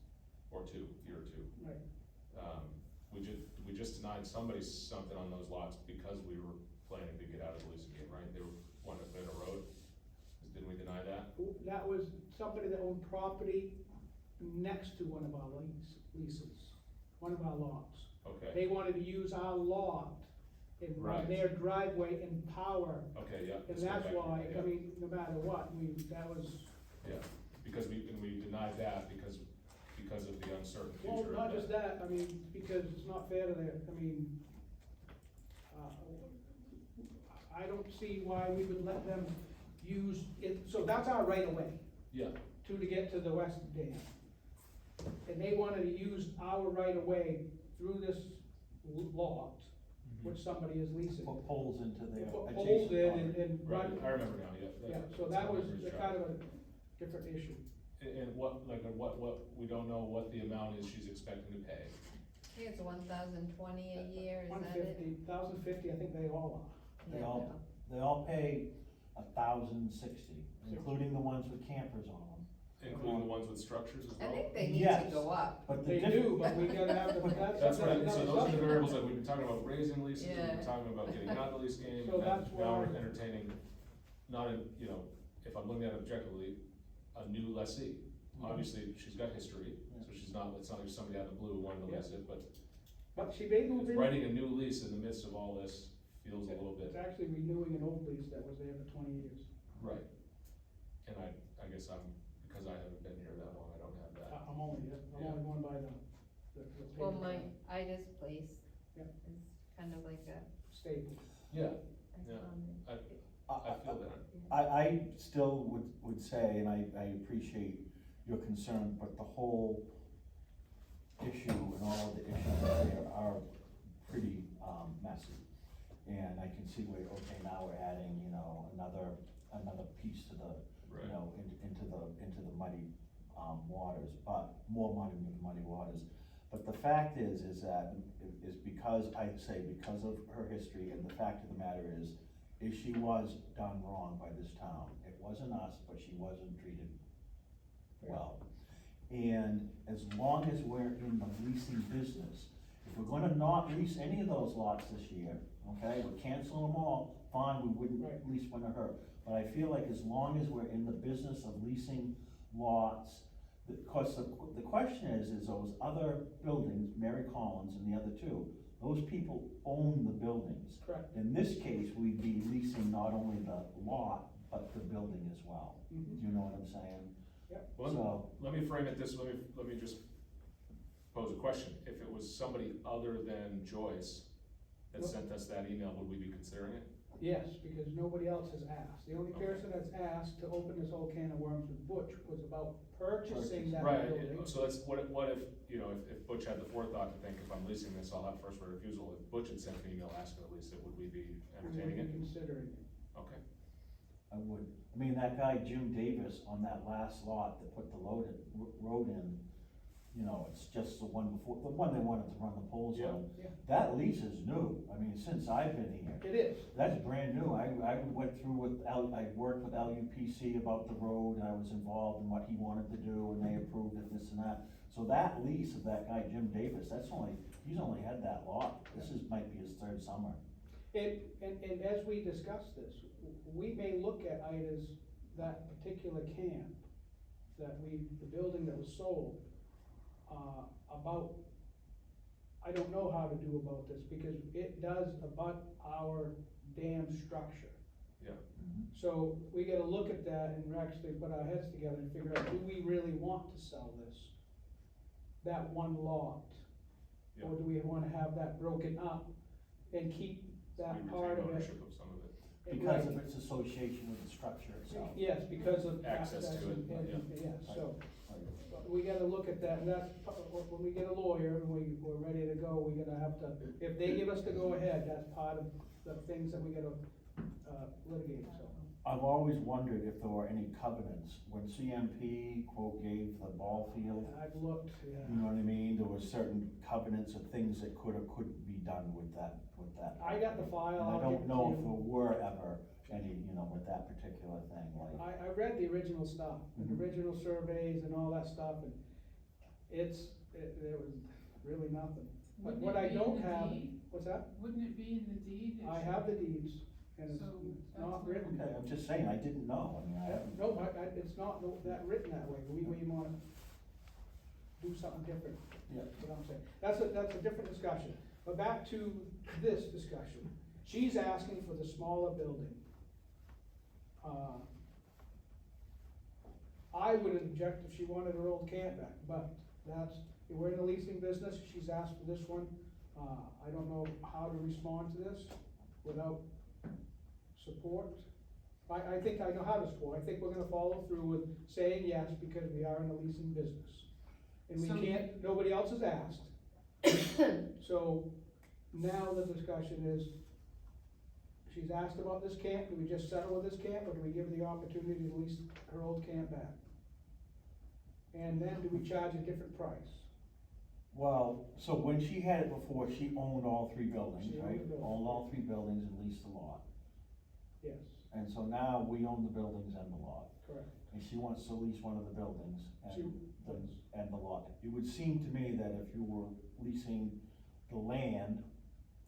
or year or two. Right. We just denied somebody something on those lots because we were planning to get out of the leasing game, right? They were wanting to put in a road, didn't we deny that? That was somebody that owned property next to one of our leases, one of our lots. Okay, They wanted to use our lot and run Right. their driveway and power, okay, yeah. and let's go that's back. why, Yeah, I mean, no matter what, that was, Yeah, because we denied that because of the uncertain future. well, of not just that, I mean, because it's not fair to their, I mean, I don't see why we would let them use it, so that's our right of way. Yeah, To get to the west dam. And they wanted to use our right of way through this lot, which somebody is leasing. Put poles into their Put poles in adjacent and right, run, I remember now, yeah. yeah, so that's that how was numbers a drive. kind of a different issue. And what, we don't know what the amount is she's expecting to pay. I think it's 1,020 a year, is that it? 150, I think they all are. They Yeah. they all pay $1,060, including the ones with campers on them. Including the ones with structures as I well? think they need to Yes. go up. But the They diff- do, but we gotta have the, That's what, so those are the another variables that we've been talking about, raising leases, we've Yeah. been talking about getting out of the lease game, So and that's now we're why- entertaining, not in, you know, if I'm looking at it objectively, a new lessee. Obviously, she's got history, so she's not, it's not like somebody out of the blue who wanted to lease it, but But she may move in, writing a new lease in the midst of all this feels a little it's bit, actually renewing an old lease that was there for 20 years. right. And I guess because I haven't been here that long, I don't have that. I'm only going by the Well, paper my Ida's place Yeah. is kind of like a staple. Yeah, Yeah. iconic. I feel that. I still would say, and I appreciate your concern, but the whole issue and all of the issues there are pretty messy. And I can see where, okay, now we're adding, you know, another piece to the, Right. you know, into the muddy waters, but more muddy waters. But the fact is that, is because, I'd say because of her history, and the fact of the matter is she was done wrong by this town. It wasn't us, but she wasn't treated well. And as long as we're in the leasing business, if we're gonna not lease any of those lots this year, okay, we're canceling them all, fine, we wouldn't Right. lease one of her. But I feel like as long as we're in the business of leasing lots, because the question is those other buildings, Mary Collins and the other two, those people own the buildings. Correct. In this case, we'd be leasing not only the lot, but the building as well. Mhm. Do you know what I'm saying? Well, So, let me frame it this, let me just pose a question. If it was somebody other than Joyce that Yep. sent us that email, would we be considering it? Yes, because nobody else has asked. The only person that's asked to open this whole can of worms with Butch was about purchasing that Right, building. so that's, what if, you know, if Butch had the forethought to think, if I'm leasing this, I'll have first right of refusal. If Butch had sent an email asking to lease it, would we be We entertaining would it? be considering it. Okay, I would, I mean, that guy Jim Davis on that last lot that put the road in, you know, it's just the one before, the one they wanted to run the poles on. Yeah. That lease is new, I mean, since I've been here. It is. That's brand new. I went through with I worked with LUPC about the road, and I was involved in what he wanted to do, and they approved it, this and that. So that lease of that guy Jim Davis, he's only had that lot. Might be his third summer. And as we discuss this, we may look at items, that particular camp, the building that was sold, about, I don't know how to do about this, because it does abut our dam structure. Yeah. So we gotta look at that and actually put our heads together and figure out, do we really want to sell this? That one lot? Yeah. Or do we wanna have that broken up and keep that We part retain of it? ownership of some of it. Because of its association with the structure itself. Yes, because of Access to it, yeah, so, but we gotta look at that, and that's, when we get a lawyer and we're ready to go, we're gonna have to, if they give us the go-ahead, that's part of the things that we gotta, litigate, so. I've always wondered if there were any covenants, when CMP, quote, gave the ball field, I've looked, yeah. you know what I mean, there were certain covenants of things that could or couldn't be done with that. I got the file, And I I'll give don't it to know if you. there were ever any, you know, with that particular thing, like. I read the original stuff, the Mhm. original surveys and all that stuff, and there was really nothing. But Wouldn't what it I be in don't the have, deed? what's that? Wouldn't it be in the deed? It I should- have the deeds, and it's So it's that's not not- written. Okay, I'm just saying, I didn't know, I mean, I haven't. No, it's not that written that way, we wanna do something different. Yeah. That's what I'm saying, that's a different discussion, but back to this discussion, she's asking for the smaller building. I wouldn't object if she wanted her old camp back, but we're in the leasing business, she's asked for this one. I don't know how to respond to this without support. I think I know how to support, I think we're gonna follow through with saying yes, because we are in the leasing business. And we So- can't, nobody else has asked. So, now the discussion is, she's asked about this camp, do we just settle with this camp, or do we give her the opportunity to lease her old camp back? And then do we charge a different price? Well, so when she had it before, she owned all three buildings, She owned right? the buildings. Owned all three buildings and leased the lot. Yes, And so now we own the buildings and the lot. correct. And she wants to lease one of the buildings She- and the lot. It would seem to me that if you were leasing the land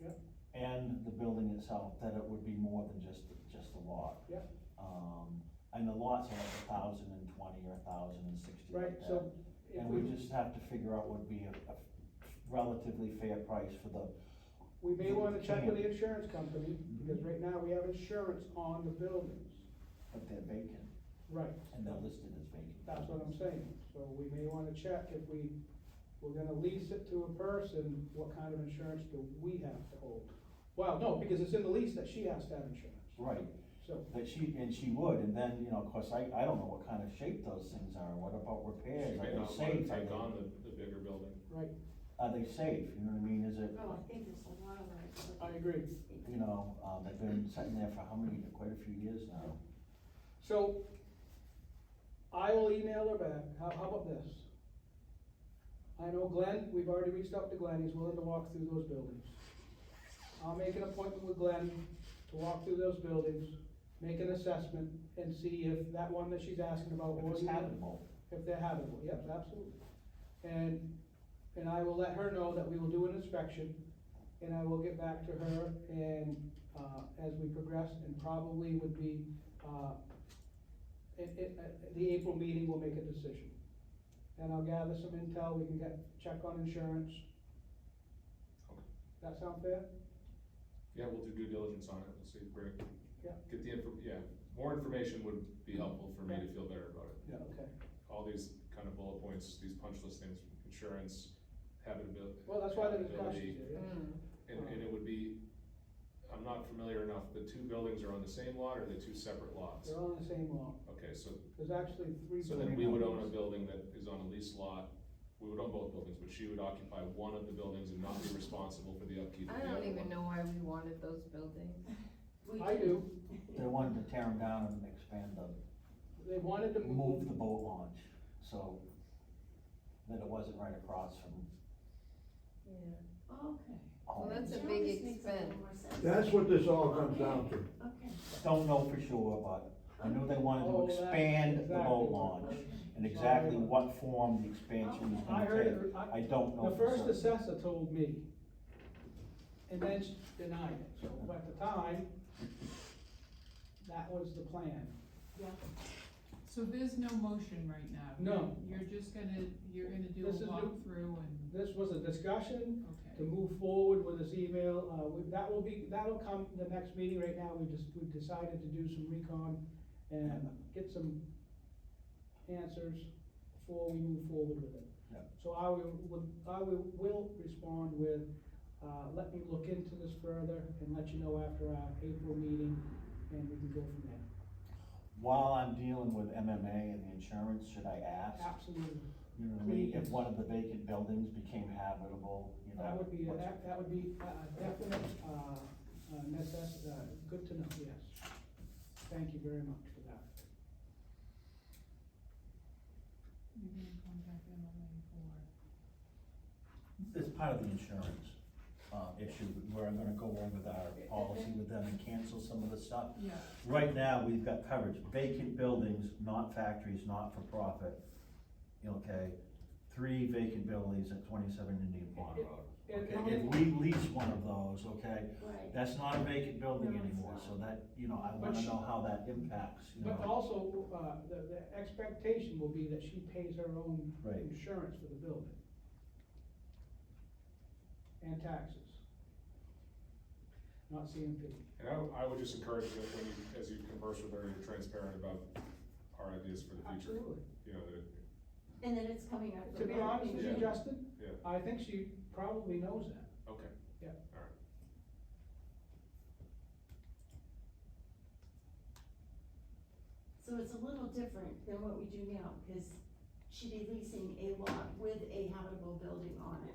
Yeah. and the building itself, that it would be more than just the lot. Yeah. And the lots are like 1,020 or 1,060. Right, like so that. if And we just have to figure out what would be a relatively fair price for the, we may wanna check with the insurance company, because right now we have insurance on the buildings. but they're vacant, Right. and they're listed as vacant. That's what I'm saying, so we may wanna check if we're gonna lease it to a person, what kind of insurance do we have to hold? Well, no, because it's in the lease that she has to have insurance, Right, so, that she would, and then, you know, of course, I don't know what kind of shape those things are, what about She repairs, are may they not wanna safe? take on the bigger building. right, Are they safe, you know what I mean, is it, Oh, I think there's a lot of that. I agree. you know, they've been sitting there for quite a few years now. So, I will email her back, how about this? I know Glenn, we've already reached out to Glenn, he's willing to walk through those buildings. I'll make an appointment with Glenn to walk through those buildings, make an assessment, and see if that one that she's asking about, If or it's the- habitable, if they're habitable, yep, absolutely. And I will let her know that we will do an inspection, and I will get back to her, and, as we progress, and probably would be, the April meeting, we'll make a decision. And I'll gather some intel, we can check on insurance. Okay. That sound fair? Yeah, we'll do due diligence on it, we'll see, great. Yeah. Get more information would be helpful for me to feel better about it. Yeah. Okay. All these kind of bullet points, these punch list things, insurance, habitability. Well, that's why the discussion's here, yeah. And it would be, I'm not familiar enough, the two buildings are on the same lot, or are they two separate lots? They're on the same lot. Okay, so There's actually three. So then buildings. we would own a building that is on a leased lot, we would own both buildings, but she would occupy one of the buildings and not be responsible for the upkeep of I the don't other even one. know why we wanted those buildings. I do, they wanted to tear them down and expand they wanted to move the boat launch, so that it wasn't right across from Yeah. Okay. home. Well, that's a Now big this makes a little expense. more sense. That's what this all comes down to. Okay. Don't know for sure, but I know they wanted Oh, to that's expand the exactly boat what- launch, and exactly what form the expansion was I gonna heard take, it, I don't know the for first certain. assessor told me and then she denied it, so at the time, that was the plan. Yeah. So there's no motion right now? No. You're just gonna, you're gonna do a This is new. walkthrough and, This was a discussion to okay. move forward with this email, that'll come the next meeting. Right now, we've decided to do some recon and get some answers before we move forward with it. Yeah. So I will respond with, let me look into this further and let you know after our April meeting, and we can go from there. While I'm dealing with MMA and the insurance, should I ask? Absolutely. You know what I mean, if Please. one of the vacant buildings became habitable, you know? That would be, what's- that would be a definite, good to know, yes. Thank you very much for that. You're gonna contact MMA for, It's part of the insurance, issue, where I'm gonna go over our policy with them and cancel some of the stuff. yeah, Right now, we've got coverage, vacant buildings, not factories, not for profit, okay? 3 vacant buildings at 27 Indian Pond Road. Okay, if we lease one of those, okay, Right. that's not a vacant building No, it's anymore, not. so that, you know, I But wanna she- know how that impacts, you But know? also, the expectation will be that she pays her own Right. insurance for the building. And taxes. Not CMP. And I would just encourage that when you, as you converse with her, you're transparent about our ideas for the future. Absolutely. You know, that, And then it's coming up. To be honest with you, Yeah. Justin, yeah, I think she probably knows that. okay. Yeah. All right. So it's a little different than what we do now, because she'd be leasing a lot with a habitable building on it.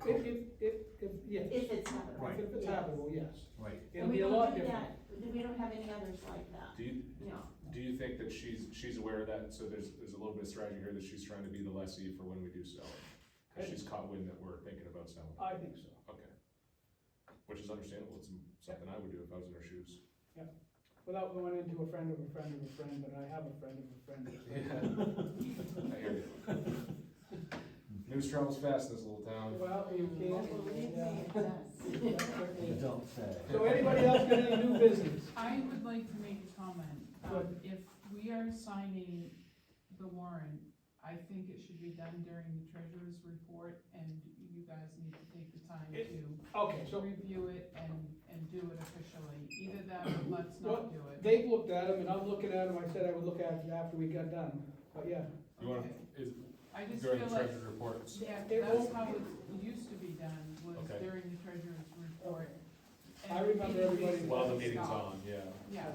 Yes. If it's habitable. Right. If it's Yeah. habitable, yes. Right. It'll And we be a don't lot do different. that, we don't have any others like that, no. Do you think that she's aware of that, so there's a little bit of strategy here that she's trying to be the lessee for when we do sell it? Cause she's caught wind that we're thinking about selling. I think so. Okay. Which is understandable, it's something I would do if I was in her shoes. Without going into a friend of a friend of a friend, but I have a friend of a friend of a friend. I hear you. News travels fast in this little town. Well, you can't. Believe yeah. me, it does. That's certainly You is. don't say. So anybody else got any new business? I would like to make a comment. Good. If we are signing the warrant, I think it should be done during the treasurer's report, and you guys need to take the time to Okay, so review it and do it officially. Either that or let's Well, not do it. they've looked at them and I'm looking at them. I said I would look at it after we got done, but yeah. You wanna, is, I just during feel the like, treasurer's reports? yeah, It that's won't- how it used to be done, was Okay. during the treasurer's report. I And remember maybe everybody- we While the stop. meeting's on, yeah. Yeah,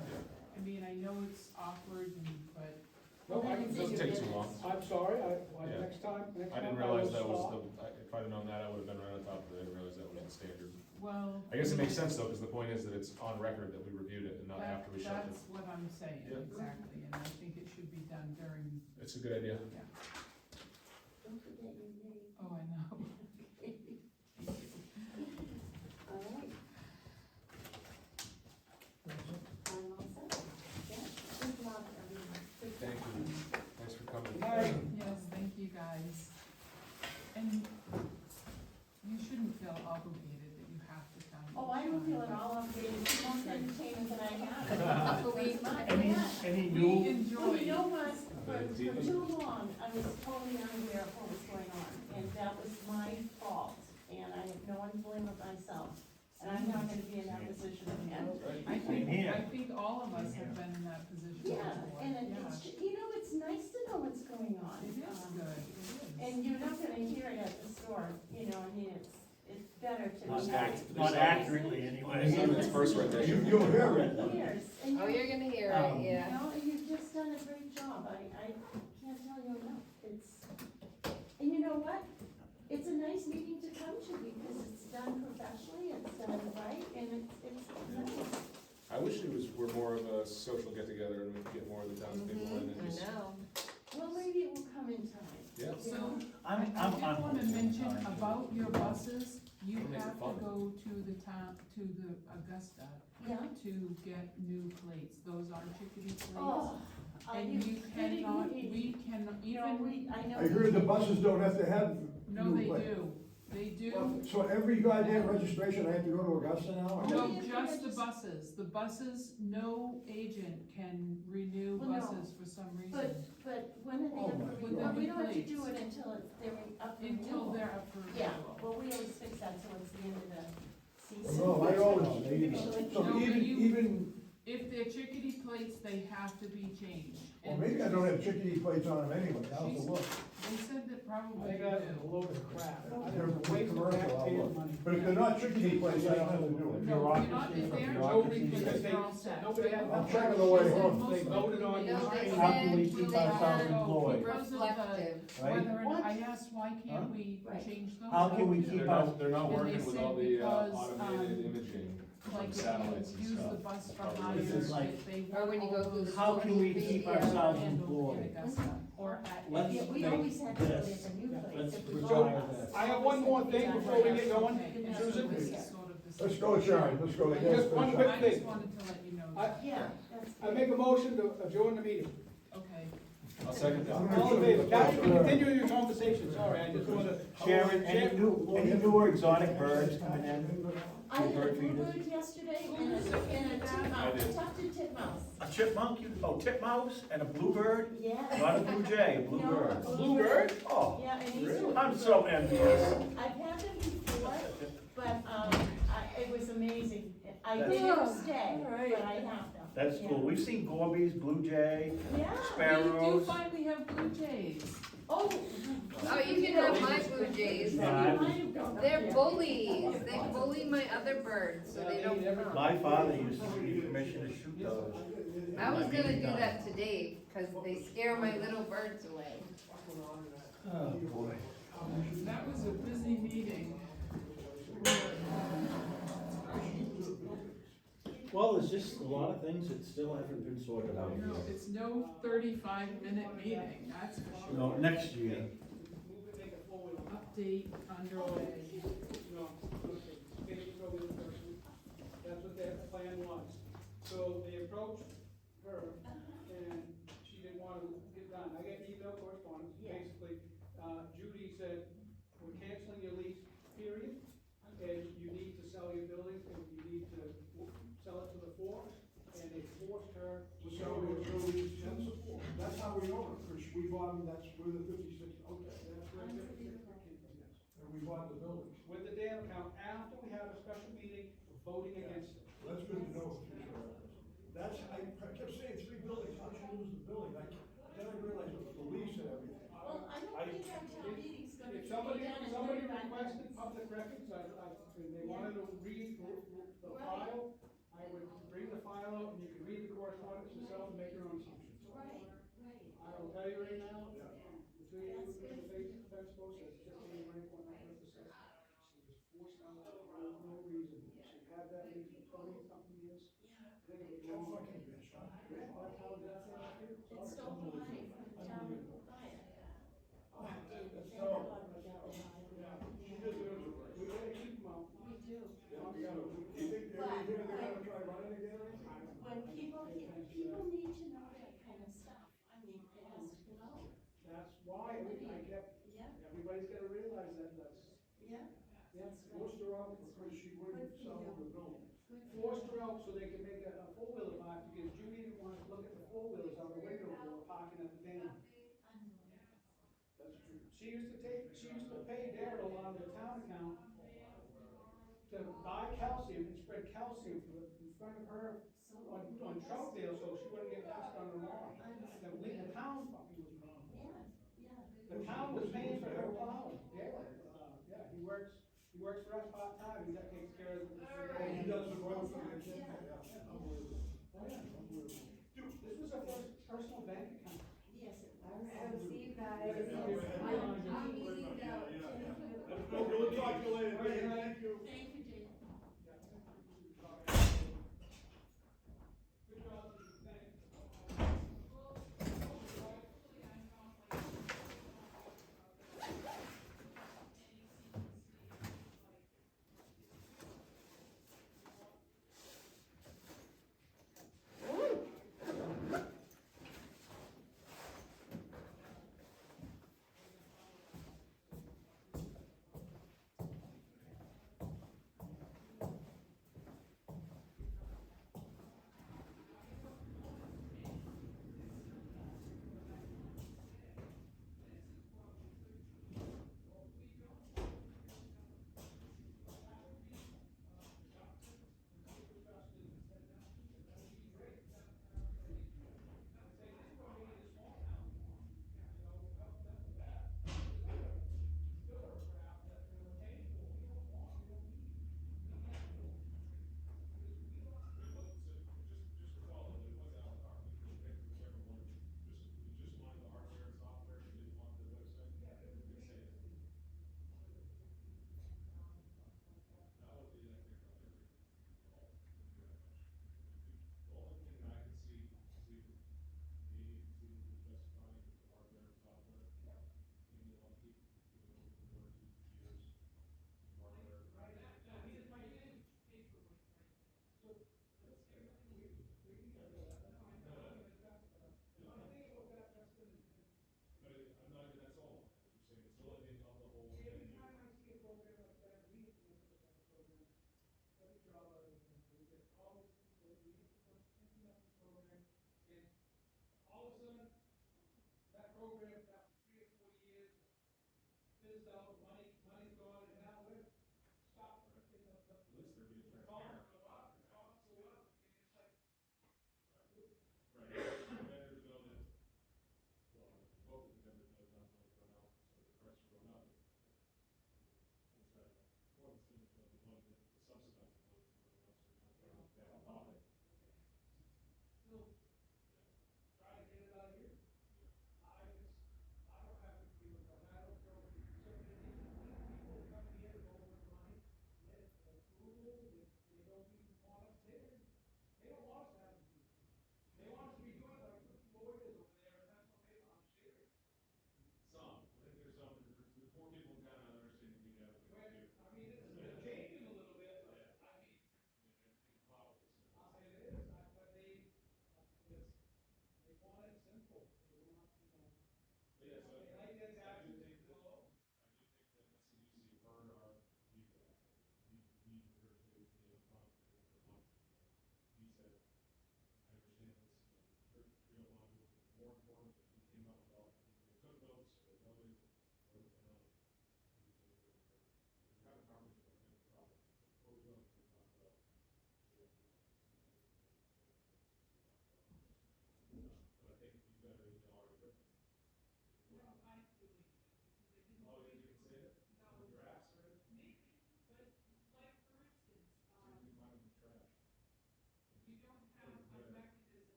I mean, I know it's awkward, but No, I It can, doesn't take too long. I'm sorry, Yeah. next time I didn't will realize that was stop. if I'd have known that, I would have been right on top of it, I didn't realize that was the standard. well. I guess it makes sense though, cause the point is that it's on record that we reviewed it and not after we shut it. That's what I'm saying, Yeah. exactly, and I think it should be done during, It's a good idea. Don't forget your name. oh, I know. All right. I'm all set. Yeah, good job, everyone. Good Thank job. you, thanks for coming. Good night. Yes, thank you guys. And you shouldn't feel obligated that you have to come. Oh, I don't feel at all obligated, it's the most entertainment that I have. But we- Any We new, enjoy. Well, you know what, for Indeed. too long, I was totally unaware of what was going on, and that was my fault, and I have no one to blame but myself. And I'm not gonna be in that position again. I think, Here. I think all of us have been in that position before. Yeah, and it's, you know, it's nice to know what's going on. It is good, it is. And you're not gonna hear it at the store, you know, I mean, it's better to. not accurately anyway. It's first rendition. You'll hear it. Years, and Oh, you, you're gonna hear Um, it, you yeah. know, and you've just done a great job, I can't tell you enough, and you know what? It's a nice meeting to come to because it's done professionally, it's done right, and it's nice. I wish were more of a social get together and we could get more of the townspeople in and I just, know. Well, maybe it will come in time. yeah. you know? So, I did wanna mention about your buses, you It makes it have to fun. go to the town, to the Augusta Yeah, to get new plates, those are chickadee plates. oh, are And you you kidding cannot, me? we cannot, You know, even, I know. I heard the buses don't have to have no, new they plates. do, they do, Well, So every goddamn registration, I have to go to Augusta now? No. No, just the buses, no agent can renew Well, no. buses for some reason, But when are they Oh up my for God. renewal? But we don't have to Plates. do it until they're up for renewal. until they're up for Yeah, renewal. well, we always fix that, so it's the end of the season. No, I always, There you go. so No, but you- even, If they're chickadee plates, they have to be changed. well, And maybe I don't have chickadee plates on them anyway, I'll have to look. They said that I probably think you that's do. a load of crap. I They're don't waste commercial, the I'll taxpayers' look. money. But if they're not chickadee plates, I don't have to do it. No, you're not, if they're Bureaucracy. chickadee plates, Because they're all set. nobody had. I'll check on the way She said home. most They voted on likely your No, they train. How can we said keep they ourselves had employed? Because of the, reflective. Right? whether, or not- What? I asked, why can't we Right. change those? How can we out? keep They're not And they working with said all the because, automated imaging Like from if satellites you and use stuff. the bus for Probably. hire, This is like- if they Or want when you all go through those the How can we social keep media. ourselves handled employed? in Augusta, or at Let's Yeah, any. we make always had to go there this- for new plates. let's If we retire bought this. us, I have one more thing before we get going. Okay, and Susan? so this is sort of the Let's same. go, Sharon, let's go. Just one quick I thing. just wanted to let you know I- that, Yeah, that's. I make a motion to adjourn the meeting. okay. I'll second that. All in favor? Kathy, continue your conversation, sorry, I just wanna. Sharon, any newer exotic birds coming in? I had a Bird feeders? bluebird yesterday and a tufted titmouse. A chipmunk, titmouse and a bluebird? Yeah. Not a blue jay, a bluebird. No, Bluebird? Oh, Yeah, and he's. I'm so envious. I've had them before, but, it was amazing. I That's- didn't stay, All right. but I have them. That's Yeah. cool. We've seen gobies, blue jay, Yeah. We do sparrows. finally have blue jays. Oh. Oh, you can have my blue jays. Yeah, They're bullies, they bully my other birds, so they don't come. My father used to give me permission to shoot those. I was gonna do that today, cause they scare my little birds away. Oh, boy. That was a busy meeting. Well, there's just a lot of things that still haven't been sorted out No, here. it's no 35-minute meeting, that's for sure. No, next year. Update underway. No, okay, state road person, that's what their plan was. So they approached her, and she didn't want to get done. I got email correspondence, Yeah. basically, Judy said, we're canceling your lease, period, and you need to sell your building, and you need to sell it to the force, and they forced her to sell her. That's how we own it, Chris, we bought them, that's where the 56, okay, That's where it came from, yes. and we bought the buildings. With the dam account, after we had a special meeting, voting against it. That's good to know, for sure. That's, I kept saying 3 buildings, how did you lose the building? Then I realized it was the lease and everything. Well, I don't think our town meeting's gonna If be somebody done in requested 35 minutes. public records, and they wanted to read the file, I would bring the file out and you can read the correspondence yourself and make your own assumptions. Right. I will tell you right now, Yeah. between you and the defense folks, that's just being rank 100%. She was forced out for no reason. She had that lease for 20-something years. I think it was That wrong. fucking bitch, huh? Our town did that thing up here. It stole the money from the town fire. Oh, Thank that's God terrible. we got the money. She deserves it. We gotta keep them out. We do. Yeah, we gotta, you think they're gonna try running again or anything? When people need to know that kind of stuff. I mean, it has to go. That's why I kept, Yeah, everybody's gotta realize that, yeah. yeah, Forced her out because she wouldn't sell them the building. forced her out so they could make a four-wheeler park, because Judy didn't want to look at the four-wheelers out the window when they were parking at the dam. That's true. She used to pay Daryl out of the town account to buy calcium and spread calcium in front of her on Troutdale, so she wouldn't get pest on her lawn. The town fucking was wrong. The town was paying for her plowing, Daryl, yeah, he works for us part-time, he takes care of the. He does the road for the kid, yeah, unbelievable. Oh, yeah. Unbelievable. Dude, this was her first personal bank account. Yes, it All was. right, see you guys. I'm meeting out. We'll talk to you later. Thank you. Thank you, Jane.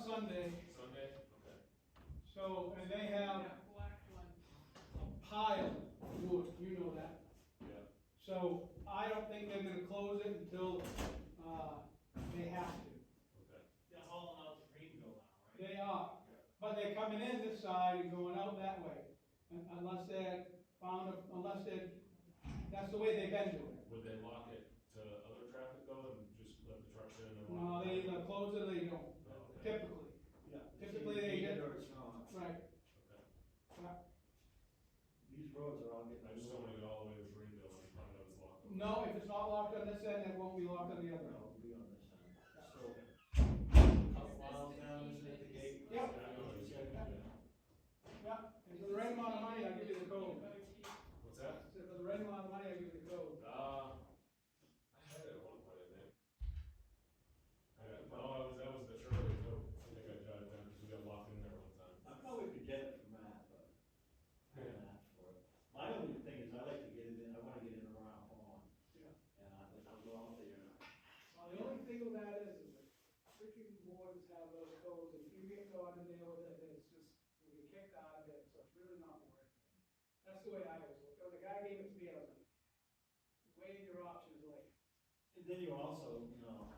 Sunday, Sunday, okay. so, and they have That black one. a pile of wood, you know that. Yeah. So I don't think they're gonna close it until, they have to. Okay. They're hauling out to Greenville now, right? They are, but they're coming in this side and going out that way. Unless they're that's the way they've been doing it. Would they lock it to other traffic though, and just let the trucks in and No, lock they it? either close it or they don't, Oh, okay. typically. Yeah. Typically they Either get- or it's not. Right. Okay. Yeah. These roads are all getting. I just don't wanna get all the way to Greenville and find out it's locked. No, if it's not locked on this end, it won't be locked on the other end. No, it'll be on this end. So, couple Is miles this down, the isn't it, the key gate? that Yep. Yeah, I know what you said, yeah. Yeah, and for the right amount of money, I'll give you the code. What's that? So for the right amount of money, I'll give you the code. I had it at one point, I think. That was the Shirley too. I think I jotted down, because we got locked in there one time. I probably could get it from Matt, but I didn't ask for it. My only thing is I like to get it in, I wanna get it around home. Yeah. And I'll go out there. Well, the only thing with that is that freaking boards have those codes, and if you get caught in there with it, it's just, you get kicked out of it, so it's really not worth it. That's the way I always look. When the guy gave it to me, I was like, weighing your options, like, And then you also, you know,